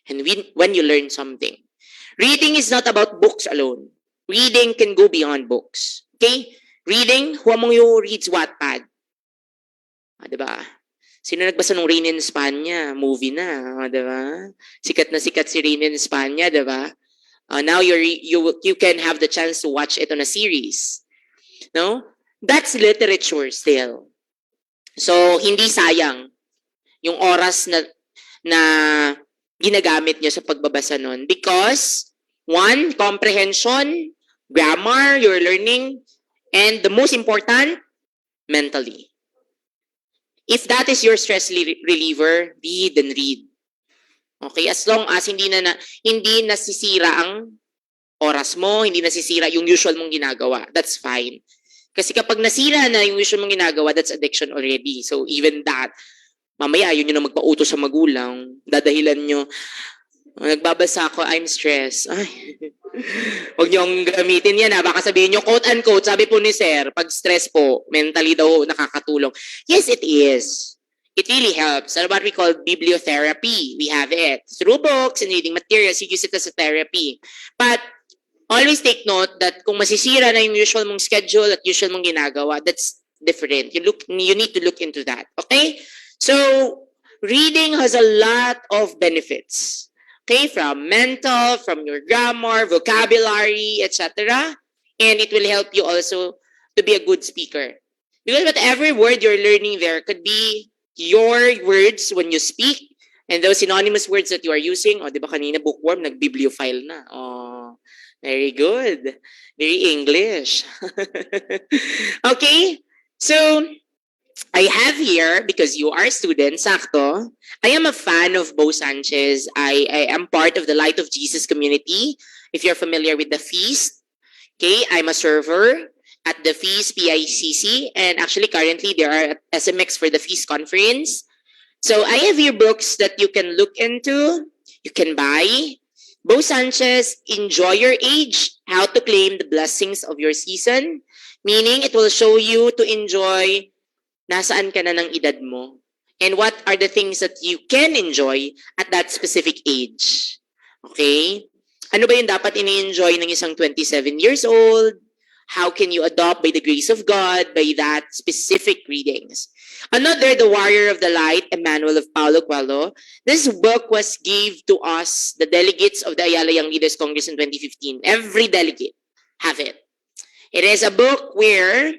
and when you learn something. Reading is not about books alone. Reading can go beyond books. Okay? Reading, who among you reads Wattpad? Diba? Sino nagbasa ng Rain in Spania? Movie na, diba? Sikat na sikat si Rain in Spania, diba? Now you can have the chance to watch it on a series. No? That's literature still. So, hindi sayang. yung oras na ginagamit nyo sa pagbabasa nun. Because, one, comprehension, grammar, you're learning, and the most important, mentally. If that is your stress reliever, read and read. Okay, as long as hindi nasisira ang oras mo, hindi nasisira yung usual mong ginagawa, that's fine. Kasi kapag nasira na yung usual mong ginagawa, that's addiction already. So even that, mamaya yun yung magpautos sa magulang, dadahilan nyo, nagbabasa ako, I'm stressed. Ay, huwag niyong gamitin yan ha. Baka sabihin nyo, quote unquote, sabi po ni Sir, pag stress po, mentally daw nakakatulong. Yes, it is. It really helps. That's what we call bibliotherapy. We have it. Through books and reading materials, you use it as a therapy. But always take note that kung masisira na yung usual mong schedule at usual mong ginagawa, that's different. You need to look into that. Okay? So, reading has a lot of benefits. Okay? From mental, from your grammar, vocabulary, etc. And it will help you also to be a good speaker. Because whatever word you're learning there could be your words when you speak, and those synonymous words that you are using, di ba kanina bookworm, nag-bibliophile na. Very good. Very English. Okay, so I have here, because you are students, sakto, I am a fan of Bo Sanchez. I am part of the Light of Jesus community. If you're familiar with the feast, okay, I'm a server at the Feast PICC, and actually currently there are SMX for the Feast conference. So I have here books that you can look into, you can buy. Bo Sanchez, Enjoy Your Age, How to Claim the Blessings of Your Season, meaning it will show you to enjoy nasaan ka na ng edad mo, and what are the things that you can enjoy at that specific age. Okay? Ano ba yung dapat ini-enjoy ng isang 27 years old? How can you adopt by the grace of God by that specific readings? Another, The Warrior of the Light, a manual of Paulo Coelho. This book was gave to us, the delegates of the Ayala Young Leaders Congress in 2015. Every delegate have it. It is a book where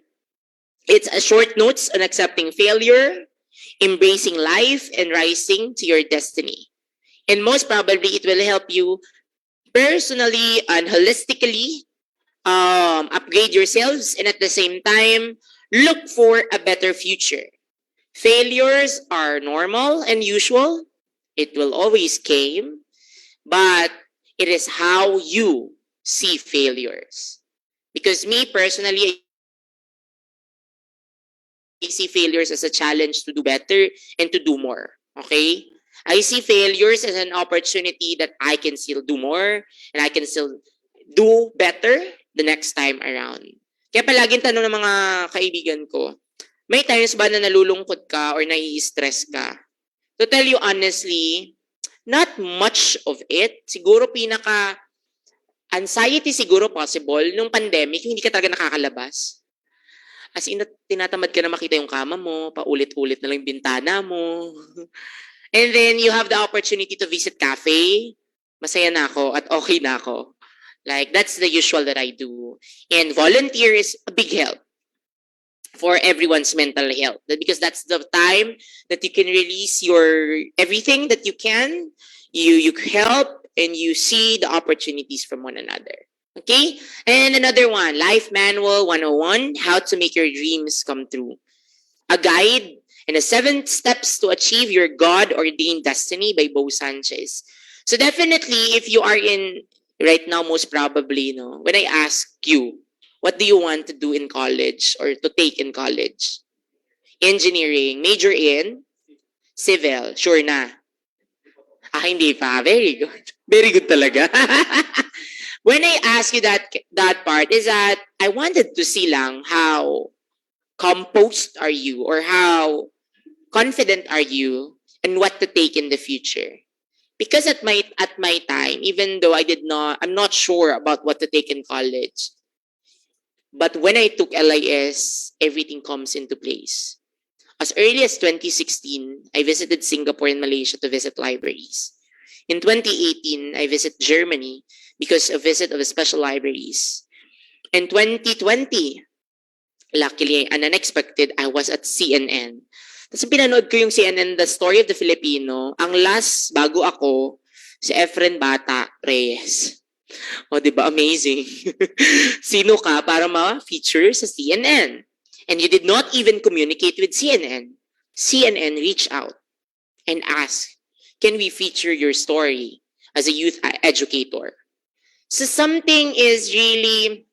it's a short notes on accepting failure, embracing life, and rising to your destiny. And most probably, it will help you personally and holistically upgrade yourselves, and at the same time, look for a better future. Failures are normal and usual. It will always came, but it is how you see failures. Because me personally, I see failures as a challenge to do better and to do more. Okay? I see failures as an opportunity that I can still do more and I can still do better the next time around. Kaya palaging tanong ng mga kaibigan ko, may times ba na nalulungkot ka or nai-stress ka? To tell you honestly, not much of it. Siguro anxiety siguro possible nung pandemic, hindi ka talaga nakakalabas. As in, tinatamad ka na makita yung kama mo, paulit-ulit na lang bintana mo. And then you have the opportunity to visit cafe. Masaya na ako at okay na ako. Like, that's the usual that I do. And volunteer is a big help for everyone's mental health. Because that's the time that you can release your everything that you can. You help and you see the opportunities from one another. Okay? And another one, Life Manual 101, How to Make Your Dreams Come True. A guide and the 7 steps to achieve your God-ordained destiny by Bo Sanchez. So definitely, if you are in right now, most probably, when I ask you, what do you want to do in college or to take in college? Engineering, major in civil, sure na. Hindi pa. Very good. Very good talaga. When I ask you that part is that I wanted to see lang how composed are you or how confident are you and what to take in the future. Because at my time, even though I'm not sure about what to take in college, but when I took LIS, everything comes into place. As early as 2016, I visited Singapore and Malaysia to visit libraries. In 2018, I visited Germany because a visit of the special libraries. In 2020, luckily and unexpected, I was at CNN Tapos pinanood ko yung CNN, The Story of the Filipino. Ang last, bago ako, si Efren Bata Reyes. O, di ba? Amazing. Sino ka para ma-feature sa CNN? And you did not even communicate with CNN. CNN reached out and asked, can we feature your story as a youth educator? So something is really,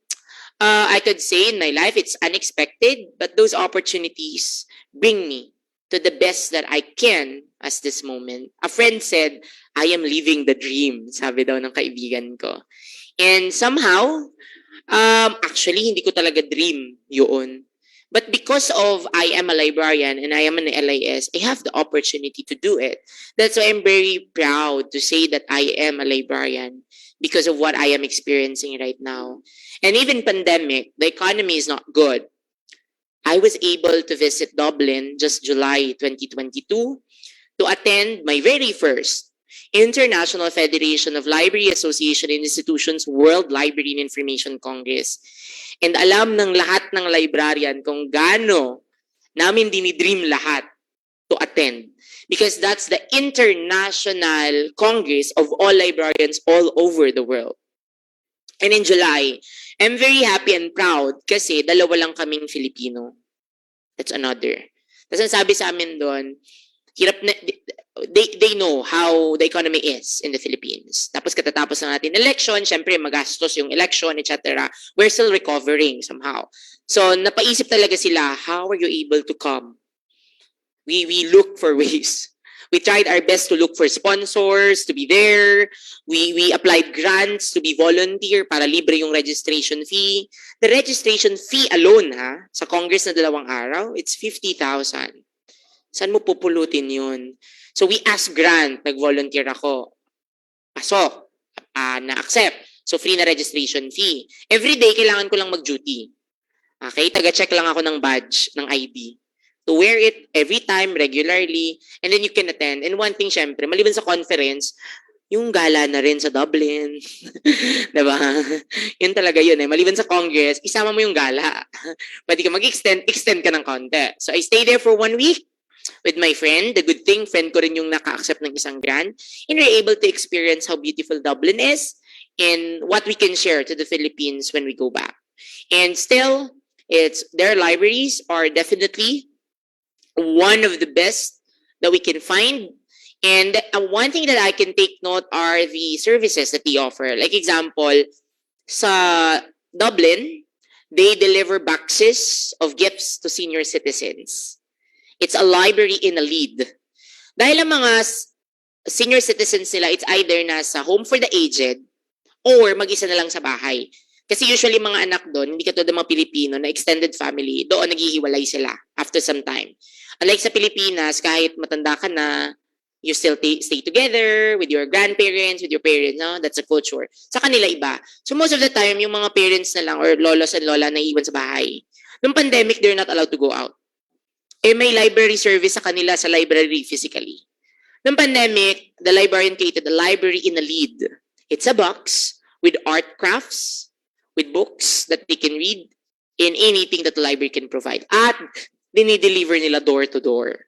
I could say in my life, it's unexpected, but those opportunities bring me to the best that I can as this moment. A friend said, I am living the dream, sabi daw ng kaibigan ko. And somehow, actually, hindi ko talaga dream yun. But because of I am a librarian and I am an LIS, I have the opportunity to do it. That's why I'm very proud to say that I am a librarian because of what I am experiencing right now. And even pandemic, the economy is not good. I was able to visit Dublin just July 2022 to attend my very first International Federation of Library Association and Institutions World Library and Information Congress. And alam ng lahat ng librarian kung gaano namin dinidream lahat to attend. Because that's the International Congress of all librarians all over the world. And in July, I'm very happy and proud kasi dalawa lang kaming Filipino. That's another. Tapos ang sabi sa amin doon, hirap na, they know how the economy is in the Philippines. Tapos katatapos na natin election, syempre magastos yung election, etc. We're still recovering somehow. So napaisip talaga sila, how are you able to come? We look for ways. We tried our best to look for sponsors to be there. We applied grants to be volunteer para libre yung registration fee. The registration fee alone sa Congress na 2 araw, it's 50,000. Saan mo pupulutin yun? So we asked grant, nag-volunteer ako. Pasok, na-accept. So free na registration fee. Every day, kailangan ko lang mag-duty. Okay, taga-check lang ako ng badge, ng ID. To wear it every time, regularly, and then you can attend. And one thing, syempre, maliban sa conference, yung gala na rin sa Dublin. Diba? Yun talaga yun eh. Maliban sa Congress, isama mo yung gala. Pwede ka extend ka ng konti. So I stayed there for 1 week with my friend. The good thing, friend ko rin yung naka-accept ng isang grant. And we're able to experience how beautiful Dublin is and what we can share to the Philippines when we go back. And still, their libraries are definitely one of the best that we can find. And one thing that I can take note are the services that they offer. Like example, sa Dublin, they deliver boxes of gifts to senior citizens. It's a library in a lead. Dahil ang mga senior citizens nila, it's either nasa home for the aged or mag-isa na lang sa bahay. Kasi usually mga anak doon, hindi katulad ng mga Pilipino na extended family, doon naghihiwalay sila after some time. Unlike sa Pilipinas, kahit matanda ka na, you still stay together with your grandparents, with your parents, no? That's a culture. Sa kanila iba. So most of the time, yung mga parents na lang or lolos and lola na iwan sa bahay. Nung pandemic, they're not allowed to go out. May library service sa kanila sa library physically. Nung pandemic, the librarian created a library in a lead. It's a box with art crafts, with books that they can read, in anything that the library can provide. At dinideliver nila door to door.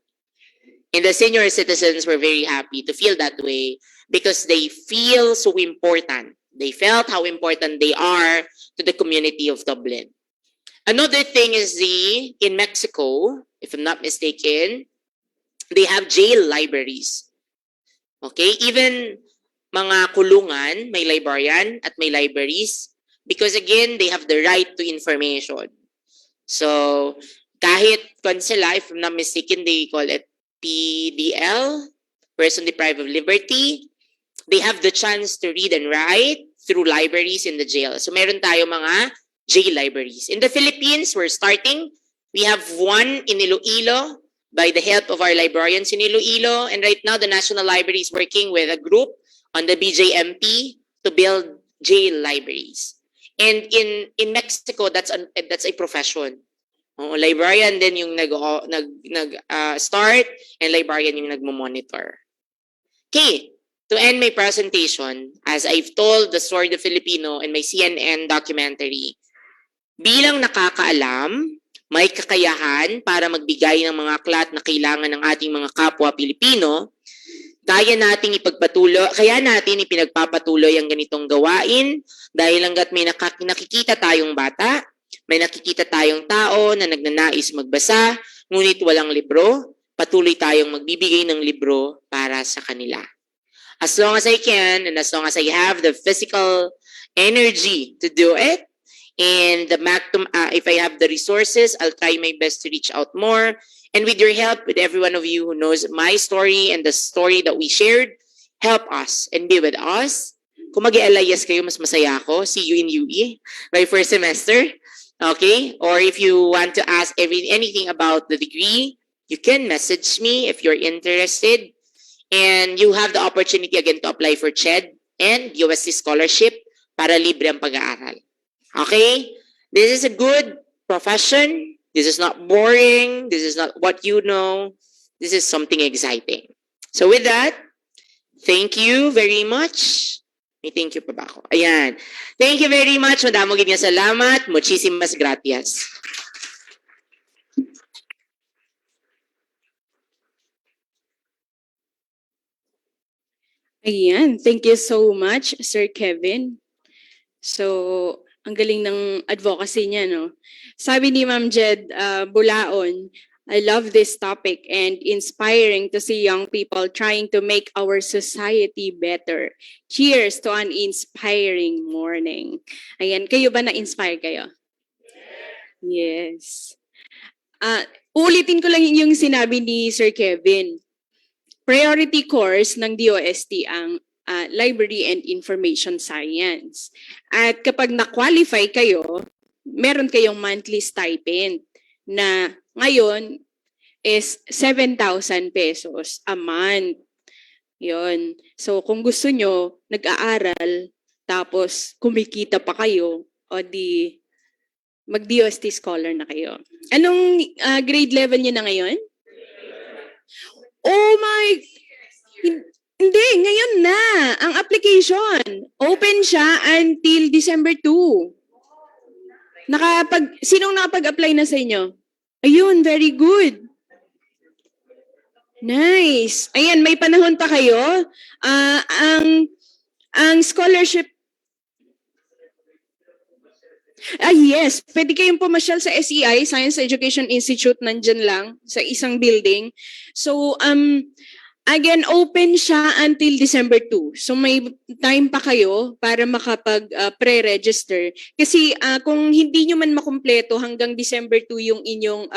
And the senior citizens were very happy to feel that way because they feel so important. They felt how important they are to the community of Dublin. Another thing is in Mexico, if I'm not mistaken, they have jail libraries. Okay? Even mga kulungan, may librarian at may libraries because again, they have the right to information. So, kahit sila, if I'm not mistaken, they call it PDL, person deprived of liberty, they have the chance to read and write through libraries in the jail. So meron tayo mga jail libraries. In the Philippines, we're starting. We have one in Iloilo by the help of our librarians in Iloilo. And right now, the National Library is working with a group on the BJMP to build jail libraries. And in Mexico, that's a profession. Librarian din yung start and librarian yung nagmo-monitor. Okay, to end my presentation, as I've told the story of the Filipino in my CNN documentary, bilang nakakaalam, may kakayahan para magbigay ng mga aklat na kailangan ng ating mga kapwa Pilipino, kaya nating ipinagpapatuloy ang ganitong gawain dahil hanggat may nakikita tayong bata, may nakikita tayong tao na nagnanais magbasa, ngunit walang libro, patuloy tayong magbibigay ng libro para sa kanila. As long as I can and as long as I have the physical energy to do it, and if I have the resources, I'll try my best to reach out more. And with your help, with every one of you who knows my story and the story that we shared, help us and be with us. Kung mag-i-LIS kayo, mas masaya ako. See you in UE by first semester. Okay? Or if you want to ask anything about the degree, you can message me if you're interested. And you have the opportunity again to apply for CHED and USC scholarship para libre ang pag-aaral. Okay? This is a good profession. This is not boring. This is not what you know. This is something exciting. So with that, thank you very much. May thank you pa ba ako? Ayan. Thank you very much. Madamo gid nga salamat. Muchísimas gracias. Ayan, thank you so much, Sir Kevin. So, ang galing ng advocacy niya, no? Sabi ni Ma'am Jed Bulaon, I love this topic and inspiring to see young people trying to make our society better. Cheers to an inspiring morning. Ayan, kayo ba na-inspire kayo? Yes. Ulitin ko lang yung sinabi ni Sir Kevin. Priority course ng DOST ang Library and Information Science. At kapag na-qualify kayo, meron kayong monthly stipend na ngayon is 7,000 pesos a month. Yun. So kung gusto nyo, nag-aaral, tapos kumikita pa kayo, o di mag-DOST scholar na kayo. Anong grade level nyo na ngayon? Oh my... Hindi, ngayon na. Ang application, open siya until December 2. Sinong nakapag-apply na sa inyo? Ayun, very good. Nice. Ayan, may panahon pa kayo. Ang scholarship... yes, pwede kayong pumasyal sa SEI, Science Education Institute, nandyan lang, sa isang building. So, again, open siya until December 2. So may time pa kayo para makapag-pre-register. Kasi kung hindi nyo man makumpleto hanggang December 2 yung inyong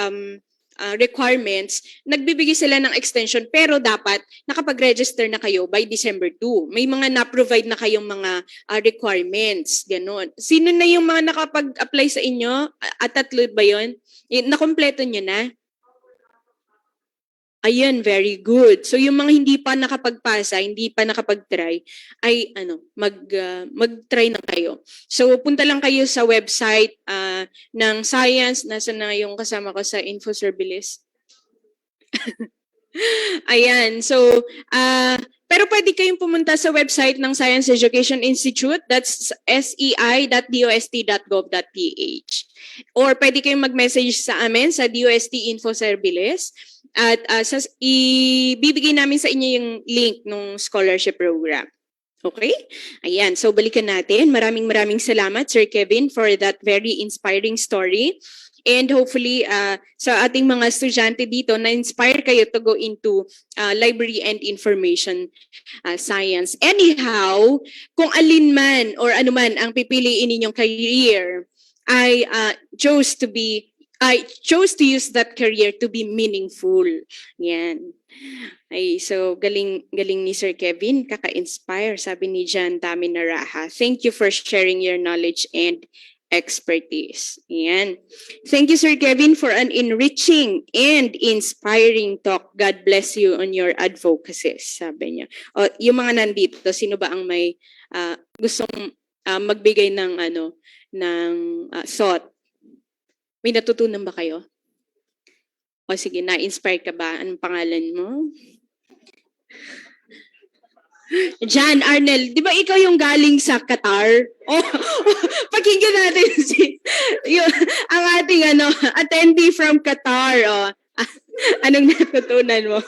requirements, nagbibigay sila ng extension pero dapat nakapag-register na kayo by December 2. May mga na-provide na kayong mga requirements. Ganon. Sino na yung mga nakapag-apply sa inyo? At tatlo ba yun? Nakompleto nyo na? Ayan, very good. So yung mga hindi pa nakapagpasa, hindi pa nakapag-try, ay mag-try na kayo. So punta lang kayo sa website ng Science. Nasa na yung kasama ko sa InfoService? Ayan, so pero pwede kayong pumunta sa website ng Science Education Institute. That's sei.dost.gov.ph. Or pwede kayong mag-message sa amin sa DOST InfoService. At ibibigay namin sa inyo yung link ng scholarship program. Okay? Ayan, so balikan natin. Maraming salamat, Sir Kevin, for that very inspiring story. And hopefully, sa ating mga estudyante dito, na-inspire kayo to go into library and information science. Anyhow, kung alin man or anuman ang pipiliin ninyong career, I chose to use that career to be meaningful. Yan. Ay, so galing ni Sir Kevin, kaka-inspire, sabi ni Jan Tami Naraha. Thank you for sharing your knowledge and expertise. Yan. Thank you, Sir Kevin, for an enriching and inspiring talk. God bless you on your advocacy, sabi niya. O, yung mga nandito, sino ba ang may gustong magbigay ng thought? May natutunan ba kayo? O sige, na-inspire ka ba? Anong pangalan mo? Jan Arnel, di ba ikaw yung galing sa Qatar? Oh, pakinggan natin ang ating attendee from Qatar. Oh. Anong natutunan mo?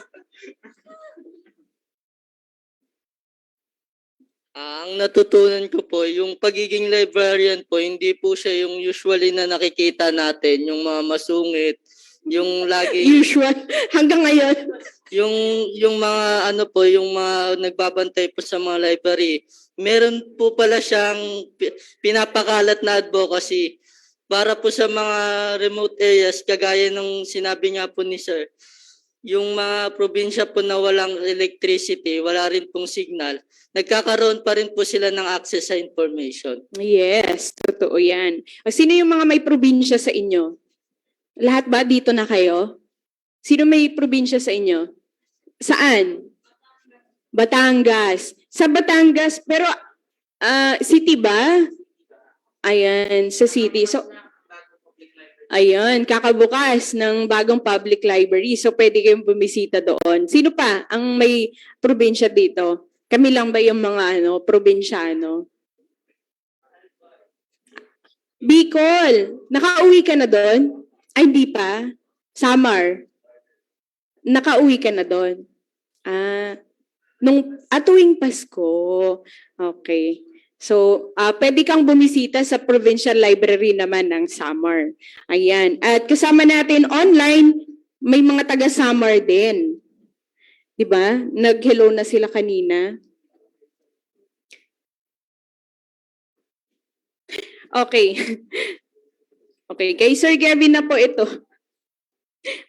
Ang natutunan ko po, yung pagiging librarian po, hindi po siya yung usually na nakikita natin, yung mga masungit, yung lagi Usual, hanggang ngayon. yung mga yung mga nagbabantay po sa mga library. Meron po pala siyang pinapakalat na advocacy para po sa mga remote areas, kagaya ng sinabi nga po ni Sir. Yung mga probinsya po na walang electricity, wala rin pong signal, nagkakaroon pa rin po sila ng access sa information. Yes, totoo yan. O, sino yung mga may probinsya sa inyo? Lahat ba dito na kayo? Sino may probinsya sa inyo? Saan? Batangas. Sa Batangas, pero city ba? Ayan, sa city. So, ayan, kakabukas ng bagong public library. So, pwede kayong bumisita doon. Sino pa ang may probinsya dito? Kami lang ba yung mga probinsyano? Bicol. Nakauwi ka na doon? Ay, hindi pa. Samar. Nakauwi ka na doon? Tuwing Pasko. Okay. So, pwede kang bumisita sa Provincial Library naman ng Samar. Ayan. At kasama natin online, may mga taga-Samar din. Diba? Nag-hello na sila kanina. Okay. Okay. Kay Sir Gavin na po ito.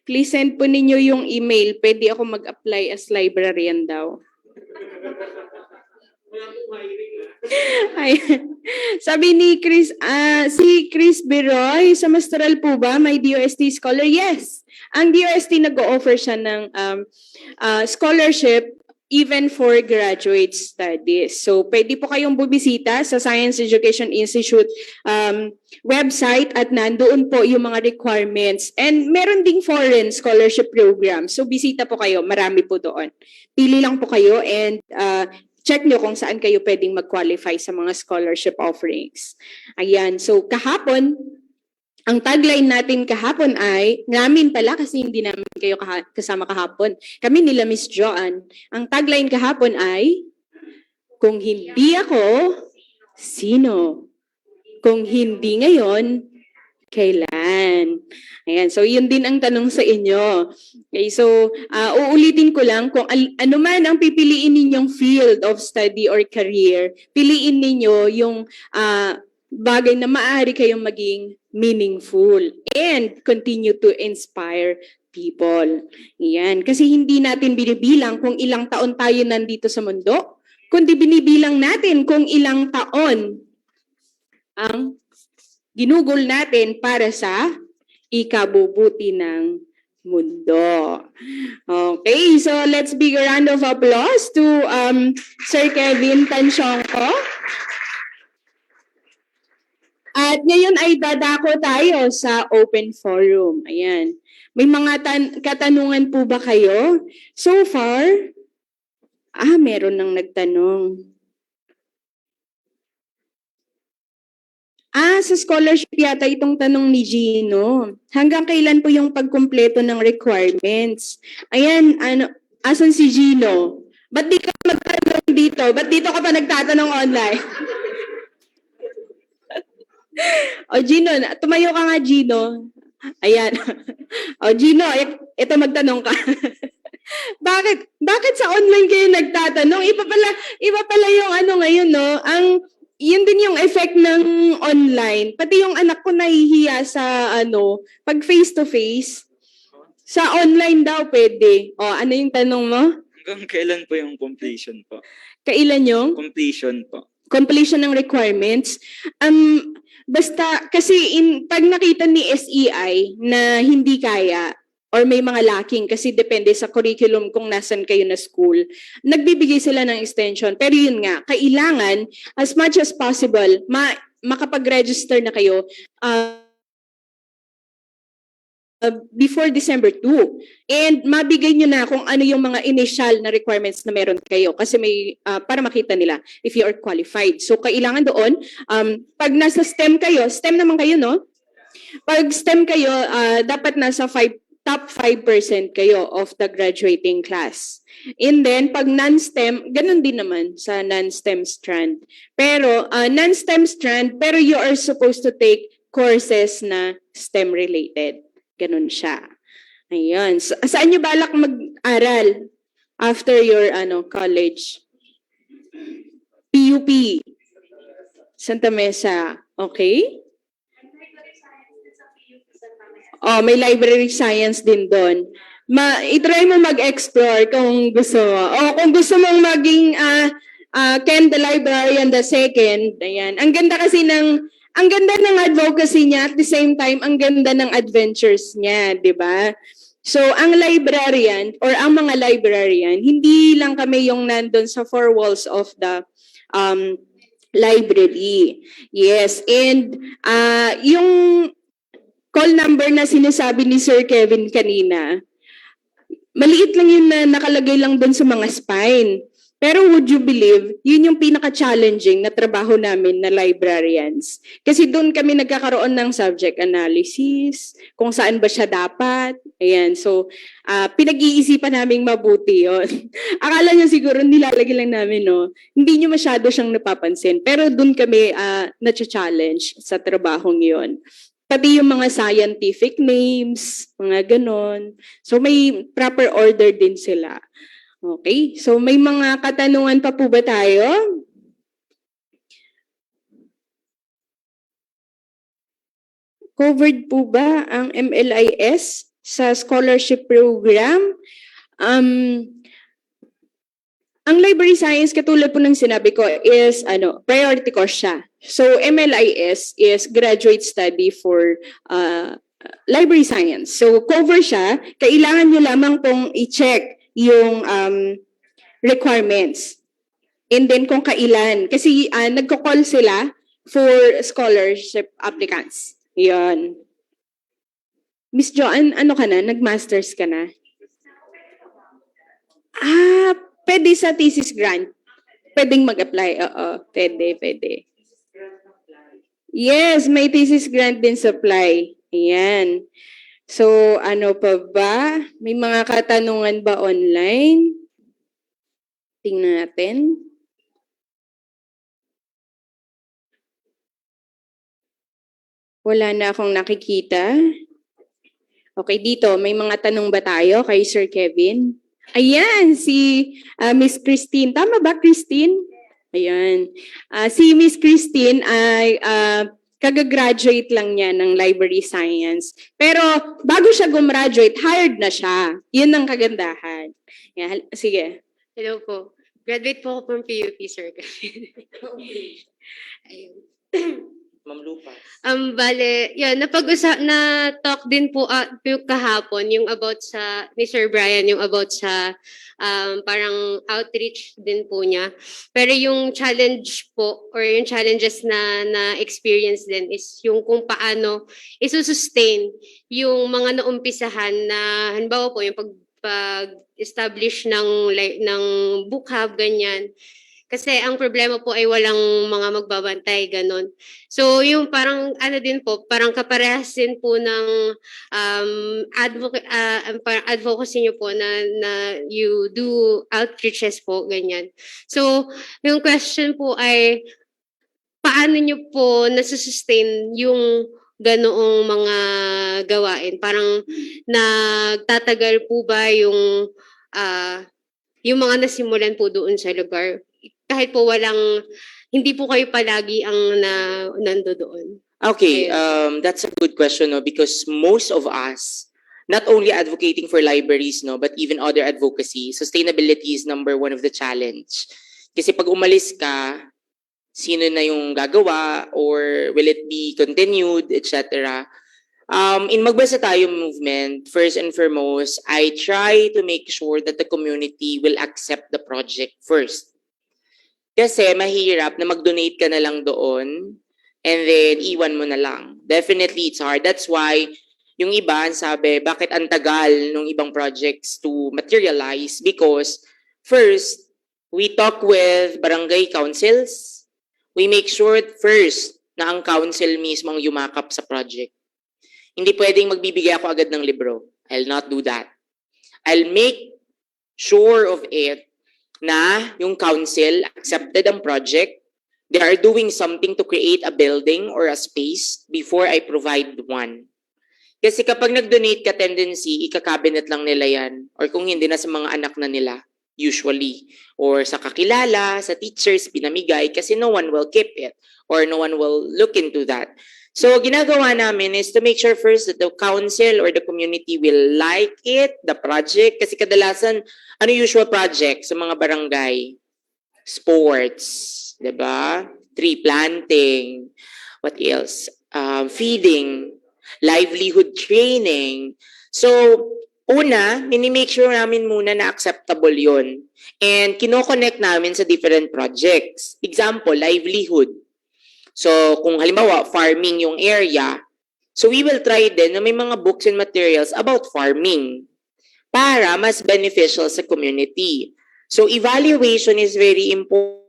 Please send po ninyo yung email. Pwede ako mag-apply as librarian daw. Ay, sabi ni Chris, si Chris Beroy, sa Masteral po ba may DOST scholar? Yes. Ang DOST nag-o-offer siya ng scholarship even for graduate studies. So, pwede po kayong bumisita sa Science Education Institute website at nandoon po yung mga requirements. And meron ding foreign scholarship program. So, bisita po kayo. Marami po doon. Pili lang po kayo and check nyo kung saan kayo pwedeng mag-qualify sa mga scholarship offerings. Ayan. So, kahapon, ang tagline natin kahapon ay, namin pala kasi hindi namin kayo kasama kahapon. Kami nila Miss Joanne. Ang tagline kahapon ay, kung hindi ako, sino? Kung hindi ngayon, kailan? Ayan, so yun din ang tanong sa inyo. Okay, so uulitin ko lang, kung ano man ang pipiliin ninyong field of study or career, piliin ninyo yung bagay na maaari kayong maging meaningful and continue to inspire people. Yan. Kasi hindi natin binibilang kung ilang taon tayo nandito sa mundo, kundi binibilang natin kung ilang taon ang ginugol natin para sa ikabubuti ng mundo. Okay, so let's big a round of applause to Sir Kevin Tansiongco. At ngayon ay dadako tayo sa open forum. Ayan. May mga katanungan po ba kayo? So far, meron nang nagtanong. Sa scholarship yata itong tanong ni Gino. Hanggang kailan po yung pagkumpleto ng requirements? Ayan, asan si Gino? Ba't di ka magtanong dito? Ba't dito ka pa nagtatanong online? O Gino, tumayo ka nga Gino. Ayan. O Gino, ito magtanong ka. Bakit sa online kayo nagtatanong? Iba pala yung ngayon, no? Yun din yung effect ng online. Pati yung anak ko nahihiya sa pag face to face. Sa online daw pwede. O, ano yung tanong mo? Hanggang kailan po yung completion po? Kailan yung? Completion po. Completion ng requirements. Basta, kasi pag nakita ni SEI na hindi kaya or may mga lacking, kasi depende sa curriculum kung nasan kayo na school, nagbibigay sila ng extension. Pero yun nga, kailangan, as much as possible, makapag-register na kayo before December 2. And mabigay nyo na kung ano yung mga initial na requirements na meron kayo kasi may para makita nila if you are qualified. So kailangan doon, pag nasa STEM kayo, STEM naman kayo, no? Pag STEM kayo, dapat nasa top 5% kayo of the graduating class. And then, pag non-STEM, ganun din naman sa non-STEM strand. Pero, non-STEM strand, pero you are supposed to take courses na STEM-related. Ganun siya. Ayun. Saan nyo balak mag-aral after your college? PUP. Santa Mesa. Okay? Oh, may library science din doon. I-try mo mag-explore kung gusto mo. O kung gusto mong maging Ken the Librarian the Second, ayan. Ang ganda ng advocacy niya at the same time, ang ganda ng adventures niya, di ba? So, ang librarian or ang mga librarian, hindi lang kami yung nandun sa four walls of the library. Yes, and yung call number na sinasabi ni Sir Kevin kanina, maliit lang yun na nakalagay lang doon sa mga spine. Pero would you believe, yun yung pinaka-challenging na trabaho namin na librarians. Kasi doon kami nagkakaroon ng subject analysis, kung saan ba siya dapat. Ayan, so pinag-iisipan namin mabuti yun. Akala niyo siguro nilalagay lang namin, no? Hindi niyo masyado siyang napapansin. Pero doon kami na-challenge sa trabahong yun. Pati yung mga scientific names, mga ganon. So may proper order din sila. Okay, so may mga katanungan pa po ba tayo? Covered po ba ang MLIS sa scholarship program? Ang library science, katulad po ng sinabi ko, is priority course siya. So MLIS is graduate study for library science. So cover siya, kailangan nyo lamang pong i-check yung requirements. And then kung kailan. Kasi nagko-call sila for scholarship applicants. Yan. Miss Joanne, ano ka na? Nag-masters ka na? Pwede sa thesis grant. Pwedeng mag-apply. Oo, pwede. Yes, may thesis grant din supply. Ayan. So, ano pa ba? May mga katanungan ba online? Tingnan natin. Wala na akong nakikita. Okay, dito, may mga tanong ba tayo kay Sir Kevin? Ayan, si Miss Christine. Tama ba, Christine? Ayan. Si Miss Christine ay kagagraduate lang niya ng library science. Pero bago siya gumraduate, hired na siya. Yun ang kagandahan. Yeah, sige. Hello po. Graduate po ako from PUP, sir. Ayun. Ma'am Lupa. Bale, yun, na-talk din po kahapon yung about sa, ni Sir Brian, yung about sa parang outreach din po niya. Pero yung challenge po, or yung challenges na experience din is yung kung paano isusustain yung mga naumpisahan na, halimbawa po, yung pag-establish ng book hub, ganyan. Kasi ang problema po ay walang mga magbabantay, ganon. So yung parang din po, parang kaparehas din po ng advocacy nyo po na you do outreaches po, ganyan. So yung question po ay, paano nyo po nasusustain yung ganoong mga gawain? Parang nagtatagal po ba yung mga nasimulan po doon sa lugar? Kahit po hindi po kayo palagi ang nando doon. Okay, that's a good question, no? Because most of us, not only advocating for libraries, no, but even other advocacy, sustainability is number one of the challenge. Kasi pag umalis ka, sino na yung gagawa, or will it be continued, etc. In Magbasa Tayo movement, first and foremost, I try to make sure that the community will accept the project first. Kasi mahirap na mag-donate ka na lang doon and then iwan mo na lang. Definitely, it's hard. That's why Yung iba, sabi, bakit ang tagal ng ibang projects to materialize? Because first, we talk with barangay councils. We make sure first na ang council mismo ang yumakap sa project. Hindi pwedeng magbibigay ako agad ng libro. I'll not do that. I'll make sure of it na yung council accepted ang project. They are doing something to create a building or a space before I provide one. Kasi kapag nag-donate ka, tendency, ika-cabinet lang nila yan. Or kung hindi, na sa mga anak na nila, usually. Or sa kakilala, sa teachers, pinamigay, kasi no one will keep it. Or no one will look into that. So, ginagawa namin is to make sure first that the council or the community will like it, the project. Kasi kadalasan, ano usual project sa mga barangay? Sports, diba? Tree planting, what else? Feeding, livelihood training. So, una, minimake sure namin muna na acceptable yon. And kinoconnect namin sa different projects. Example, livelihood. So, kung halimbawa, farming yung area, so we will try din na may mga books and materials about farming para mas beneficial sa community. So, evaluation is very important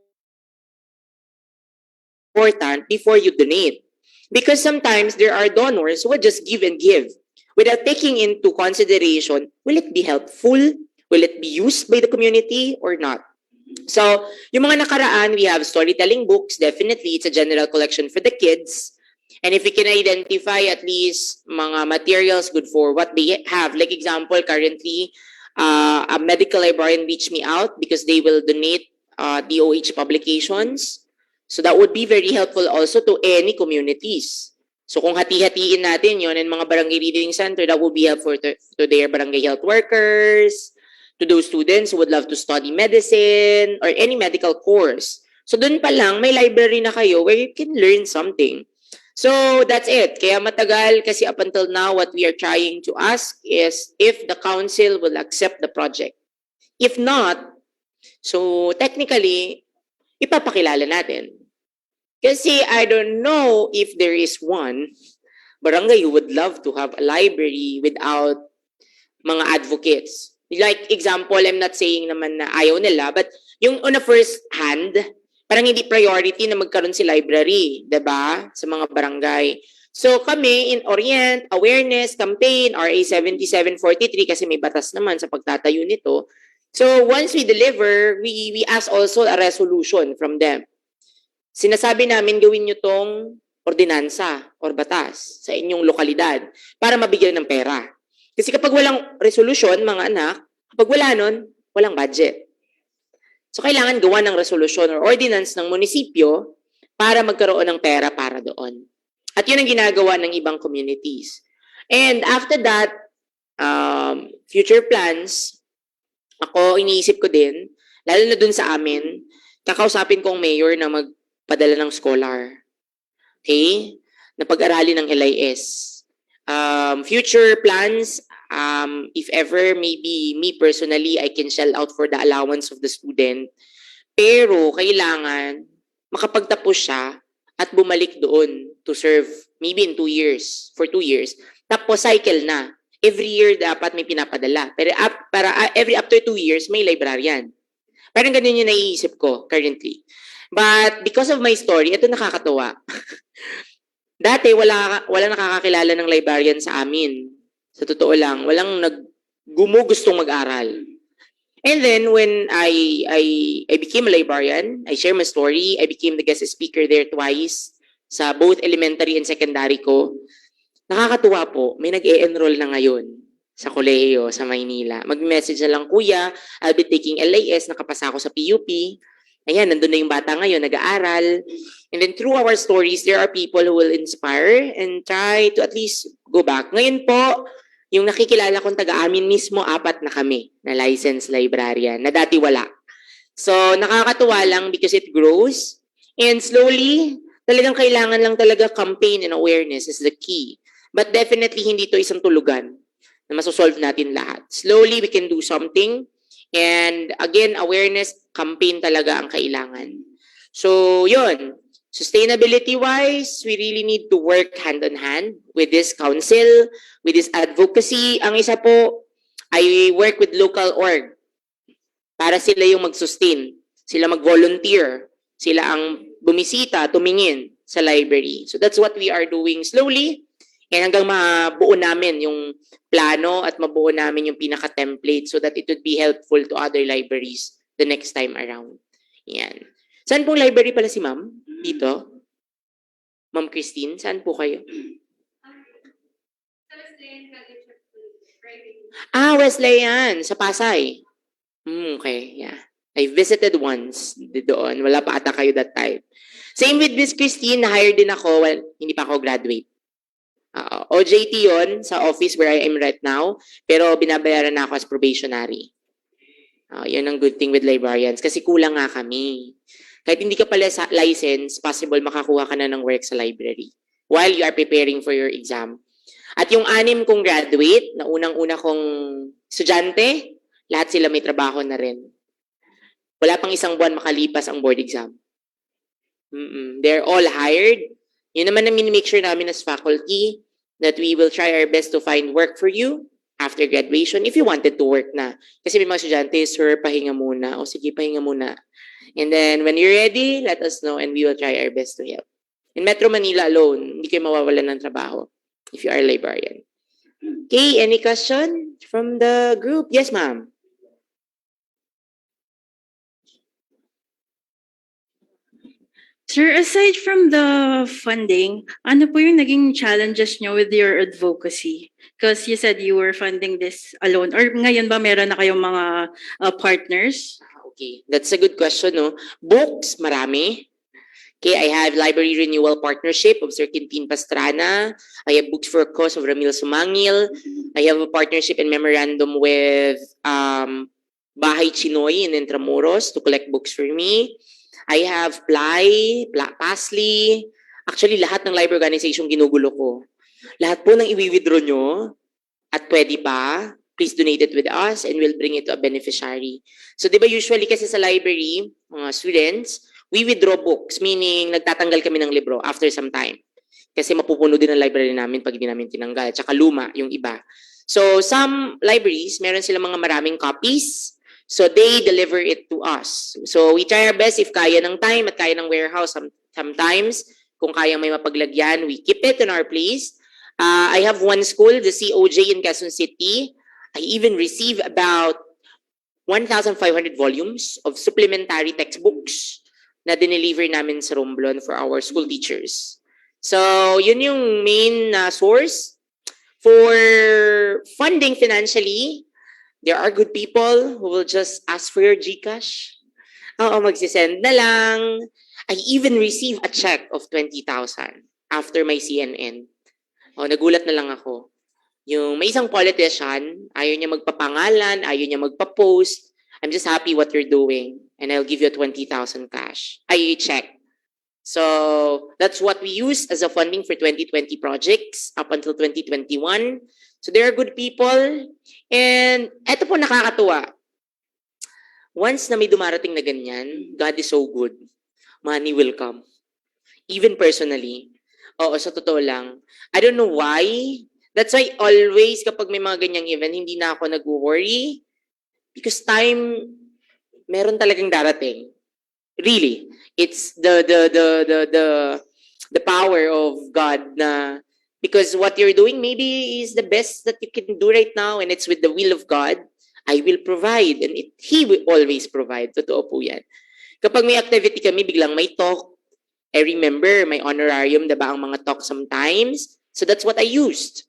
before you donate. Because sometimes there are donors who will just give and give without taking into consideration, will it be helpful? Will it be used by the community or not? So, yung mga nakaraan, we have storytelling books. Definitely, it's a general collection for the kids. And if we can identify at least mga materials good for what they have. Like example, currently, a medical librarian reached me out because they will donate DOH publications. So that would be very helpful also to any communities. So kung hati-hatiin natin yon in mga barangay reading center, that would be helpful to their barangay health workers, to those students who would love to study medicine or any medical course. So dun pa lang, may library na kayo where you can learn something. So that's it. Kaya matagal kasi up until now, what we are trying to ask is if the council will accept the project. If not, so technically, ipapakilala natin. Kasi I don't know if there is one barangay who would love to have a library without mga advocates. Like example, I'm not saying naman na ayaw nila, but yung on a first hand, parang hindi priority na magkaroon si library, 'di ba? Sa mga barangay. So kami in Orient, awareness campaign, RA 7743 kasi may batas naman sa pagtatayo nito. So once we deliver, we ask also a resolution from them. Sinasabi namin gawin nyo tong ordinansa or batas sa inyong lokalidad para mabigyan ng pera. Kasi kapag walang resolution, mga anak, kapag wala nun, walang budget. So kailangan gawa ng resolution or ordinance ng munisipyo para magkaroon ng pera para doon. At yun ang ginagawa ng ibang communities. And after that, future plans, ako, iniisip ko din, lalo na dun sa amin, kakausapin kong mayor na magpadala ng scholar. Okay? Na pag-aralin ng LIS. Future plans, if ever, maybe me personally, I can shell out for the allowance of the student. Pero, kailangan makapagtapos siya at bumalik doon to serve maybe in 2 years, for 2 years. Tapos, cycle na. Every year dapat may pinapadala. Pero every after 2 years, may librarian. Parang ganun yung naiisip ko currently. But because of my story, ito nakakatuwa. Dati, wala nakakakilala ng librarian sa amin. Sa totoo lang, walang gustong mag-aral. And then, when I became a librarian, I share my story, I became the guest speaker there twice sa both elementary and secondary ko. Nakakatuwa po, may nag-e-enroll na ngayon sa kolehiyo sa Maynila. Mag-message na lang, Kuya, I'll be taking LIS, nakapasa ako sa PUP. Ayan, nandun na yung bata ngayon, nag-aaral. And then through our stories, there are people who will inspire and try to at least go back. Ngayon po, yung nakikilala kong taga-amin mismo, 4 na kami na licensed librarian, na dati wala. So, nakakatuwa lang because it grows. And slowly, talagang kailangan lang talaga campaign and awareness is the key. But definitely, hindi to isang tulugan na masosolve natin lahat. Slowly, we can do something. And again, awareness campaign talaga ang kailangan. So, yun. Sustainability-wise, we really need to work hand-on-hand with this council, with this advocacy. Ang isa po, I work with local org para sila yung mag-sustain, sila mag-volunteer, sila ang bumisita, tumingin sa library. So that's what we are doing slowly and hanggang mabuo namin yung plano at mabuo namin yung pinaka-template so that it would be helpful to other libraries the next time around. Yan. Saan pong library pala si ma'am? Dito? Ma'am Christine, saan po kayo? Wesleyan, sa Pasay. Okay, yeah. I visited once doon. Wala pa ata kayo that time. Same with Miss Christine, na-hire din ako. Well, hindi pa ako graduate. OJT yon sa office where I am right now. Pero binabayaran na ako as probationary. Yun ang good thing with librarians. Kasi kulang nga kami. Kahit hindi ka pala sa license, possible makakuha ka na ng work sa library while you are preparing for your exam. At yung 6 kong graduate, na unang-una kong estudyante, lahat sila may trabaho na rin. Wala pang 1 buwan makalipas ang board exam. They're all hired. Yun naman na make sure namin as faculty that we will try our best to find work for you after graduation if you wanted to work na. Kasi may mga estudyante, sir, pahinga muna. O sige, pahinga muna. And then when you're ready, let us know and we will try our best to help. In Metro Manila alone, hindi kayo mawawalan ng trabaho if you are a librarian. Okay, any question from the group? Yes, ma'am. Sir, aside from the funding, ano po yung naging challenges nyo with your advocacy? Because you said you were funding this alone. Or ngayon ba meron na kayong mga partners? Okay, that's a good question, no? Books, marami. Okay, I have Library Renewal Partnership of Sir Quintin Pastrana. I have Books for a Cause of Ramil Sumangil. I have a partnership and memorandum with Bahay Chinoy in Intramuros to collect books for me. I have Pasli. Actually, lahat ng library organization ginugulo ko. Lahat po ng i-withdraw nyo at pwede pa, please donate it with us and we'll bring it to a beneficiary. So, di ba usually kasi sa library, mga students, we withdraw books, meaning nagtatanggal kami ng libro after some time. Kasi mapupuno din ang library namin pag hindi namin tinanggal. Tsaka luma yung iba. So, some libraries, meron silang mga maraming copies. So, they deliver it to us. So, we try our best if kaya ng time at kaya ng warehouse. Sometimes, kung kaya may mapaglagyan, we keep it in our place. I have one school, the COJ in Quezon City. I even receive about 1,500 volumes of supplementary textbooks na dineliver namin sa Romblon for our school teachers. So, yun yung main source. For funding financially, there are good people who will just ask for your GCash. Oo, magsisend na lang. I even receive a check of 20,000 after my CNN. Nagulat na lang ako. Yung may isang politician, ayaw niya magpapangalan, ayaw niya magpa-post. I'm just happy what you're doing. And I'll give you 20,000 cash. Ay, check. So, that's what we use as a funding for 2020 projects up until 2021. So, there are good people. And eto po nakakatuwa. Once na may dumarating na ganyan, God is so good. Money will come. Even personally. Oo, sa totoo lang. I don't know why. That's why always kapag may mga ganyang event, hindi na ako nag-worry. Because time, meron talagang darating. Really. It's the power of God na because what you're doing maybe is the best that you can do right now and it's with the will of God. I will provide and He will always provide. Totoo po yan. Kapag may activity kami, biglang may talk. I remember my honorarium, diba ang mga talk sometimes. So that's what I used.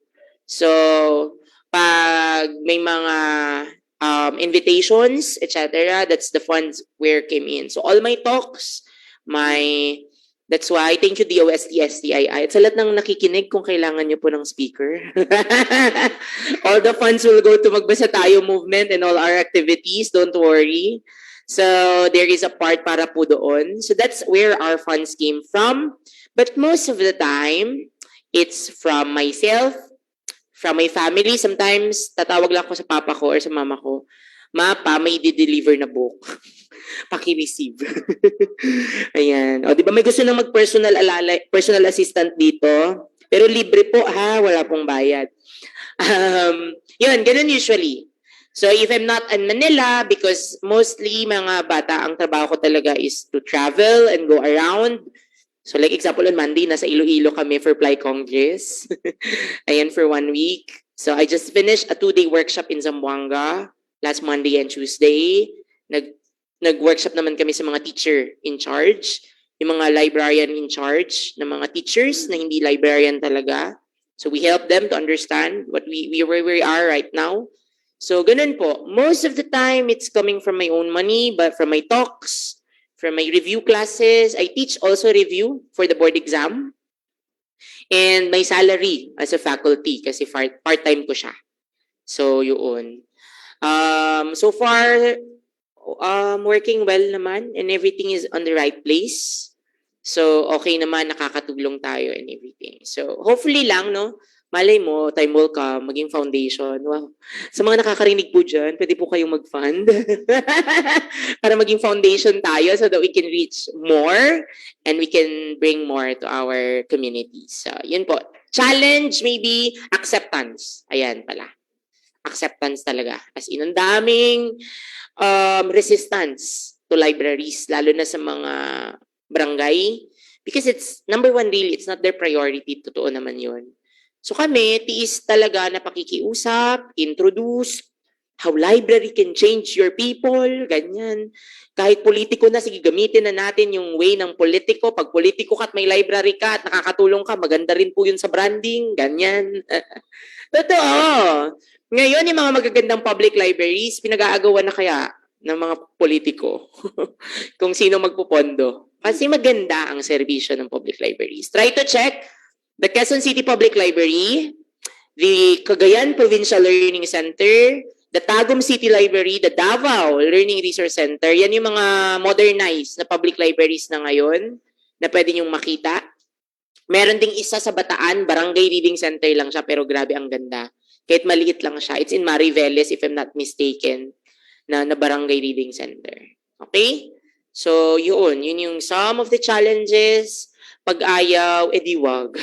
So, pag may mga invitations, etc., that's the funds where came in. So all my talks, that's why, thank you DOST-STII. At sa lahat ng nakikinig kung kailangan nyo po ng speaker. All the funds will go to Magbasa Tayo movement and all our activities. Don't worry. So there is a part para po doon. So that's where our funds came from. But most of the time, it's from myself, from my family. Sometimes, tatawag lang ako sa papa ko or sa mama ko. Mapa, may di-deliver na book. Paki-receive. Ayan. O, di ba may gusto nang personal assistant dito? Pero libre po ha, wala pong bayad. Yun, ganun usually. So if I'm not in Manila, because mostly mga bata, ang trabaho ko talaga is to travel and go around. So like example on Monday, nasa Iloilo kami for Fly Congress. Ayan, for 1 week. So I just finished a 2-day workshop in Zamboanga last Monday and Tuesday. Nag-workshop naman kami sa mga teacher in charge, yung mga librarian in charge, ng mga teachers na hindi librarian talaga. So we help them to understand where we are right now. So ganun po. Most of the time, it's coming from my own money, but from my talks, from my review classes. I teach also review for the board exam. And my salary as a faculty kasi part-time ko siya. So yun. So far, working well naman and everything is on the right place. So okay naman, nakakatulong tayo and everything. So hopefully lang, no? Malay mo, time will come, maging foundation. Wow. Sa mga nakakarinig po dyan, pwede po kayong mag-fund para maging foundation tayo so that we can reach more and we can bring more to our communities. So, yun po. Challenge, maybe acceptance. Ayan pala. Acceptance talaga. As in, ang daming resistance to libraries, lalo na sa mga barangay. Because it's, number one really, it's not their priority. Totoo naman yun. So kami, tiis talaga na pakikiusap, introduce, how library can change your people, ganyan. Kahit politiko na, sige gamitin na natin yung way ng politiko. Pag politiko ka at may library ka at nakakatulong ka, maganda rin po yun sa branding, ganyan. Totoo. Ngayon, yung mga magagandang public libraries, pinag-aagawan na kaya ng mga politiko kung sino magpupondo. Kasi maganda ang serbisyo ng public libraries. Try to check the Quezon City Public Library, the Cagayan Provincial Learning Center, the Tagum City Library, the Davao Learning Resource Center. Yan yung mga modernized na public libraries na ngayon na pwede nyong makita. Meron ding isa sa Bataan, Barangay Reading Center lang siya, pero grabe ang ganda. Kahit maliit lang siya. It's in Mariveles, if I'm not mistaken, na Barangay Reading Center. Okay? So, yun yung some of the challenges. Pag ayaw, edi wag.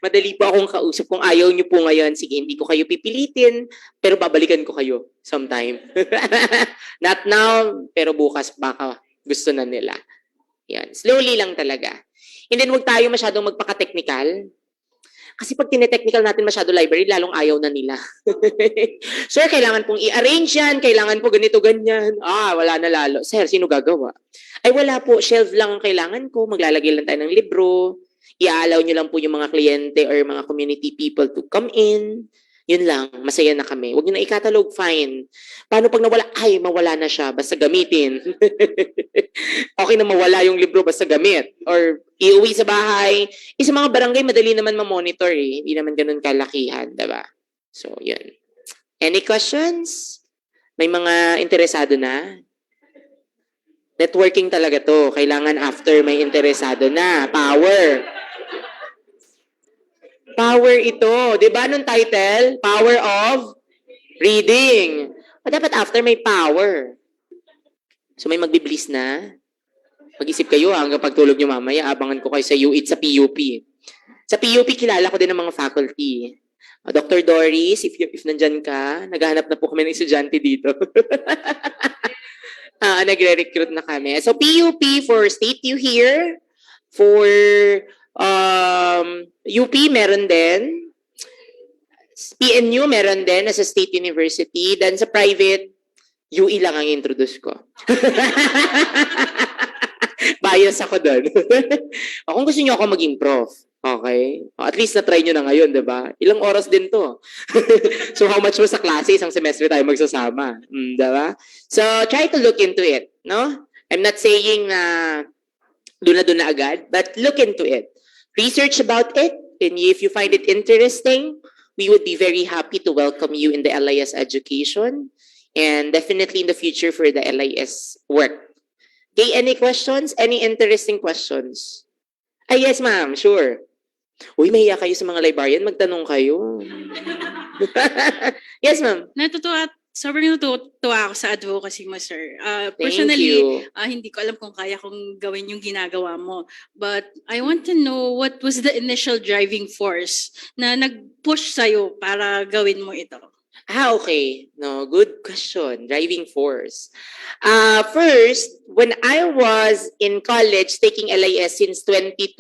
Madali po akong kausap. Kung ayaw nyo po ngayon, sige, hindi ko kayo pipilitin, pero babalikan ko kayo sometime. Not now, pero bukas baka gusto na nila. Yan. Slowly lang talaga. And then, huwag tayo masyadong magpaka-technical. Kasi pag tinetechnical natin masyado library, lalong ayaw na nila. Sir, kailangan pong i-arrange yan, kailangan po ganito, ganyan. Wala na lalo. Sir, sino gagawa? Ay wala po, shelf lang ang kailangan ko, maglalagay lang tayo ng libro, i-allow nyo lang po yung mga kliyente or mga community people to come in. Yun lang, masaya na kami. Huwag nyo na i-catalog, fine. Paano pag nawala? Ay, mawala na siya, basta gamitin. Okay na mawala yung libro, basta gamit. Or iuwi sa bahay. Sa mga barangay, madali naman ma-monitor eh. Hindi naman ganun kalakihan, diba? So, yun. Any questions? May mga interesado na? Networking talaga to. Kailangan after may interesado na. Power. Power ito. Di ba nung title? Power of reading. O dapat after may power. So may magbibliss na. Mag-isip kayo hanggang pagtulog nyo mamaya. Abangan ko kayo sa sa PUP. Sa PUP, kilala ko din ng mga faculty. Dr. Doris, if nandyan ka, naghahanap na po kami ng estudyante dito. Nagre-recruit na kami. So PUP for State U here. For UP meron din. PNU meron din as a state university. Then sa private, UE lang ang introduce ko. Bias ako doon. Kung gusto niyo ako maging prof, okay? At least na-try nyo na ngayon, diba? Ilang oras din to. So how much mo sa klase, isang semestre tayo magsasama. Diba? So try to look into it, no? I'm not saying na doon na agad, but look into it. Research about it, and if you find it interesting, we would be very happy to welcome you in the LIS education and definitely in the future for the LIS work. Okay, any questions? Any interesting questions? Yes, ma'am. Sure. Uy, mahiya kayo sa mga librarian. Magtanong kayo. Yes, ma'am. Natutuwa Sobrang natutuwa ako sa advocacy mo, sir. Thank Personally, you. hindi ko alam kung kaya kong gawin yung ginagawa mo. But I want to know what was the initial driving force na nag-push sa'yo para gawin mo ito? Okay. No, good question. Driving force. First, when I was in college taking LIS since 2012.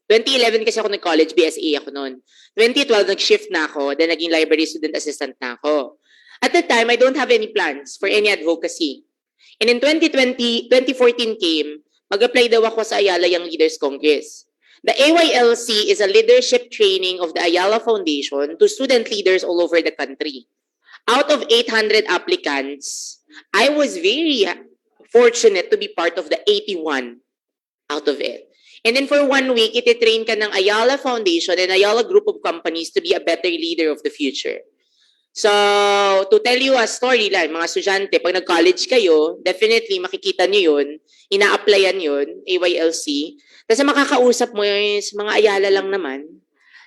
2011 kasi ako nag-college, BSA ako noon. 2012, nag-shift na ako, then naging library student assistant na ako. At that time, I don't have any plans for any advocacy. And in 2014 came, mag-apply daw ako sa Ayala Young Leaders Congress. The AYLC is a leadership training of the Ayala Foundation to student leaders all over the country. Out of 800 applicants, I was very fortunate to be part of the 81 out of it. And then for 1 week, ititrain ka ng Ayala Foundation and Ayala Group of Companies to be a better leader of the future. So, to tell you a story lang, mga estudyante, pag nag-college kayo, definitely makikita nyo yun, ina-applyan yun, AYLC. Tapos makakausap mo yun, mga Ayala lang naman.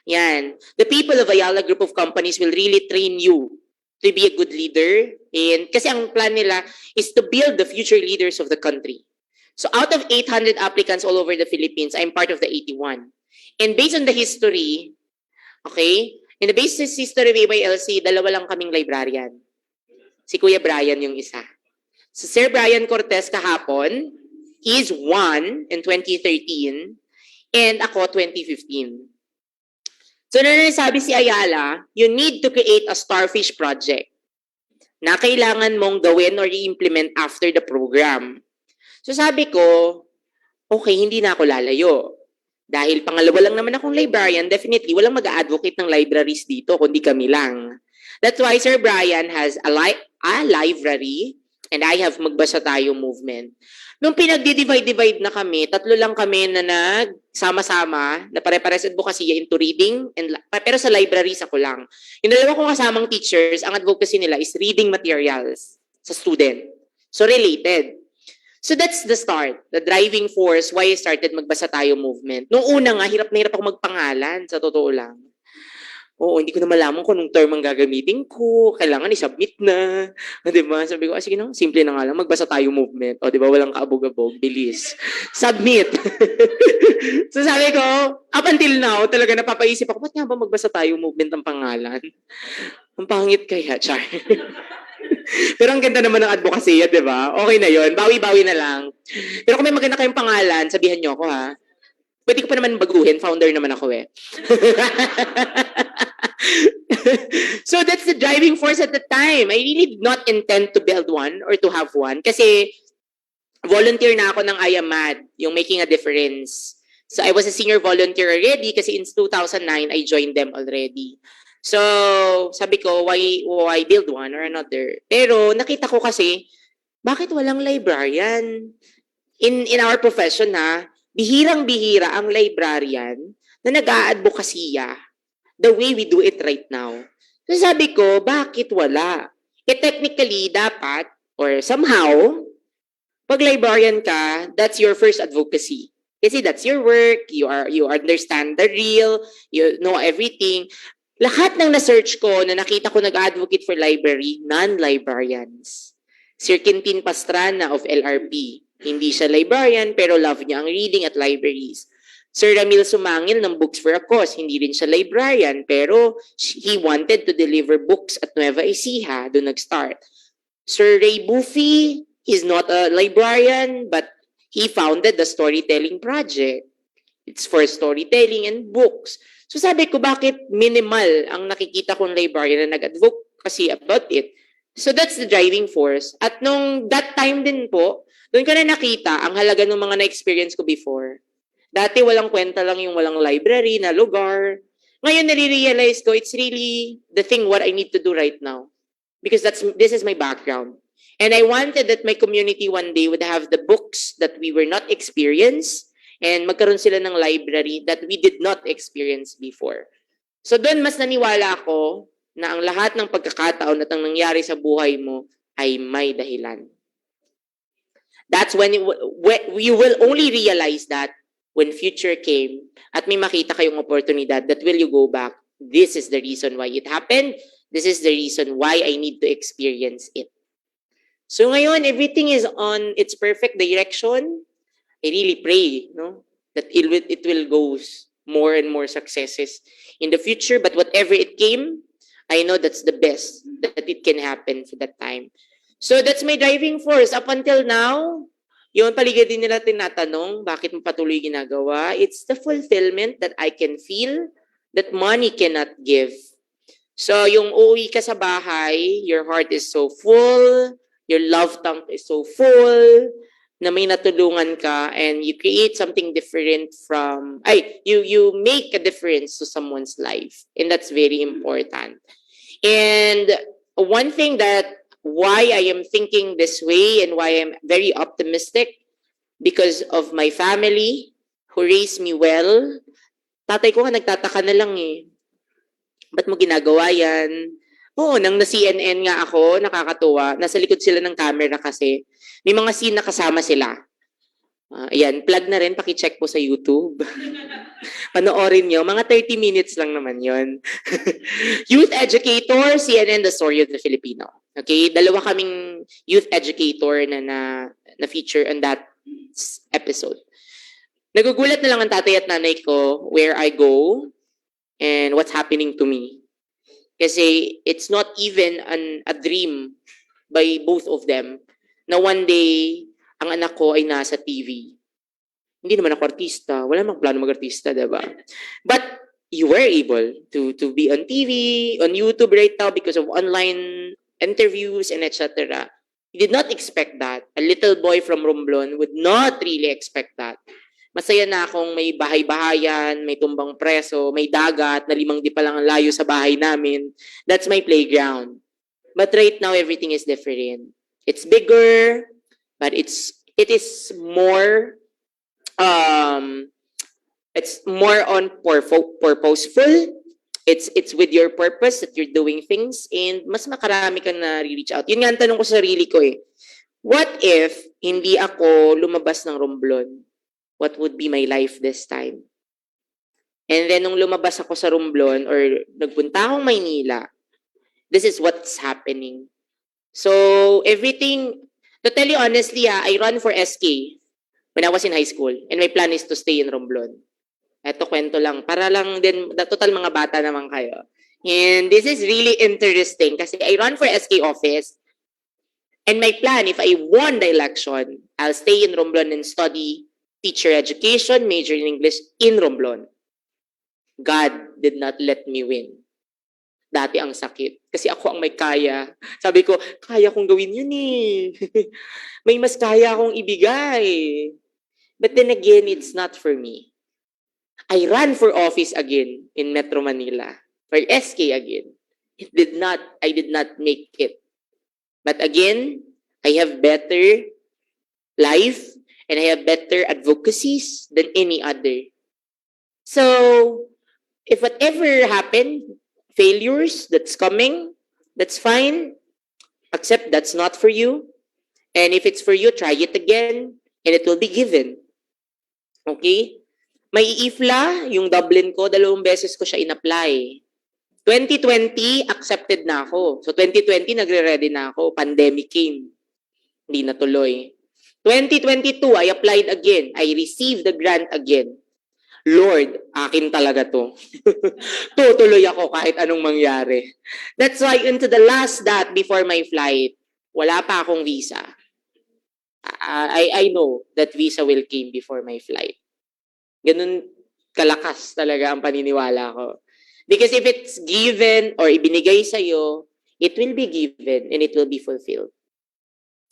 Yan. The people of Ayala Group of Companies will really train you to be a good leader. And kasi ang plan nila is to build the future leaders of the country. So out of 800 applicants all over the Philippines, I'm part of the 81. And based on the history, okay, in the basis history of AYLC, dalawa lang kaming librarian. Si Kuya Brian yung isa. So Sir Brian Cortez kahapon, he's one in 2013, and ako 2015. So sabi si Ayala, you need to create a starfish project na kailangan mong gawin or i-implement after the program. So sabi ko, okay, hindi na ako lalayo. Dahil pangalawa lang naman akong librarian, definitely walang mag-advocate ng libraries dito, kundi kami lang. That's why Sir Brian has a library and I have Magbasa Tayo movement. Nung pinag-divide na kami, tatlo lang kami na nagsama-sama, na pare-pares advocacy into reading, pero sa libraries ako lang. Yung dalawa kong kasamang teachers, ang advocacy nila is reading materials sa student. So related. So that's the start, the driving force why I started Magbasa Tayo movement. Noong una nga, hirap na hirap ako magpangalan, sa totoo lang. Oo, hindi ko na malaman kung anong term ang gagamitin ko, kailangan i-submit na. Diba? Sabi ko, sige na, simple na nga lang, Magbasa Tayo movement. O diba, walang kaabog-abog, bilis. Submit! So sabi ko, up until now, talaga napapaisip ako, ba't nga ba Magbasa Tayo movement ang pangalan? Ang pangit kaya, char. Pero ang ganda naman ng advocacy, di ba? Okay na yon, bawi-bawi na lang. Pero kung may maganda kayong pangalan, sabihan nyo ako ha. Pwede ko pa naman baguhin, founder naman ako eh. So that's the driving force at the time. I really did not intend to build one or to have one. Kasi volunteer na ako ng IAMAD, yung Making a Difference. So I was a senior volunteer already kasi in 2009, I joined them already. So, sabi ko, why build one or another? Pero nakita ko kasi, bakit walang librarian? In our profession ha, bihirang-bihira ang librarian na nag-aadvokasya the way we do it right now. So sabi ko, bakit wala? Technically, dapat, or somehow, pag librarian ka, that's your first advocacy. Kasi that's your work, you understand the real, you know everything. Lahat ng na-search ko na nakita ko nag-advocate for library, non-librarians. Sir Quintin Pastrana of LRP. Hindi siya librarian pero love niya ang reading at libraries. Sir Ramil Sumangil ng Books for a Cause. Hindi rin siya librarian pero he wanted to deliver books at Nueva Ecija. Doon nag-start. Sir Ray Buffy, he's not a librarian but he founded the Storytelling Project. It's for storytelling and books. So sabi ko, bakit minimal ang nakikita kong librarian na nag-advocacy about it? So that's the driving force. At nung that time din po, doon ko na nakita ang halaga ng mga na-experience ko before. Dati walang kwenta lang yung walang library na lugar. Ngayon nare-realize ko, it's really the thing what I need to do right now. Because this is my background. And I wanted that my community one day would have the books that we were not experienced and magkaroon sila ng library that we did not experience before. So doon mas naniwala ako na ang lahat ng pagkakataon at ang nangyari sa buhay mo ay may dahilan. That's when you will only realize that when future came at may makita kayong oportunidad that will you go back. This is the reason why it happened. This is the reason why I need to experience it. So ngayon, everything is on its perfect direction. I really pray, no, that it will go more and more successes in the future. But whatever it came, I know that's the best that it can happen for that time. So that's my driving force up until now. Yun, paligid din nila tinatanong, bakit mo patuloy ginagawa? It's the fulfillment that I can feel that money cannot give. So yung uuwi ka sa bahay, your heart is so full, your love tank is so full, na may natulungan ka and you create something different you make a difference to someone's life. And that's very important. And one thing that why I am thinking this way and why I'm very optimistic, because of my family who raised me well. Tatay ko nga nagtataka na lang eh. Ba't mo ginagawa yan? Oo, nang na-CNN nga ako, nakakatuwa. Nasa likod sila ng camera kasi. May mga scene na kasama sila. Ayan, plug na rin, pakicheck po sa YouTube. Panoorin nyo, mga 30 minutes lang naman yon. Youth educator, CNN, the story of the Filipino. Okay, dalawa kaming youth educator na feature on that episode. Nagugulat na lang ang tatay at nanay ko where I go and what's happening to me. Kasi it's not even a dream by both of them na one day ang anak ko ay nasa TV. Hindi naman ako artista. Wala namang plano mag-artista, diba? But you were able to be on TV, on YouTube right now because of online interviews and etc. You did not expect that. A little boy from Romblon would not really expect that. Masaya na akong may bahay-bahayan, may tumbang preso, may dagat na 5 di pa lang ang layo sa bahay namin. That's my playground. But right now, everything is different. It's bigger, but it is more it's more on purposeful. It's with your purpose that you're doing things and mas makarami kang na-reach out. Yun nga ang tanong ko sa sarili ko eh. What if hindi ako lumabas ng Romblon? What would be my life this time? And then nung lumabas ako sa Romblon or nagpunta akong Maynila, this is what's happening. So everything, to tell you honestly, I run for SK when I was in high school and my plan is to stay in Romblon. Eto kwento lang, para lang din, total mga bata naman kayo. And this is really interesting kasi I run for SK office and my plan, if I won the election, I'll stay in Romblon and study teacher education, major in English in Romblon. God did not let me win. Dati ang sakit. Kasi ako ang may kaya. Sabi ko, kaya kong gawin yun eh. May mas kaya akong ibigay. But then again, it's not for me. I ran for office again in Metro Manila. For SK again. I did not make it. But again, I have better life and I have better advocacies than any other. So, if whatever happened, failures that's coming, that's fine. Accept that's not for you. And if it's for you, try it again and it will be given. Okay? May IFLA, yung Dublin ko, 2 beses ko siya in-apply. 2020, accepted na ako. So 2020, nagre-ready na ako. Pandemic came. Hindi natuloy. 2022, I applied again. I received the grant again. Lord, akin talaga to. Tutuloy ako kahit anong mangyari. That's why into the last dot before my flight, wala pa akong visa. I know that visa will came before my flight. Ganun kalakas talaga ang paniniwala ko. Because if it's given or ibinigay sa'yo, it will be given and it will be fulfilled.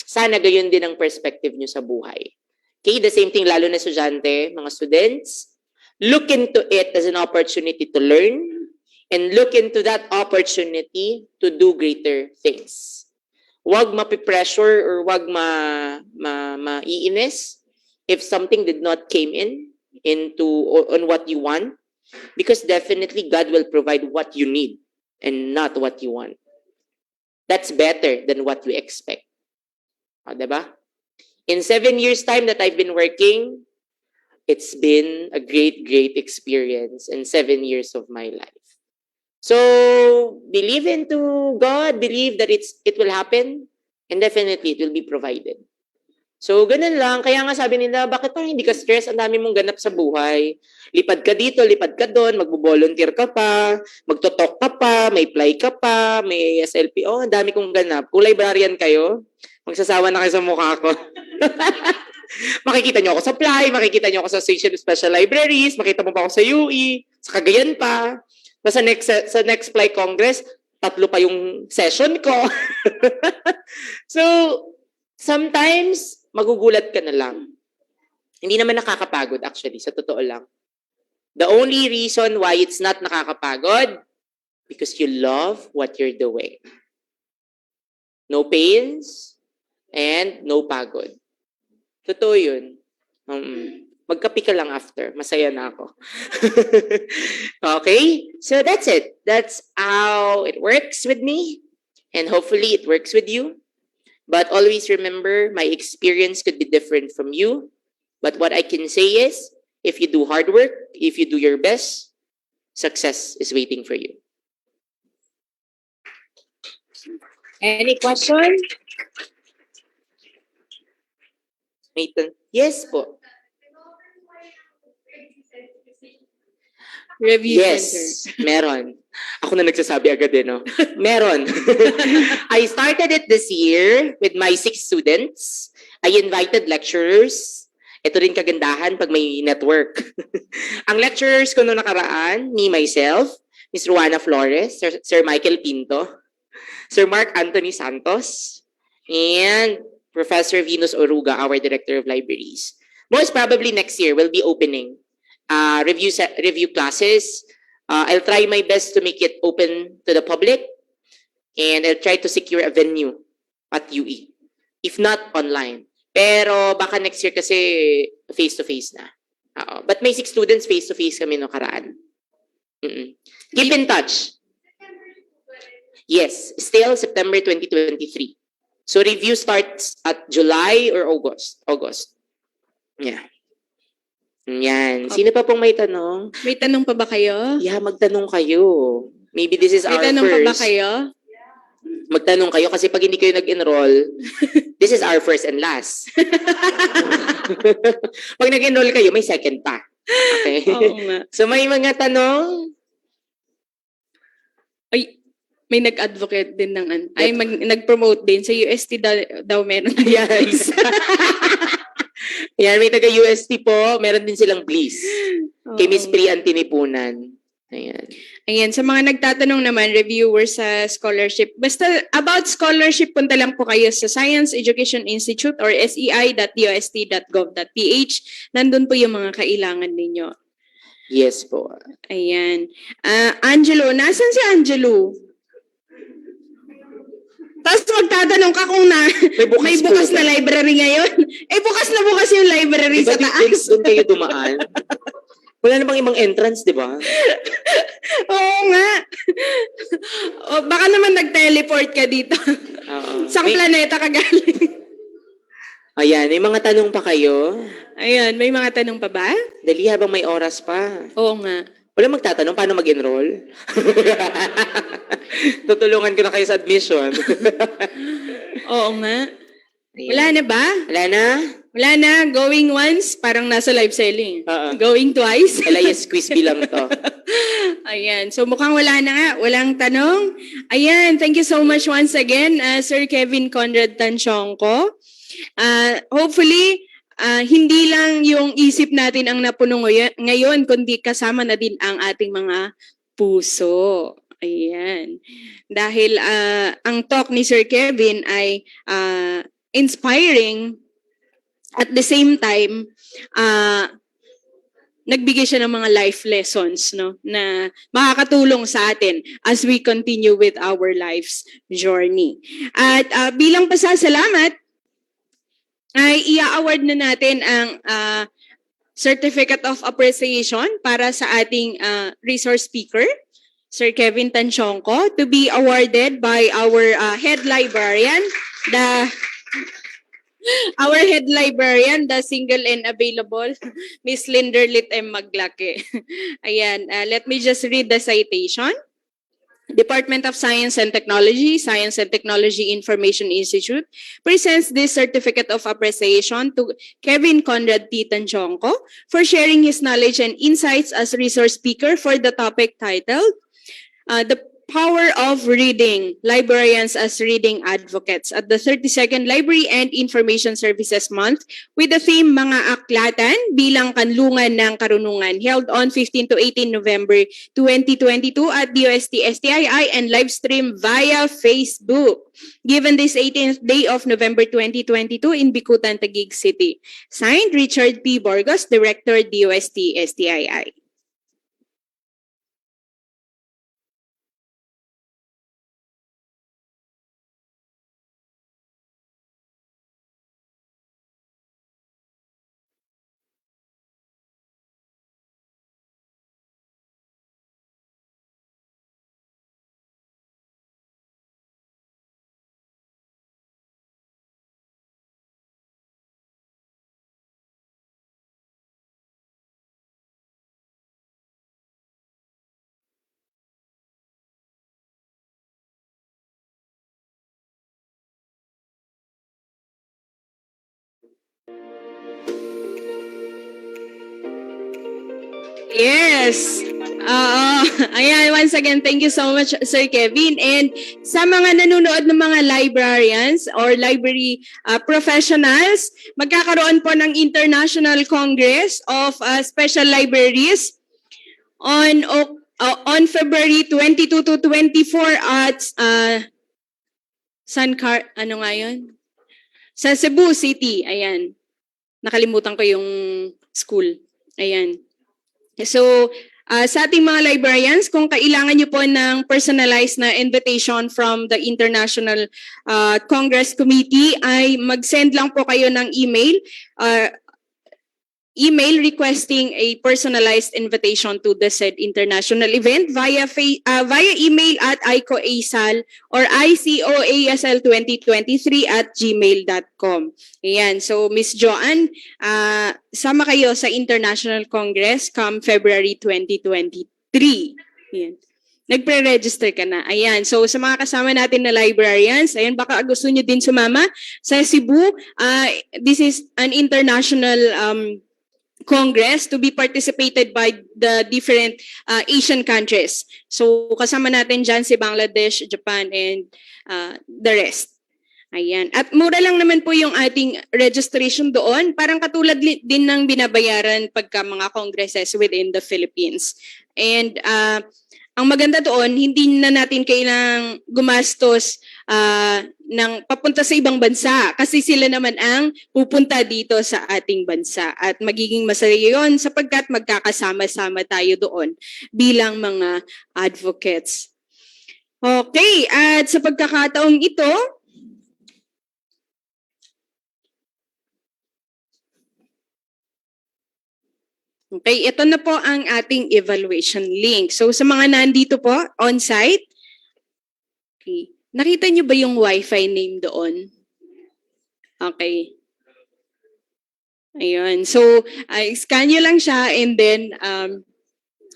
Sana gayon din ang perspective nyo sa buhay. Okay, the same thing lalo na estudyante, mga students, look into it as an opportunity to learn and look into that opportunity to do greater things. Huwag mapipressure or huwag maiinis if something did not came on what you want, because definitely God will provide what you need and not what you want. That's better than what you expect. Diba? In 7 years' time that I've been working, it's been a great, great experience in 7 years of my life. So, believe into God, believe that it will happen, and definitely it will be provided. So, ganun lang. Kaya nga sabi nila, bakit parang hindi ka stress? Ang dami mong ganap sa buhay. Lipad ka dito, lipad ka doon, magbo-volunteer ka pa, magtotalk ka pa, may fly ka pa, may SLP. Oh, ang dami kong ganap. Kung librarian kayo, magsasawa na kayo sa mukha ko. Makikita nyo ako sa fly, makikita nyo ako sa Association of Special Libraries, makita mo pa ako sa UE, sa Cagayan pa. Sa next fly congress, 3 pa yung session ko. So, sometimes, magugulat ka na lang. Hindi naman nakakapagod actually, sa totoo lang. The only reason why it's not nakakapagod, because you love what you're doing. No pains, and no pagod. Totoo yun. Magkapi ka lang after. Masaya na ako. Okay? So that's it. That's how it works with me. And hopefully it works with you. But always remember, my experience could be different from you. But what I can say is, if you do hard work, if you do your best, success is waiting for you. Any question? Yes po. Review Yes, center. meron. Ako na nagsasabi agad no? Meron. I started it this year with my 6 students. I invited lecturers. Ito rin kagandahan pag may network. Ang lecturers ko noong nakaraan, me, myself, Ms. Ruana Flores, Sir Michael Pinto, Sir Mark Anthony Santos, and Professor Venus Oruga, our Director of Libraries. Most probably next year, we'll be opening review classes. I'll try my best to make it open to the public, and I'll try to secure a venue at UE. If not, online. Pero baka next year kasi face-to-face na. But may 6 students face-to-face kami no karaan. Keep in touch. Yes, still September 2023. So review starts at July or August. Yeah. Yan. Sino pa pong may tanong? May tanong pa ba kayo? Yeah, magtanong kayo. Maybe this is May our tanong first. pa ba kayo? Magtanong kayo kasi pag hindi kayo nag-enroll, this is our first and last. Pag nag-enroll kayo, may second pa. Okay? Oo nga. So may mga tanong? Ay, may nag-advocate din ng nag-promote din sa UST daw meron din. Yes. Yan, may taga-UST po. Meron din silang please. Kay Miss Pri Antinipunan. Ayan. Ayan, sa mga nagtatanong naman, reviewers sa scholarship. Basta about scholarship, punta lang po kayo sa Science Education Institute or sei.dost.gov.ph. Nandun po yung mga kailangan ninyo. Yes po. Ayan. Angelo, nasan si Angelo? Tapos magtatanong ka kung may bukas na library ngayon. Eh, bukas na bukas yung library sa taas. Doon kayo dumaan. Wala namang ibang entrance, di ba? Oo nga. O, baka naman nag-teleport ka dito. Saan planeta ka galing? Ayan, may mga tanong pa kayo? Ayan, may mga tanong pa ba? Dali habang may oras pa. Oo nga. Wala magtatanong paano mag-enroll? Tutulungan ko na kayo sa admission. Oo nga. Wala na ba? Wala na? Wala na. Going once, parang nasa live selling. Oo. Going twice. LIS quiz bilang to. Ayan. So mukhang wala na nga. Walang tanong. Ayan. Thank you so much once again, Sir Kevin Conrad Tansiongco. Hopefully, hindi lang yung isip natin ang napuno ngayon, kundi kasama na din ang ating mga puso. Ayan. Dahil ang talk ni Sir Kevin ay inspiring, at the same time, nagbigay siya ng mga life lessons, no, na makakatulong sa atin as we continue with our life's journey. At bilang pasasalamat, ay i-award na natin ang Certificate of Appreciation para sa ating resource speaker, Sir Kevin Tansiongco, to be awarded by our head librarian, the single and available, Miss Linderlit M. Maglake. Ayan, let me just read the citation. Department of Science and Technology, Science and Technology Information Institute, presents this certificate of appreciation to Kevin Conrad T. Tansiongco for sharing his knowledge and insights as resource speaker for the topic titled The Power of Reading, Librarians as Reading Advocates at the 32nd Library and Information Services Month with the theme Mga Aklatan bilang Kanlungan ng Karunungan, held on 15 to 18 November 2022 at DOST-STII and live stream via Facebook. Given this 18th day of November 2022 in Bicutan, Taguig City. Signed, Richard P. Borgos, Director, DOST-STII. Yes. Ayan, once again, thank you so much, Sir Kevin. And sa mga nanonood ng mga librarians or library professionals, magkakaroon po ng International Congress of Special Libraries on February 22 to 24 at ano nga yun? Sa Cebu City. Ayan. Nakalimutan ko yung school. Ayan. So, sa ating mga librarians, kung kailangan nyo po ng personalized na invitation from the International Congress Committee, ay mag-send lang po kayo ng email requesting a personalized invitation to the said international event via email at icoasal or icoasl2023@gmail.com. Ayan, so Miss Joanne, sama kayo sa International Congress come February 2023. Ayan. Nagpre-register ka na. Ayan. So, sa mga kasama natin na librarians, ayan, baka gusto nyo din sumama sa Cebu. This is an international Congress to be participated by the different Asian countries. So, kasama natin dyan si Bangladesh, Japan, and the rest. Ayan. At mura lang naman po yung ating registration doon. Parang katulad din ng binabayaran pagka mga congresses within the Philippines. And ang maganda doon, hindi na natin kailangang gumastos ng papunta sa ibang bansa kasi sila naman ang pupunta dito sa ating bansa at magiging masaya yun sapagkat magkakasama-sama tayo doon bilang mga advocates. Okay, at sa pagkakataong ito, okay, ito na po ang ating evaluation link. So sa mga nandito po on-site, okay, nakita niyo ba yung Wi-Fi name doon? Okay. Ayun. So scan nyo lang siya and then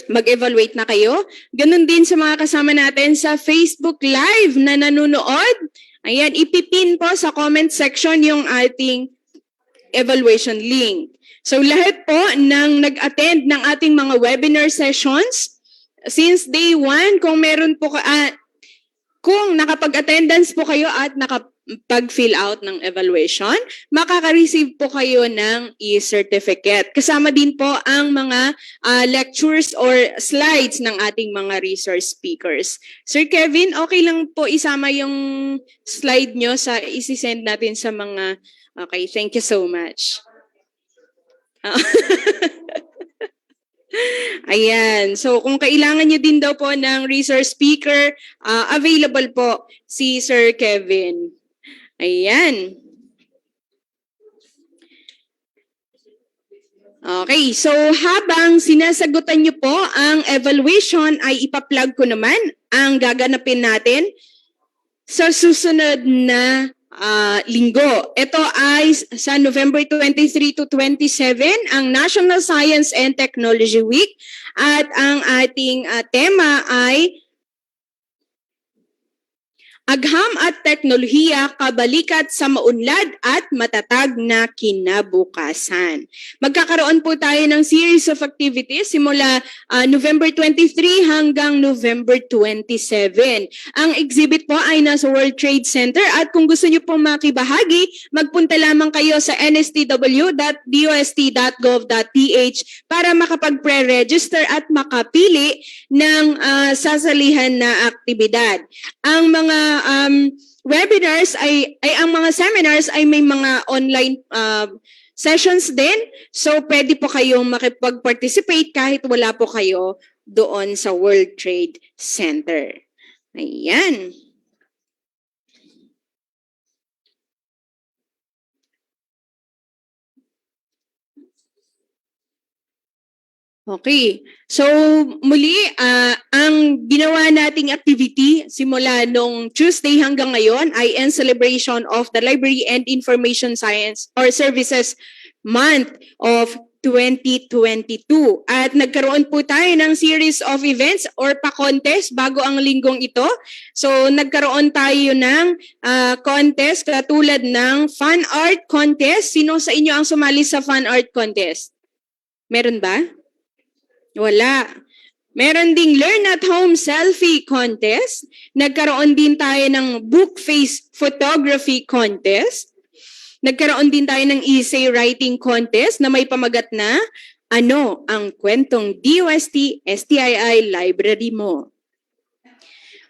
mag-evaluate na kayo. Ganun din sa mga kasama natin sa Facebook Live na nanonood. Ayan, ipipin po sa comment section yung ating evaluation link. So lahat po ng nag-attend ng ating mga webinar sessions, since day 1, kung meron po kung nakapag-attendance po kayo at nakapag-fill out ng evaluation, makaka-receive po kayo ng e-certificate. Kasama din po ang mga lectures or slides ng ating mga resource speakers. Sir Kevin, okay lang po isama yung slide nyo sa isi-send natin sa mga... Okay, thank you so much. Ayan. So, kung kailangan nyo din daw po ng resource speaker, available po si Sir Kevin. Ayan. Okay. So, habang sinasagutan nyo po ang evaluation, ay ipa-plug ko naman ang gaganapin natin sa susunod na linggo. Ito ay sa November 23 to 27, ang National Science and Technology Week. At ang ating tema ay Agham at teknolohiya, kabalikat sa maunlad at matatag na kinabukasan. Magkakaroon po tayo ng series of activities simula November 23 hanggang November 27. Ang exhibit po ay nasa World Trade Center at kung gusto niyo pong makibahagi, magpunta lamang kayo sa nstw.dost.gov.ph para makapag-pre-register at makapili ng sasalihan na aktibidad. Ang mga webinars ang mga seminars ay may mga online sessions din. So pwede po kayong makipag-participate kahit wala po kayo doon sa World Trade Center. Ayan. Okay. So, muli, ang ginawa nating activity simula nung Tuesday hanggang ngayon ay in celebration of the Library and Information Science or Services Month of 2022. At nagkaroon po tayo ng series of events or pa-contest bago ang linggong ito. So, nagkaroon tayo ng contest katulad ng fan art contest. Sino sa inyo ang sumali sa fan art contest? Meron ba? Wala. Meron ding Learn at Home Selfie Contest. Nagkaroon din tayo ng Book Face Photography Contest. Nagkaroon din tayo ng Essay Writing Contest na may pamagat na ano ang kwentong DOST-STII library mo.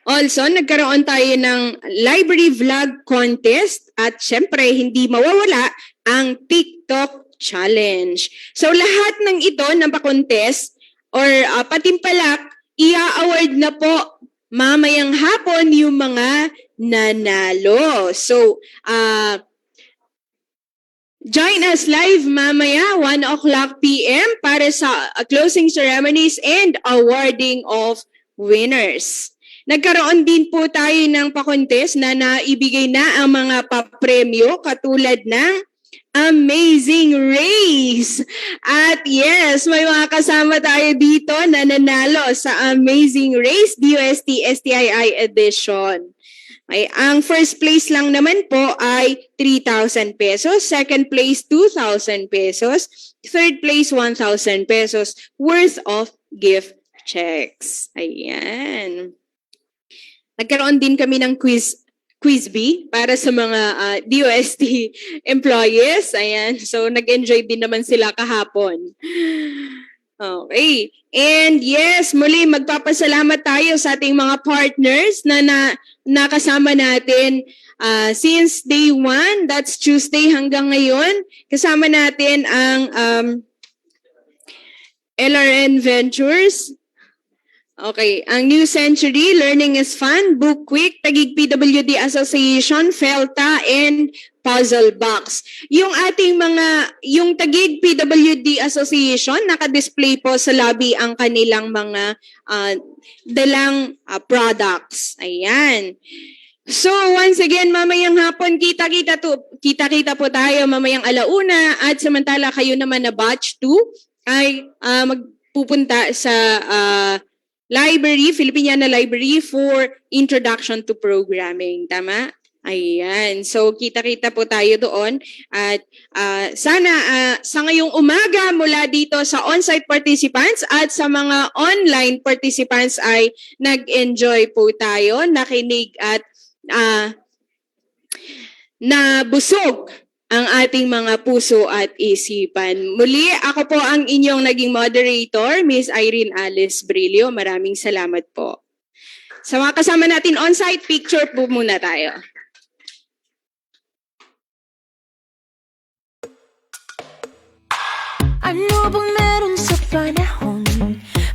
Also, nagkaroon tayo ng Library Vlog Contest at syempre hindi mawawala ang TikTok Challenge. So lahat ng ito ng pa-contest or patimpalak, i-award na po mamayang hapon yung mga nanalo. So, join us live mamaya 1 o'clock p.m. para sa closing ceremonies and awarding of winners. Nagkaroon din po tayo ng pa-contest na naibigay na ang mga papremyo katulad ng Amazing Race. At yes, may mga kasama tayo dito na nanalo sa Amazing Race DOST-STII edition. Ay, ang first place lang naman po ay 3,000 pesos, second place 2,000 pesos, third place 1,000 pesos worth of gift checks. Ayan. Nagkaroon din kami ng quiz bee para sa mga DOST employees. Ayan. So, nag-enjoy din naman sila kahapon. Okay. And yes, muli magpapasalamat tayo sa ating mga partners na nakasama natin since day 1. That's Tuesday hanggang ngayon. Kasama natin ang LRN Ventures. Okay, ang New Century, Learning is Fun, Book Quick, Taguig PWD Association, Felta, and Puzzle Box. Yung ating yung Taguig PWD Association, naka-display po sa lobby ang kanilang mga dalang products. Ayan. So, once again, mamayang hapon, kita-kita po tayo mamayang alauna at samantala kayo naman na batch 2 ay magpupunta sa library, Filipiniana Library for Introduction to Programming. Tama? Ayan. So, kita-kita po tayo doon. At sana sa ngayong umaga mula dito sa on-site participants at sa mga online participants ay nag-enjoy po tayo, nakinig at nabusog ang ating mga puso at isipan. Muli, ako po ang inyong naging moderator, Miss Irene Alice Brillo. Maraming salamat po. Sa mga kasama natin on-site, picture po muna tayo. Ano bang meron sa panahon?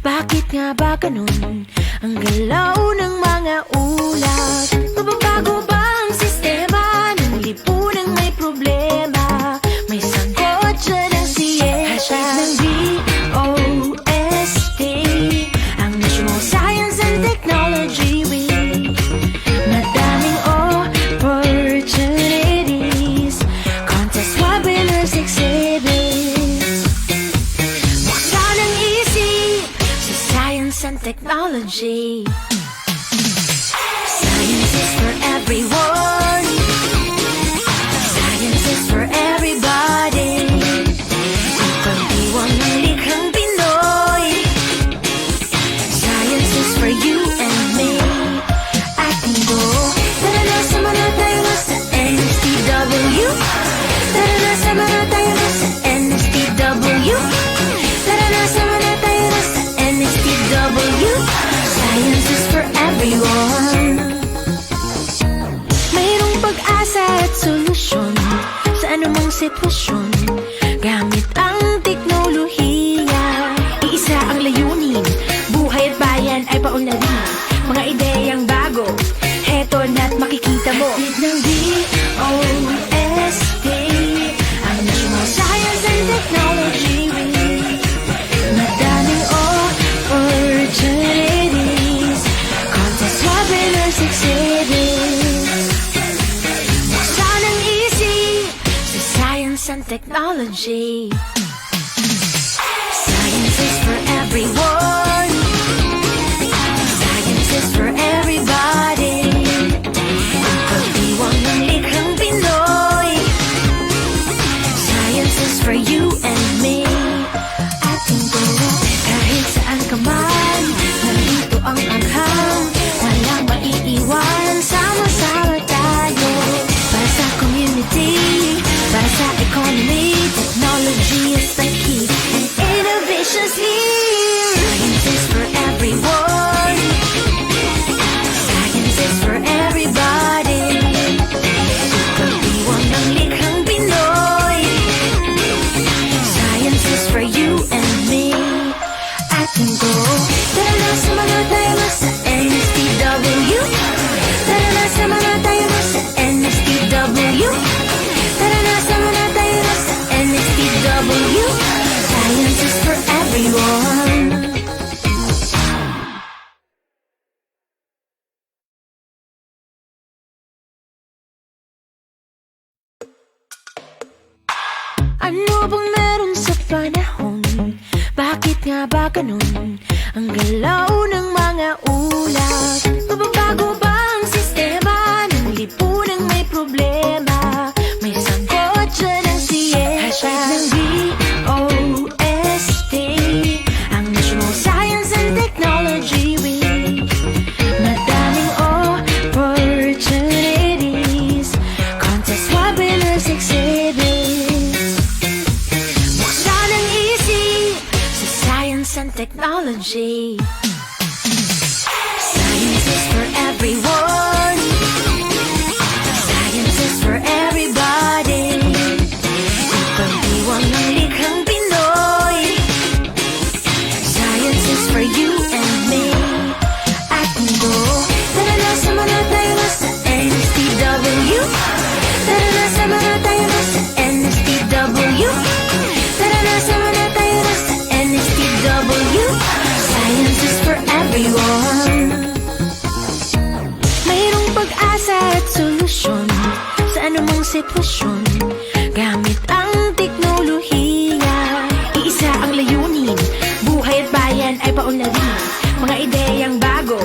Bakit nga ba ganun? Ang galaw ng mga ulap. Mababago ba ang sistema ng lipunang may problema? May sagot dyan ang siyensya ng DOST, ang National Science and Technology Week. Madaming opportunities, contest webinars, exhibits. Buksan ang isip sa science and technology. Science is forever. for you and me. I can go. Tara na, sama na tayo na sa NSTW. Tara na, sama na tayo na sa NSTW. Tara na, sama na tayo na sa NSTW. Science is for everyone. Mayroong pag-asa at solusyon sa anumang sitwasyon. Gamit ang teknolohiya, iisa ang layunin. Buhay at bayan ay paunlarin. Mga ideyang bago, heto na't makikita mo. Bit ng DOST-STII, ang National Science and Technology Week. Madaming opportunities, contest, webinars, exhibits. Buksan ang isip sa science and technology. Science is for everyone. Science is for everybody. Pagdiwang ng likhang Pinoy. Science is for you and me. Ating guro, kahit saan ka man, nandito ang anghang. Walang maiiwan, sama-sama tayo. Para sa community, para sa economy, technology is the key, and innovation's here. Science is for everyone. Science is for everybody. Pagdiwang ng likhang Pinoy. Science is for you and me. Ating go. Tara na, sama na tayo na sa NSTW. Tara na, sama na tayo na sa NSTW. Tara na, sama na tayo na sa NSTW. Science is for everyone. Ano bang meron sa panahon? Bakit nga ba ganun? Ang galaw ng mga ulat. Mababago ba ang sistema ng lipunang may problema? May sagot dyan ang siyensya. Hashtag ng DOST-STII, ang National Science and Technology Week. Madaming opportunities, contest, webinars, exhibits. Buksan ang isip sa science and technology. Science is for everyone. Science is for everybody. Pagdiwang ng likhang Pinoy. Science is for you and me. Ating go. Tara na, sama na tayo na sa NSTW. Tara na, sama na tayo na sa NSTW. Tara na, sama na tayo na sa NSTW. Science is for everyone. Mayroong pag-asa at solusyon sa anumang sitwasyon. Gamit ang teknolohiya, iisa ang layunin. Buhay at bayan ay paunlarin. Mga ideyang bago,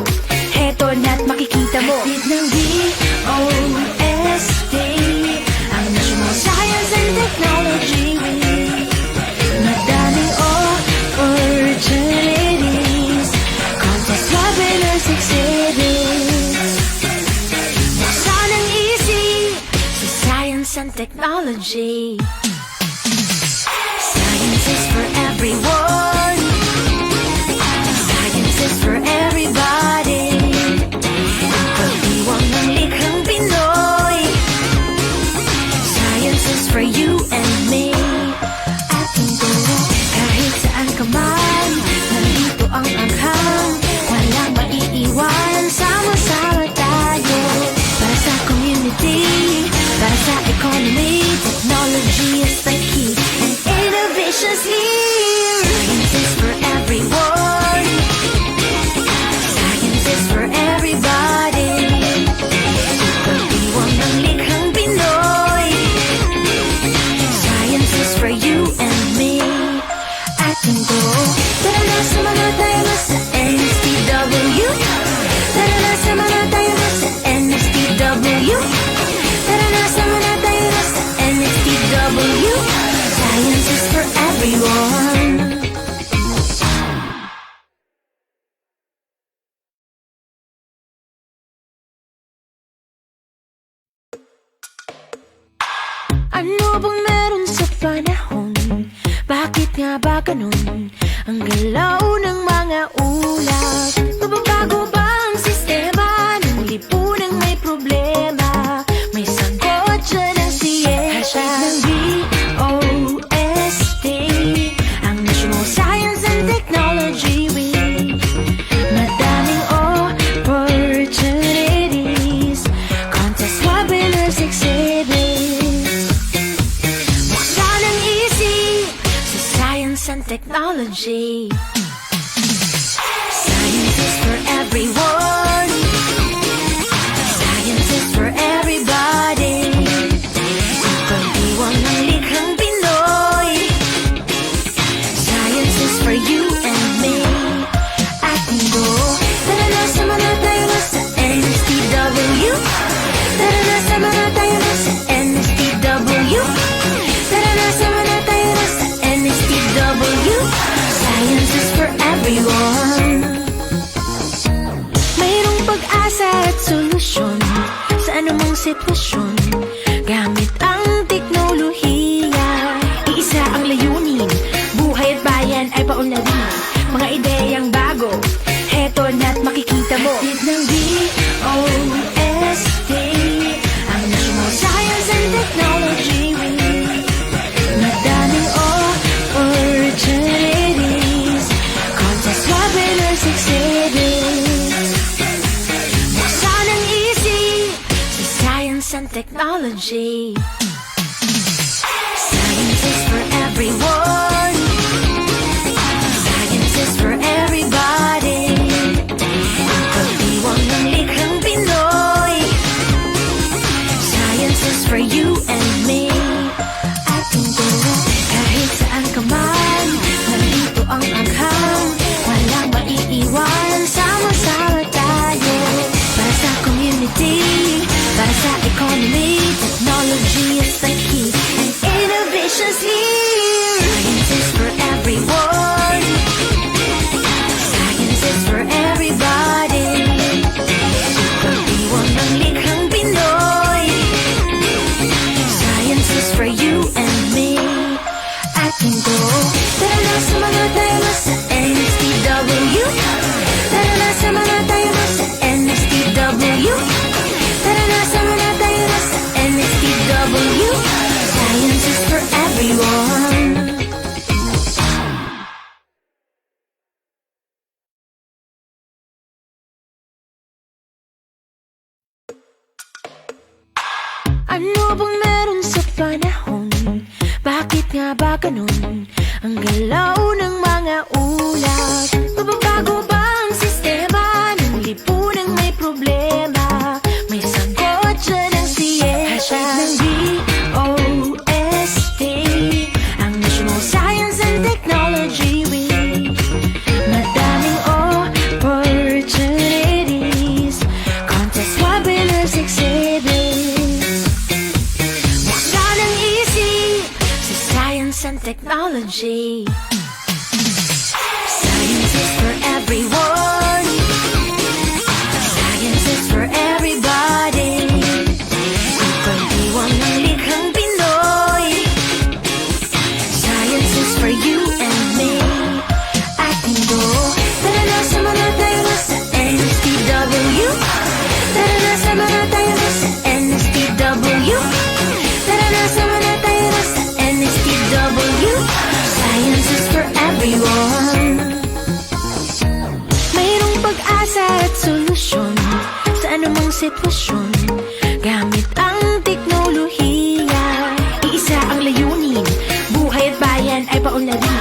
heto na't makikita mo. Bit ng DOST-STII, ang National Science and Technology Week. Madaming opportunities, contest, webinars, exhibits. Buksan ang isip sa science and technology. Science is for everyone. Science is for everybody. Pagdiwang ng likhang Pinoy. Science is for you and me. Ating guro, kahit saan ka man, nandito ang anghang. Walang maiiwan, sama-sama tayo. Para sa community, para sa economy, technology is the key, and innovation's here. Science is for everyone. Science is for everybody. Pagdiwang ng likhang Pinoy. Science is for you and me. Ating go. Tara na, sama na tayo na sa NSTW. Tara na, sama na tayo na sa NSTW. Tara na, sama na tayo na sa NSTW. Science is for everyone. Ano bang meron sa panahon? Bakit nga ba ganun? Ang galaw ng mga ulap. Mababago ba ang sistema ng lipunang may problema? May sagot dyan ang siyensya ng DOST-STII, ang National Science and Technology Week. Madaming opportunities, contest webinars, exhibits. Buksan ang isip sa science and technology. Science is for everyone. Science is for everybody. Pagdiwang ng likhang Pinoy. Science is for you and me. At mundo, tara na sama na tayo na sa NSTW. Tara na sama na tayo na sa NSTW. Tara na sama na tayo na sa NSTW. Science is for everyone. Mayroong pag-asa at solusyon sa anumang sitwasyon. Gamit ang teknolohiya, iisa ang layunin. Buhay at bayan ay paunlarin. Mga ideyang bago, heto na't makikita mo. Hatid ng DOST-STII, ang National Science and Technology Week. Madaming opportunities, contest webinars, exhibits. Buksan ang isip sa science and technology. Science is for everyone. Science is for everybody. Pagdiwang ng likhang Pinoy. Science is for you and me. At mundo, kahit saan ka man, nandito ang agham. Walang maiiwan, sama-sama tayo. Para sa community, para sa economy, technology is the key, and innovation's here. Science is for everyone. Science is for everybody. Pagdiwang ng likhang Pinoy. Science is for you and me. At mundo, tara na sama na tayo na sa NSTW. Tara na sama na tayo na sa NSTW. Tara na sama na tayo na sa NSTW. Science is for everyone. Ano bang meron sa panahon? Bakit nga ba ganun? Ang galaw ng mga ulap. Mababago ba ang sistema ng lipunang may problema? May sagot dyan ang siyensya ng DOST-STII, ang National Science and Technology Week. Madaming opportunities, contest webinars, exhibits. Buksan ang isip sa science and technology. Science is for everyone. Science is for everybody. Pagdiwang ng likhang Pinoy. Science is for you and me. At mundo, tara na sama na tayo na sa NSTW. Tara na sama na tayo na sa NSTW. Tara na sama na tayo na sa NSTW. Science is for everyone. Mayroong pag-asa at solusyon sa anumang sitwasyon. Gamit ang teknolohiya, iisa ang layunin. Buhay at bayan ay paunlarin.